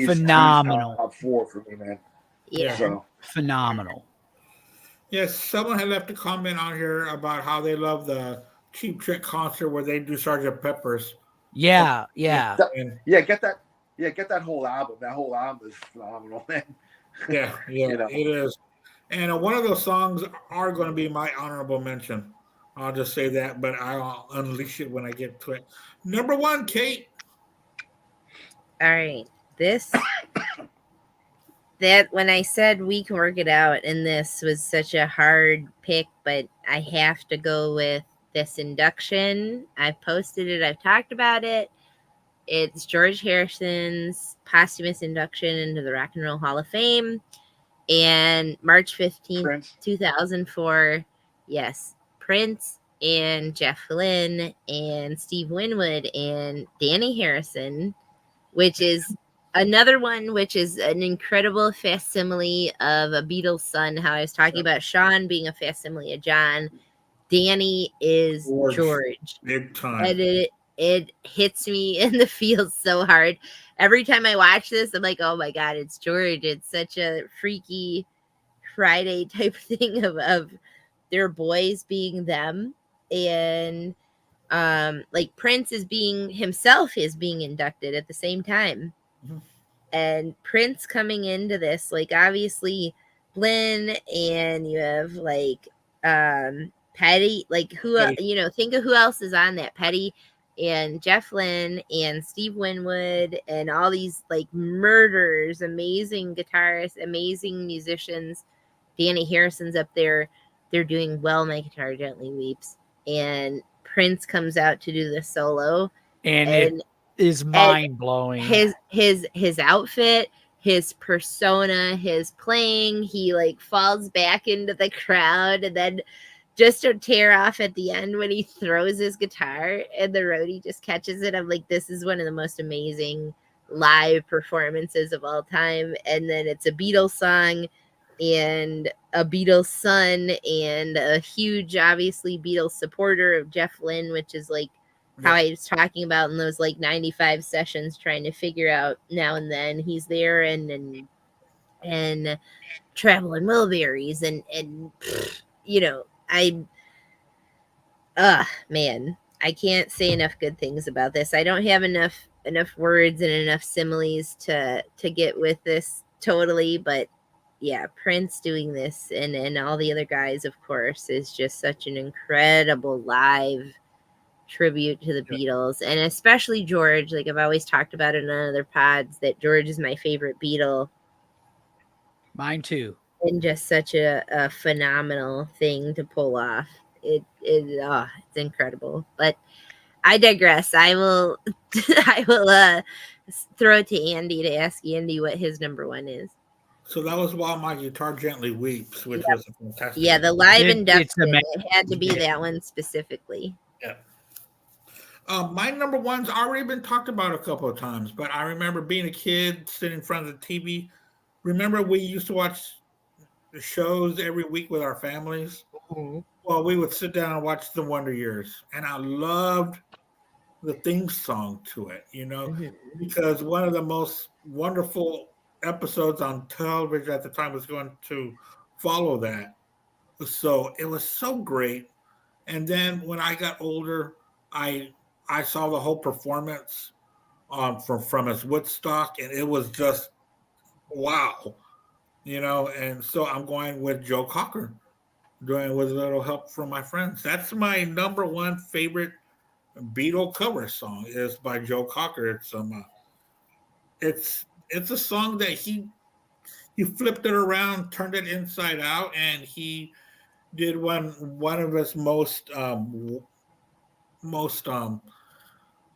phenomenal. Top 4 for me, man. Yeah. So phenomenal. Yes, someone had left a comment on here about how they love the Cheap Trick concert where they do Sgt. Pepper's. Yeah. Get that whole album. That whole album is phenomenal, man. Yeah, you know? It is. And one of those songs are going to be my honorable mention. I'll just say that, but I'll unleash it when I get to it. Number one, Kate. All right. That when I said we can work it out, and this was such a hard pick, but I have to go with this induction. I've posted it. I've talked about it. It's George Harrison's posthumous induction into the Rock and Roll Hall of Fame. And March 15th, 2004. Yes. Prince and Jeff Lynne and Steve Winwood and Danny Harrison, which is another one, which is an incredible facsimile of a Beatles son. How I was talking about Sean being a facsimile of John. Danny is George. Big time. And it hits me in the feels so hard. Every time I watch this, I'm like, oh my God, it's George. It's such a freaky Friday type thing of their boys being them. And like Prince is being inducted at the same time. Mm-hmm. And Prince coming into this, like obviously Lynn, and you have like Petty, like who you know, think of who else is on that. Petty and Jeff Lynne and Steve Winwood and all these like murderers, amazing guitarists, amazing musicians. Danny Harrison's up there. They're doing Well, My Guitar Gently Weeps. And Prince comes out to do the solo. And it is mind blowing. His outfit, his persona, his playing, he like falls back into the crowd, and then just a tear off at the end when he throws his guitar and the roadie just catches it. I'm like, this is one of the most amazing live performances of all time. And then it's a Beatles song and a Beatles son and a huge, obviously, Beatles supporter of Jeff Lynne, which is like how I was talking about in those like 95 sessions, trying to figure out now and then he's there and Traveling Wilburys and you know, man, I can't say enough good things about this. I don't have enough words and enough similes to get with this totally, but yeah, Prince doing this and all the other guys, of course, is just such an incredible live tribute to the Beatles, and especially George. Like I've always talked about it on other pods that George is my favorite Beatle. Mine too. And just such a phenomenal thing to pull off. It's incredible. But I digress. I will I will throw it to Andy to ask Andy what his number one is. So that was While My Guitar Gently Weeps, which was a fantastic. Yeah, the live It's induction. amazing. It had to be that one specifically. Yeah. My number one's already been talked about a couple of times, but I remember being a kid sitting in front of the TV. Remember we used to watch the shows every week with our families? Mm-hmm. Well, we would sit down and watch The Wonder Years, and I loved the theme song to it, because one of the most wonderful episodes on television at the time was going to follow that. So it was so great. And then when I got older, I saw the whole performance from his Woodstock, and it was just wow, And so I'm going with Joe Cocker, doing With a Little Help from My Friends. That's my number one favorite Beatle cover song is by Joe Cocker. It's a song that he flipped it around, turned it inside out, and he did one of his most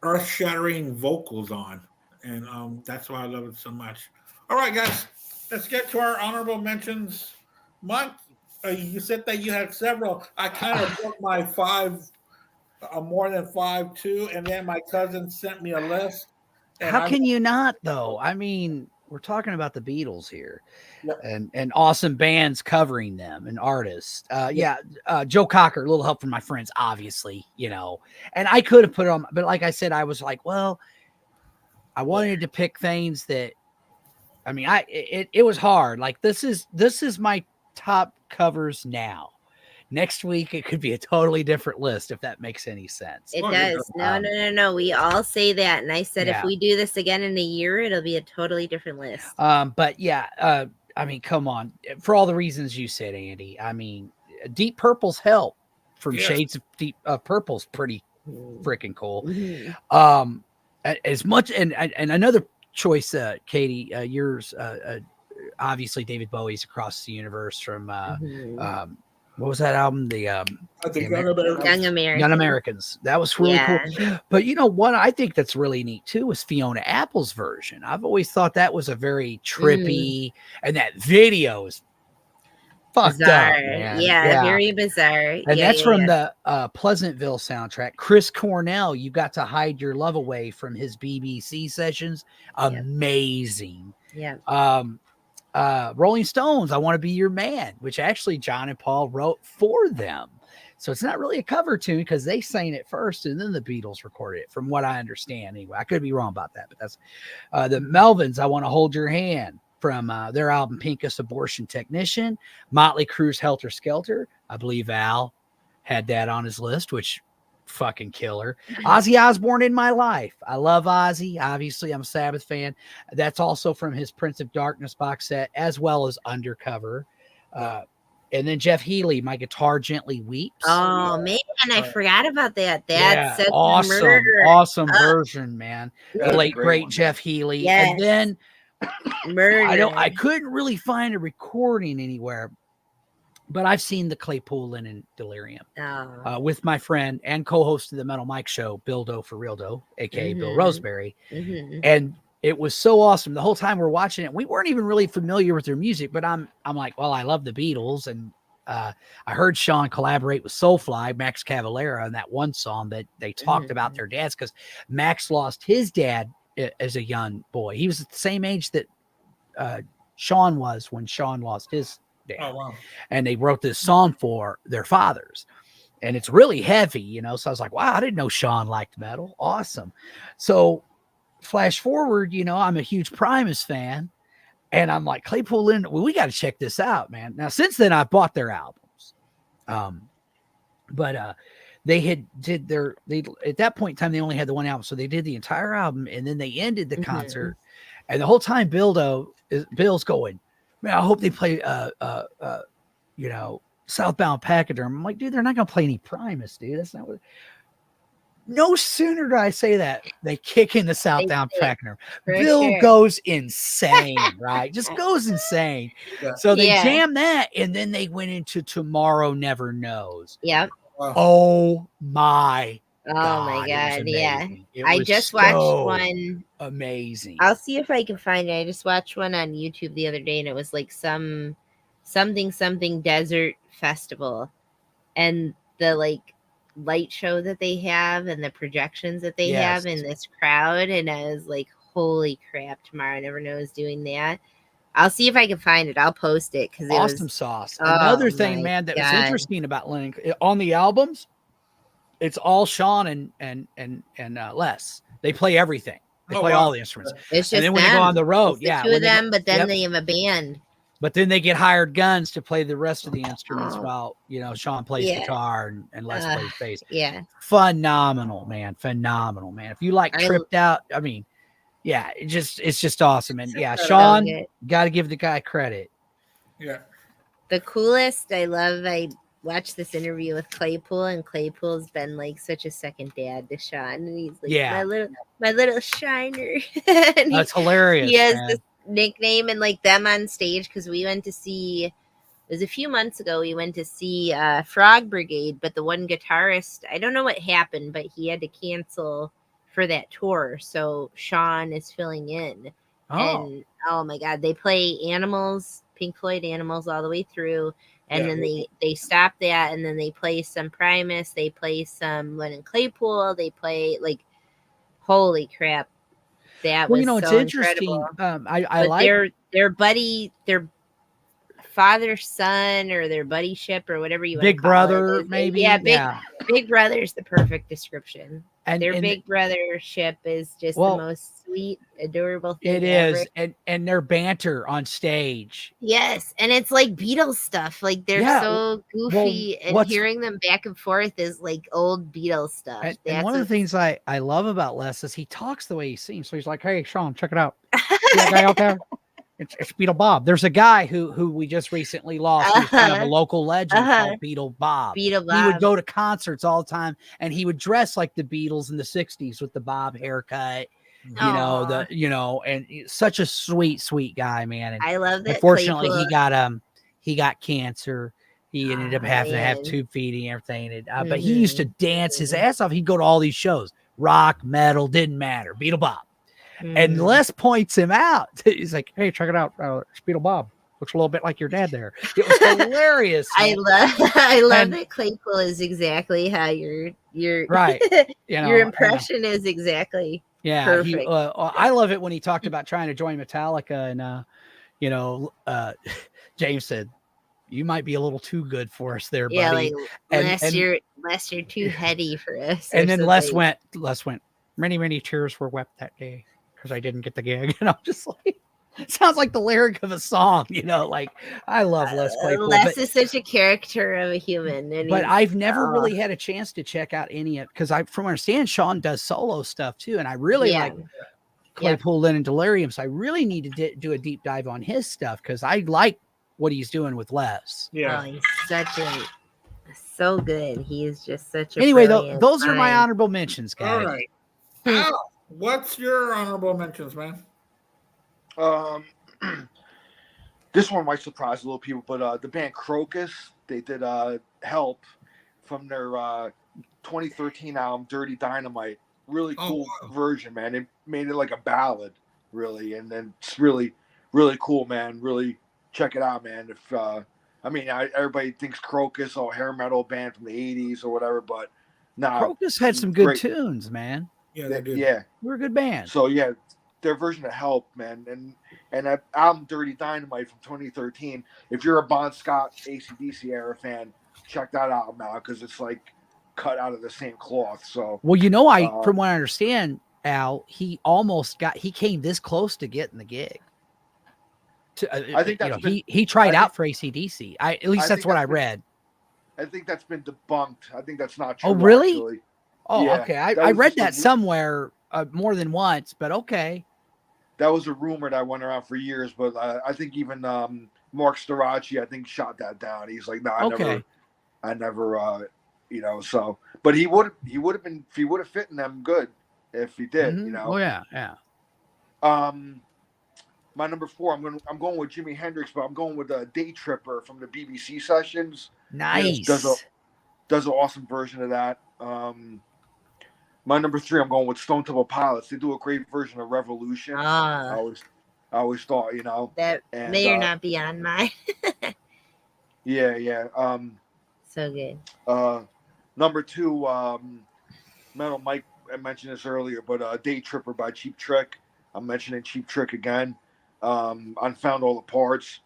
earth-shattering vocals on, and that's why I love it so much. All right, guys, let's get to our honorable mentions. Mike, you said that you had several. I kind of broke my five. More than 5 too, and then my cousin sent me a list. How can you not though? I mean, we're talking about the Beatles here, and awesome bands covering them and artists. Joe Cocker, a little help from my friends, obviously, and I could have put it on, but like I said, I was like, well, I wanted to pick things that, I mean, it was hard. Like this is my top covers now. Next week, it could be a totally different list, if that makes any sense. It does. No. We all say that. And I said, if we do this again in a year, it'll be a totally different list. But yeah, I mean, come on. For all the reasons you said, Andy, I mean, Deep Purple's Help from Shades of Deep Purple's pretty freaking cool. Mm-hmm. As much, and another choice, Katie, yours, obviously David Bowie's Across the Universe from, what was that album? The Young Americans. That was really cool. But you know what I think that's really neat too was Fiona Apple's version. I've always thought that was a very trippy, and that video is fucked bizarre. Up, man. Yeah, very bizarre. And that's from the Pleasantville soundtrack. Chris Cornell, You Got to Hide Your Love Away from his BBC sessions. Amazing. Yeah. Rolling Stones, I Want to Be Your Man, which actually John and Paul wrote for them. So it's not really a cover tune because they sang it first and then the Beatles recorded it, from what I understand. Anyway, I could be wrong about that, but that's the Melvins, I Want to Hold Your Hand, from their album Pincus Abortion Technician. Motley Crue's Helter Skelter. I believe Al had that on his list, which fucking killer. Ozzy Osbourne, In My Life. I love Ozzy. Obviously, I'm a Sabbath fan. That's also from his Prince of Darkness box set, as well as Undercover. And then Jeff Healey, My Guitar Gently Weeps. Oh man, I forgot about that. That's such awesome version, man. The late great Jeff Healey. Yes. And then Murder. I couldn't really find a recording anywhere, but I've seen the Claypool Linen Delirium with my friend and co-host of the Metal Mike Show, Bill Doe for Real Doe, aka Bill Roseberry. And it was so awesome. The whole time we're watching it, we weren't even really familiar with their music, but I'm like, well, I love the Beatles. And I heard Sean collaborate with Soulfly, Max Cavalera, on that one song that they talked about their dads, because Max lost his dad as a young boy. He was at the same age that Sean was when Sean lost his dad. Oh, wow. And they wrote this song for their fathers. And it's really heavy, So I was like, wow, I didn't know Sean liked metal. Awesome. So flash forward, I'm a huge Primus fan. And I'm like, Claypool Linen, well, we got to check this out, man. Now, since then, I've bought their albums. But they at that point in time, they only had the one album. So they did the entire album, and then they ended the concert. And the whole time, Bill's going, Man, I hope they play Southbound Pachyderm. I'm like, dude, they're not gonna play any Primus, dude. That's not what. No sooner do I say that, they kick in the Southbound did, Pachyderm. for Bill sure. goes insane, right? Just goes insane. Yeah. So they Yeah. jammed that, and then they went into Tomorrow Never Knows. Yep. Wow. Oh my Oh God, my it was God. Yeah. amazing. It I was just so watched one. amazing. I'll see if I can find it. I just watched one on YouTube the other day, and it was like something desert festival, and the like light show that they have and the projections that they have in this crowd, and I was like, holy crap, Tomorrow Never Knows doing that. I'll see if I can find it. I'll post it because it Awesome was sauce. oh Another thing, my man, that was God. interesting about Lennon on the albums, it's all Sean and Les. They play everything. They Oh, play wow. all the instruments. It's just And then when they them. go on the road, It's the yeah, two when of they go- them, but then yep. they have a band. But then they get hired guns to play the rest of the instruments Oh. while Sean plays Yeah. guitar and Les plays bass. Yeah. Phenomenal, man. Phenomenal, man. If you like Tripped Out, I mean, yeah, it's just awesome. And yeah, Sean, got to give the guy credit. Yeah. The coolest, I watched this interview with Claypool, and Claypool's been like such a second dad to Sean, and he's like, Yeah. my little shiner. That's hilarious. He has man. this nickname, and like them on stage, because we went to see, it was a few months ago, we went to see Frog Brigade, but the one guitarist, I don't know what happened, but he had to cancel for that tour, so Sean is filling in. And oh my God, they play Animals, Pink Floyd Animals all the way through, and then they stop that, and then they play some Primus, they play some Lennon Claypool, they play like, holy crap, that was it's so interesting. incredible. I like their buddy, their father son, or their buddyship, or whatever you want Big to call Brother, it. maybe. Yeah, Big Brother is the perfect description. And their Big Brothership is just the most sweet, adorable thing it ever. is. And their banter on stage. Yes, and it's like Beatles stuff. Like they're so goofy, and hearing them back and forth is like old Beatles stuff. And one of the things I love about Les is he talks the way he sings. So he's like, "Hey, Sean, check it out. See that guy out there? It's Beetle Bob." There's a guy who we just recently lost. Who's kind of a local legend called Beetle Bob. Beetle Bob. He would go to concerts all the time, and he would dress like the Beatles in the '60s with the bob haircut. And such a sweet guy, man. And I love that. Unfortunately, he got cancer. He ended up having to have tube feeding and everything. And, but he used to dance his ass off. He'd go to all these shows, rock, metal, didn't matter. Beetle Bob. And Les points him out. He's like, "Hey, check it out. It's Beetle Bob. Looks a little bit like your dad there." It was hilarious. I love that Claypool is exactly how your right. Your impression is exactly perfect. I love it when he talked about trying to join Metallica, and James said, "You might be a little too good for us there, buddy." Yeah, like unless you're too heady for us. And then Les went, many tears were wept that day because I didn't get the gig. And I'm just like, sounds like the lyric of a song, like I love Les Claypool. Les is such a character of a human. But I've never really had a chance to check out any of, because from what I understand, Sean does solo stuff too. And I really like Claypool, Lennon Delirium. So I really need to do a deep dive on his stuff because I like what he's doing with Les. Yeah. Oh, he's so good. He is just such a anyway, those are my honorable mentions, guys. All right. Al, what's your honorable mentions, man? This one might surprise a little people, but the band Crocus, they did Help from their 2013 album Dirty Dynamite. Really cool version, man. It made it like a ballad, really, and then it's really cool, man. Really check it out, man. If everybody thinks Crocus, hair metal band from the 80s or whatever, but no, Crocus had some good tunes, man. Yeah, they did. Yeah, we're a good band. So yeah, their version of Help, man, and that album Dirty Dynamite from 2013. If you're a Bon Scott AC/DC era fan, check that album out because it's like cut out of the same cloth. So from what I understand, Al, he came this close to getting the gig. I think he tried out for AC/DC. At least that's what I read. I think that's been debunked. I think that's not true. Oh, really? Actually. Oh, yeah, okay. I read that somewhere more than once, but okay. that was a rumor that went around for years, but I think even Mark Storace, I think, shot that down. He's like, no, Okay. I never, so, but he would have been, if he would have fit in them good if he did, Oh yeah, yeah. My number 4, I'm going with Jimi Hendrix, but I'm going with a Day Tripper from the BBC sessions. Nice. Does an awesome version of that. My number 3, I'm going with Stone Temple Pilots. They do a great version of Revolution. I always thought, that and, may or not be on mine. Yeah. So good. Number 2, Metal Mike, I mentioned this earlier, but Day Tripper by Cheap Trick. I'm mentioning Cheap Trick again. Unfound All the Parts.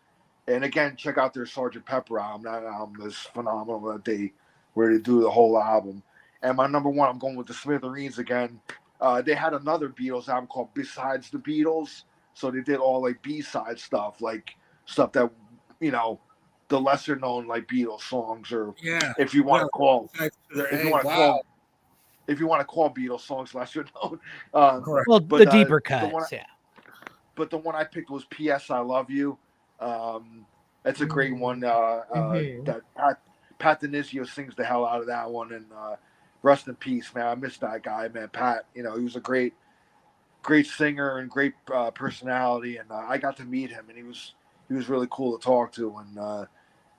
And again, check out their Sgt. Pepper album. That album is phenomenal where they do the whole album. And my number 1, I'm going with the Smithereens again. They had another Beatles album called Besides the Beatles. So they did all like B-side stuff, like stuff that, the lesser known like Beatles songs, or if you want to call Beatles songs lesser known. Well, the deeper cuts, yeah. But the one I picked was P.S. I Love You. That's a great one. That Pat Denizio sings the hell out of that one, and rest in peace, man. I miss that guy, man. Pat, he was a great singer and great personality, and I got to meet him, and he was really cool to talk to,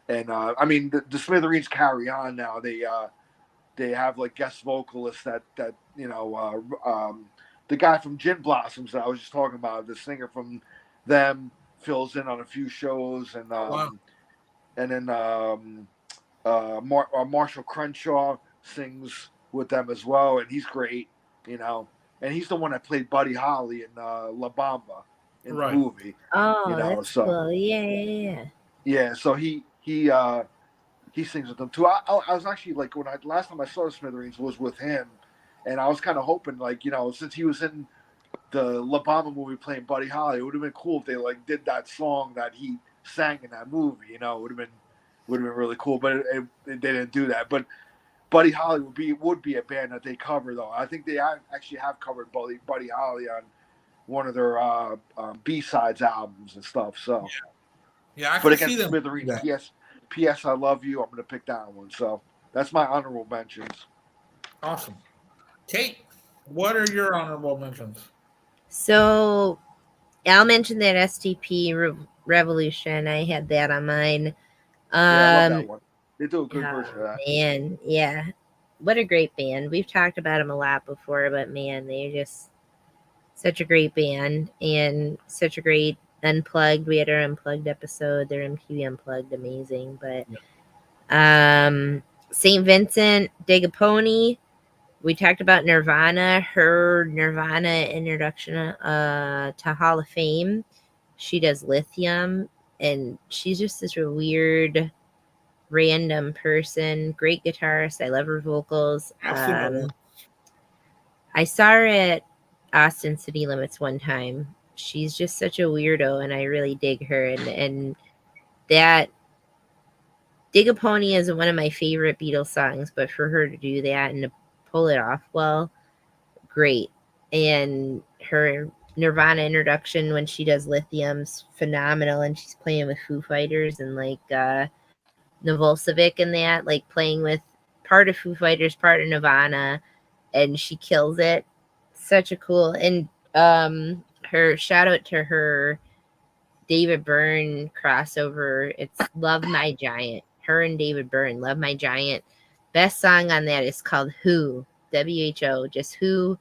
and I mean the Smithereens carry on now. They have like guest vocalists that the guy from Gin Blossoms that I was just talking about, the singer from them, fills in on a few shows, and and then Marshall Crenshaw sings with them as well, and he's great, and he's the one that played Buddy Holly in La Bamba in the movie. Oh, that's cool. Yeah. So he sings with them too. I was actually like, last time I saw the Smithereens was with him, and I was kind of hoping, like, since he was in the La Bamba movie playing Buddy Holly, it would have been cool if they like did that song that he sang in that movie. It would have been really cool, but they didn't do that. But Buddy Holly would be a band that they cover, though. I think they actually have covered Buddy Holly on one of their B-sides albums and stuff. So I can see them. Smithereens, P.S. I Love You. I'm going to pick that one. So that's my honorable mentions. Awesome. Kate, what are your honorable mentions? So Al mentioned that STP Revolution. I had that on mine. I love that one. They do a good version of that. Man, yeah. What a great band. We've talked about them a lot before, but man, they're just such a great band and such a great Unplugged. We had our Unplugged episode. Their MTV Unplugged, amazing. But St. Vincent, Dig a Pony. We talked about Nirvana, her Nirvana introduction to Hall of Fame. She does Lithium, and she's just this weird, random person. Great guitarist. I love her vocals. I saw her at Austin City Limits one time. She's just such a weirdo, and I really dig her. And that Dig a Pony is one of my favorite Beatles songs, but for her to do that and to pull it off well, great. And her Nirvana introduction when she does Lithium's phenomenal, and she's playing with Foo Fighters and like Novosevic and that, like playing with part of Foo Fighters, part of Nirvana, and she kills it. Such a cool, and her shout out to her David Byrne crossover. It's Love My Giant. Her and David Byrne, Love My Giant. Best song on that is called Who, WHO, just Who.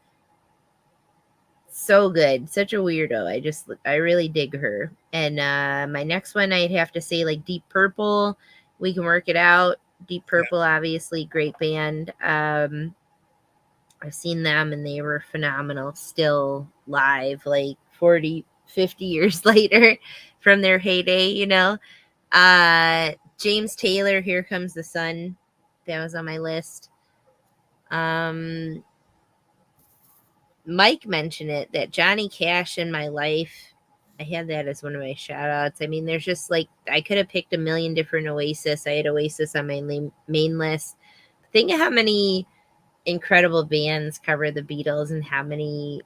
So good. Such a weirdo. I really dig her. And my next one, I'd have to say like Deep Purple. We Can Work It Out. Deep Purple, obviously, great band. I've seen them and they were phenomenal. Still live, like 40, 50 years later from their heyday, James Taylor, Here Comes the Sun. That was on my list. Mike mentioned it, that Johnny Cash in My Life. I had that as one of my shout outs. I mean, there's just like, I could have picked a million different Oasis. I had Oasis on my main list. Think of how many incredible bands cover the Beatles and how many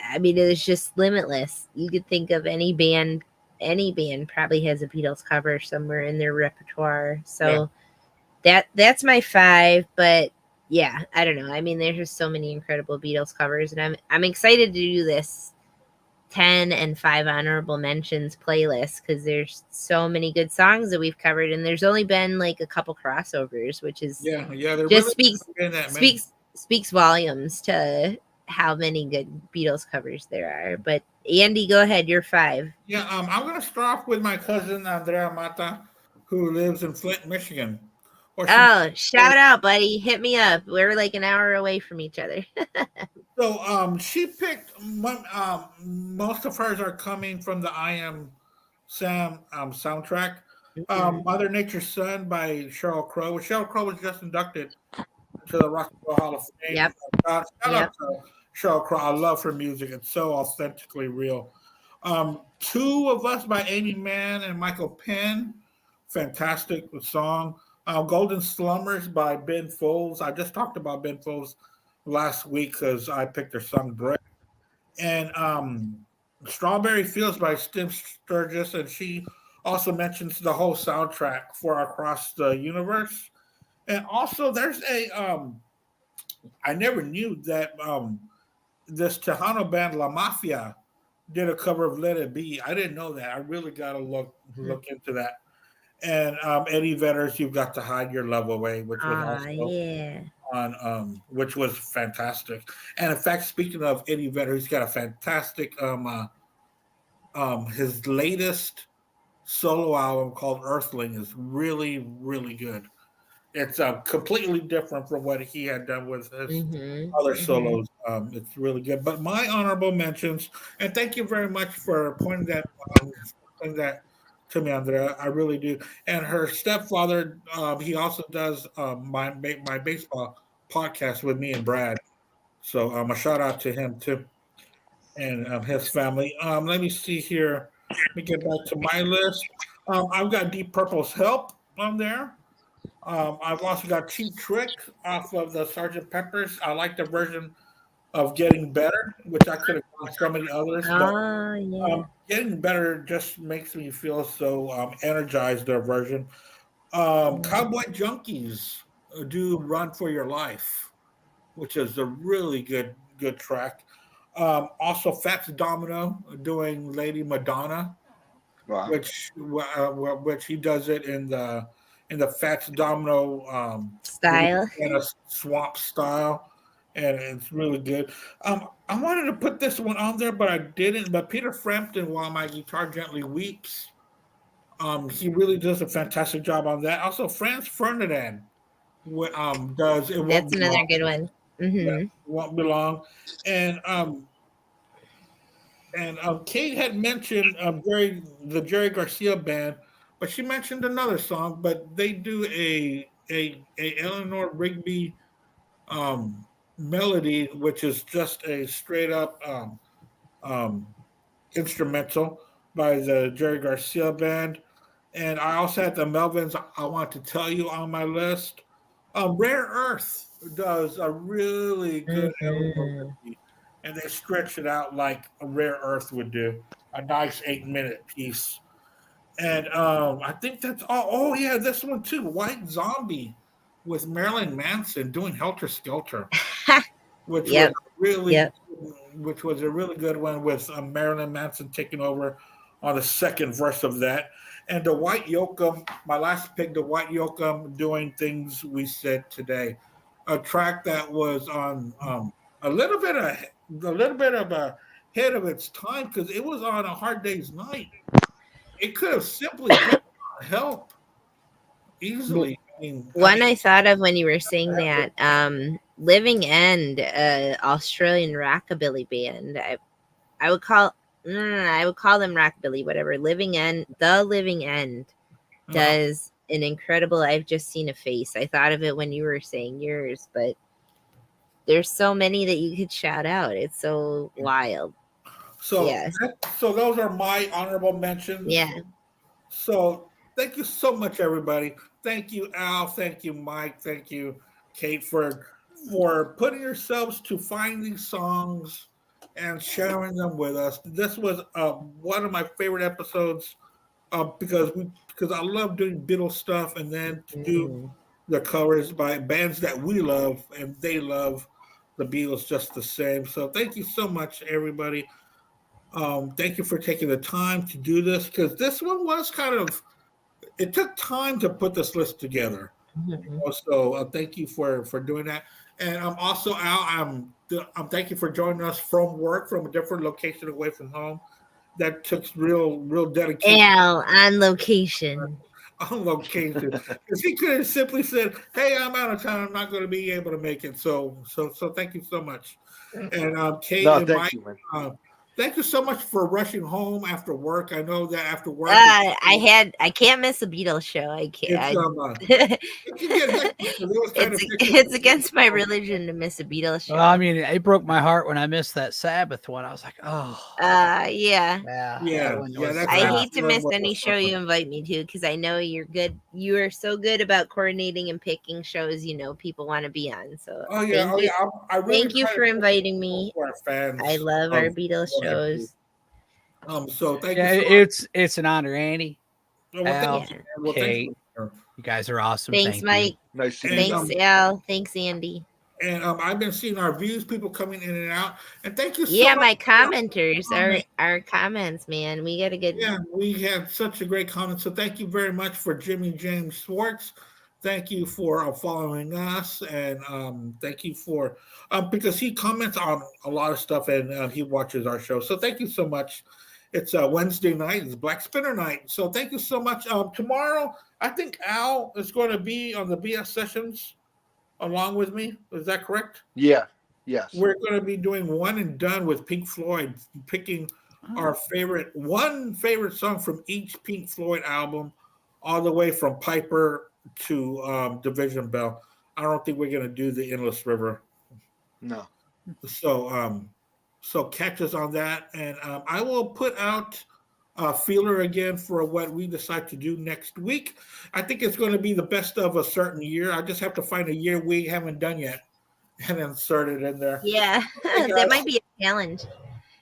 I mean, it's just limitless. You could think of any band. Any band probably has a Beatles cover somewhere in their repertoire. So that's my 5. But yeah, I don't know. I mean, there's just so many incredible Beatles covers, and I'm excited to do this 10 and 5 honorable mentions playlist because there's so many good songs that we've covered, and there's only been like a couple crossovers, which is Yeah, there just really isn't that many. speaks volumes to how many good Beatles covers there are. But Andy, go ahead. You're 5. Yeah, I'm gonna start off with my cousin Andrea Mata, who lives in Flint, Michigan. Or she Oh, shout out, buddy. Hit me up. We're like an hour away from each other. she picked one. Most of hers are coming from the I Am Sam soundtrack. Mhm. Mother Nature's Son by Sheryl Crow. Sheryl Crow was just inducted to the Rock and Roll Hall of Fame. Yep. Shout out Yep. to Sheryl Crow. I love her music. It's so authentically real. Two of Us by Amy Mann and Michael Penn. Fantastic song. Golden Slumbers by Ben Folds. I just talked about Ben Folds last week because I picked their song Break. And Strawberry Fields by Tim Sturgis. And she also mentions the whole soundtrack for Across the Universe. And also, there's I never knew that this Tejano band La Mafia did a cover of Let It Be. I didn't know that. I really got to look into that. And Eddie Vedder's "You've Got to Hide Your Love Away," which was also Yeah. on, which was fantastic. And in fact, speaking of Eddie Vedder, he's got a fantastic his latest solo album called Earthling is really really good. It's completely different from what he had done with his other solos. It's really good. But my honorable mentions, and thank you very much for pointing that to me, Andrea. I really do. And her stepfather, he also does my baseball podcast with me and Brad. So a shout out to him too and his family. Let me see here. Let me get back to my list. I've got Deep Purple's Help on there. I've also got Cheap Trick off of the Sergeant Peppers. I like the version of Getting Better, which I could have gone so many others, but Oh, yeah. Getting Better just makes me feel so energized. Their version. Cowboy Junkies do Run for Your Life, which is a really good track. Also, Fats Domino doing Lady Madonna, Wow. which he does it in the Fats Domino Style. Louisiana swamp style, and it's really good. I wanted to put this one on there, but I didn't. But Peter Frampton, While My Guitar Gently Weeps, he really does a fantastic job on that. Also, Franz Ferdinand does It Won't That's Be another Long. good one. Yeah, Mm-hmm. It Won't Be Long, and Kate had mentioned the Jerry Garcia band, but she mentioned another song. But they do a Eleanor Rigby melody, which is just a straight up um, instrumental by the Jerry Garcia band. And I also had the Melvins. I Want to Tell You on my list. Rare Earth does a really good Eleanor Mm-hmm. Rigby, and they stretch it out like a Rare Earth would do, a nice 8-minute piece. And I think that's all. Oh yeah, this one too, White Zombie, with Marilyn Manson doing Helter Skelter, which was Yep. really, Yep. which was a really good one with Marilyn Manson taking over on the second verse of that. And the White Yoakum, my last pick, the White Yoakum doing Things We Said Today, a track that was on a little bit of a head of its time because it was on A Hard Day's Night. It could have simply been Help easily. One I thought of when you were saying that, Living End, Australian rockabilly band. I would call I would call them rockabilly, whatever. Living End uh, does an incredible. I've just seen a face. I thought of it when you were saying yours, but there's so many that you could shout out. It's so wild. so Yes. so those are my honorable mentions. Yeah. So thank you so much, everybody. Thank you, Al. Thank you, Mike. Thank you, Kate, for putting yourselves to find these songs and sharing them with us. This was one of my favorite episodes because I love doing Beatles stuff, and then to do the covers by bands that we love and they love the Beatles just the same. So thank you so much, everybody. Thank you for taking the time to do this because this one was it took time to put this list together. So thank you for doing that. And I'm also Al. I'm thank you for joining us from work from a different location away from home. That took real dedication. Al on location. On location because he could have simply said, "Hey, I'm out of town. I'm not going to be able to make it." So thank you so much. And Kate No, and thank Mike, you, man. thank you so much for rushing home after work. I know that after work, I can't miss a Beatles show. I can't. It can get hectic, 'cause it was kind of It's against my religion to miss a Beatles show. Well, I mean, it broke my heart when I missed that Sabbath one. I was like, oh, yeah. Yeah, that one was, that's I Sabbath hate to one miss was any show you invite me to because I know you're good. You are so good about coordinating and picking shows people want to be on. So I really thank you try to for inviting me. for our fans. I love our of Beatles what I do. shows. So thank yeah, you so much. it's an honor, Andy. Well, Al, thank you. Well, Kate, thank you guys are awesome. Thanks, Thank Mike. Nice seeing And, you. Thanks, Al. Thanks, Andy. And I've been seeing our views, people coming in and out. And thank you so Yeah, much. my commenters are our comments, man. We got a good. Yeah, we had such a great comment. So thank you very much for Jimmy James Schwartz. Thank you for following us. And thank you for, because he comments on a lot of stuff and he watches our show. So thank you so much. It's Wednesday night. It's Black Spinner night. So thank you so much. Tomorrow, I think Al is going to be on the BS sessions along with me. Is that correct? Yeah. Yes. We're going to be doing one and done with Pink Floyd, picking our one favorite song from each Pink Floyd album, all the way from Piper to Division Bell. I don't think we're going to do the Endless River. No. So catch us on that, and I will put out a feeler again for what we decide to do next week. I think it's going to be the best of a certain year. I just have to find a year we haven't done yet and insert it in there. Yeah, that might be a challenge.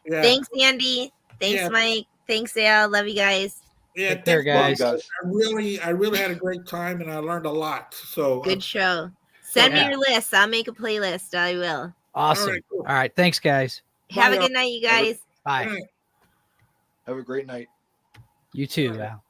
Yeah. Thanks, Andy. Thanks, Mike. Thanks, Al. Love you guys. Yeah, Take care, guys. I really had a great time and I learned a lot. So good show. Send me your list. I'll make a playlist. I will. Awesome. All right. Thanks, guys. Have a good night, you guys. Bye. Have a great night. You too, Al.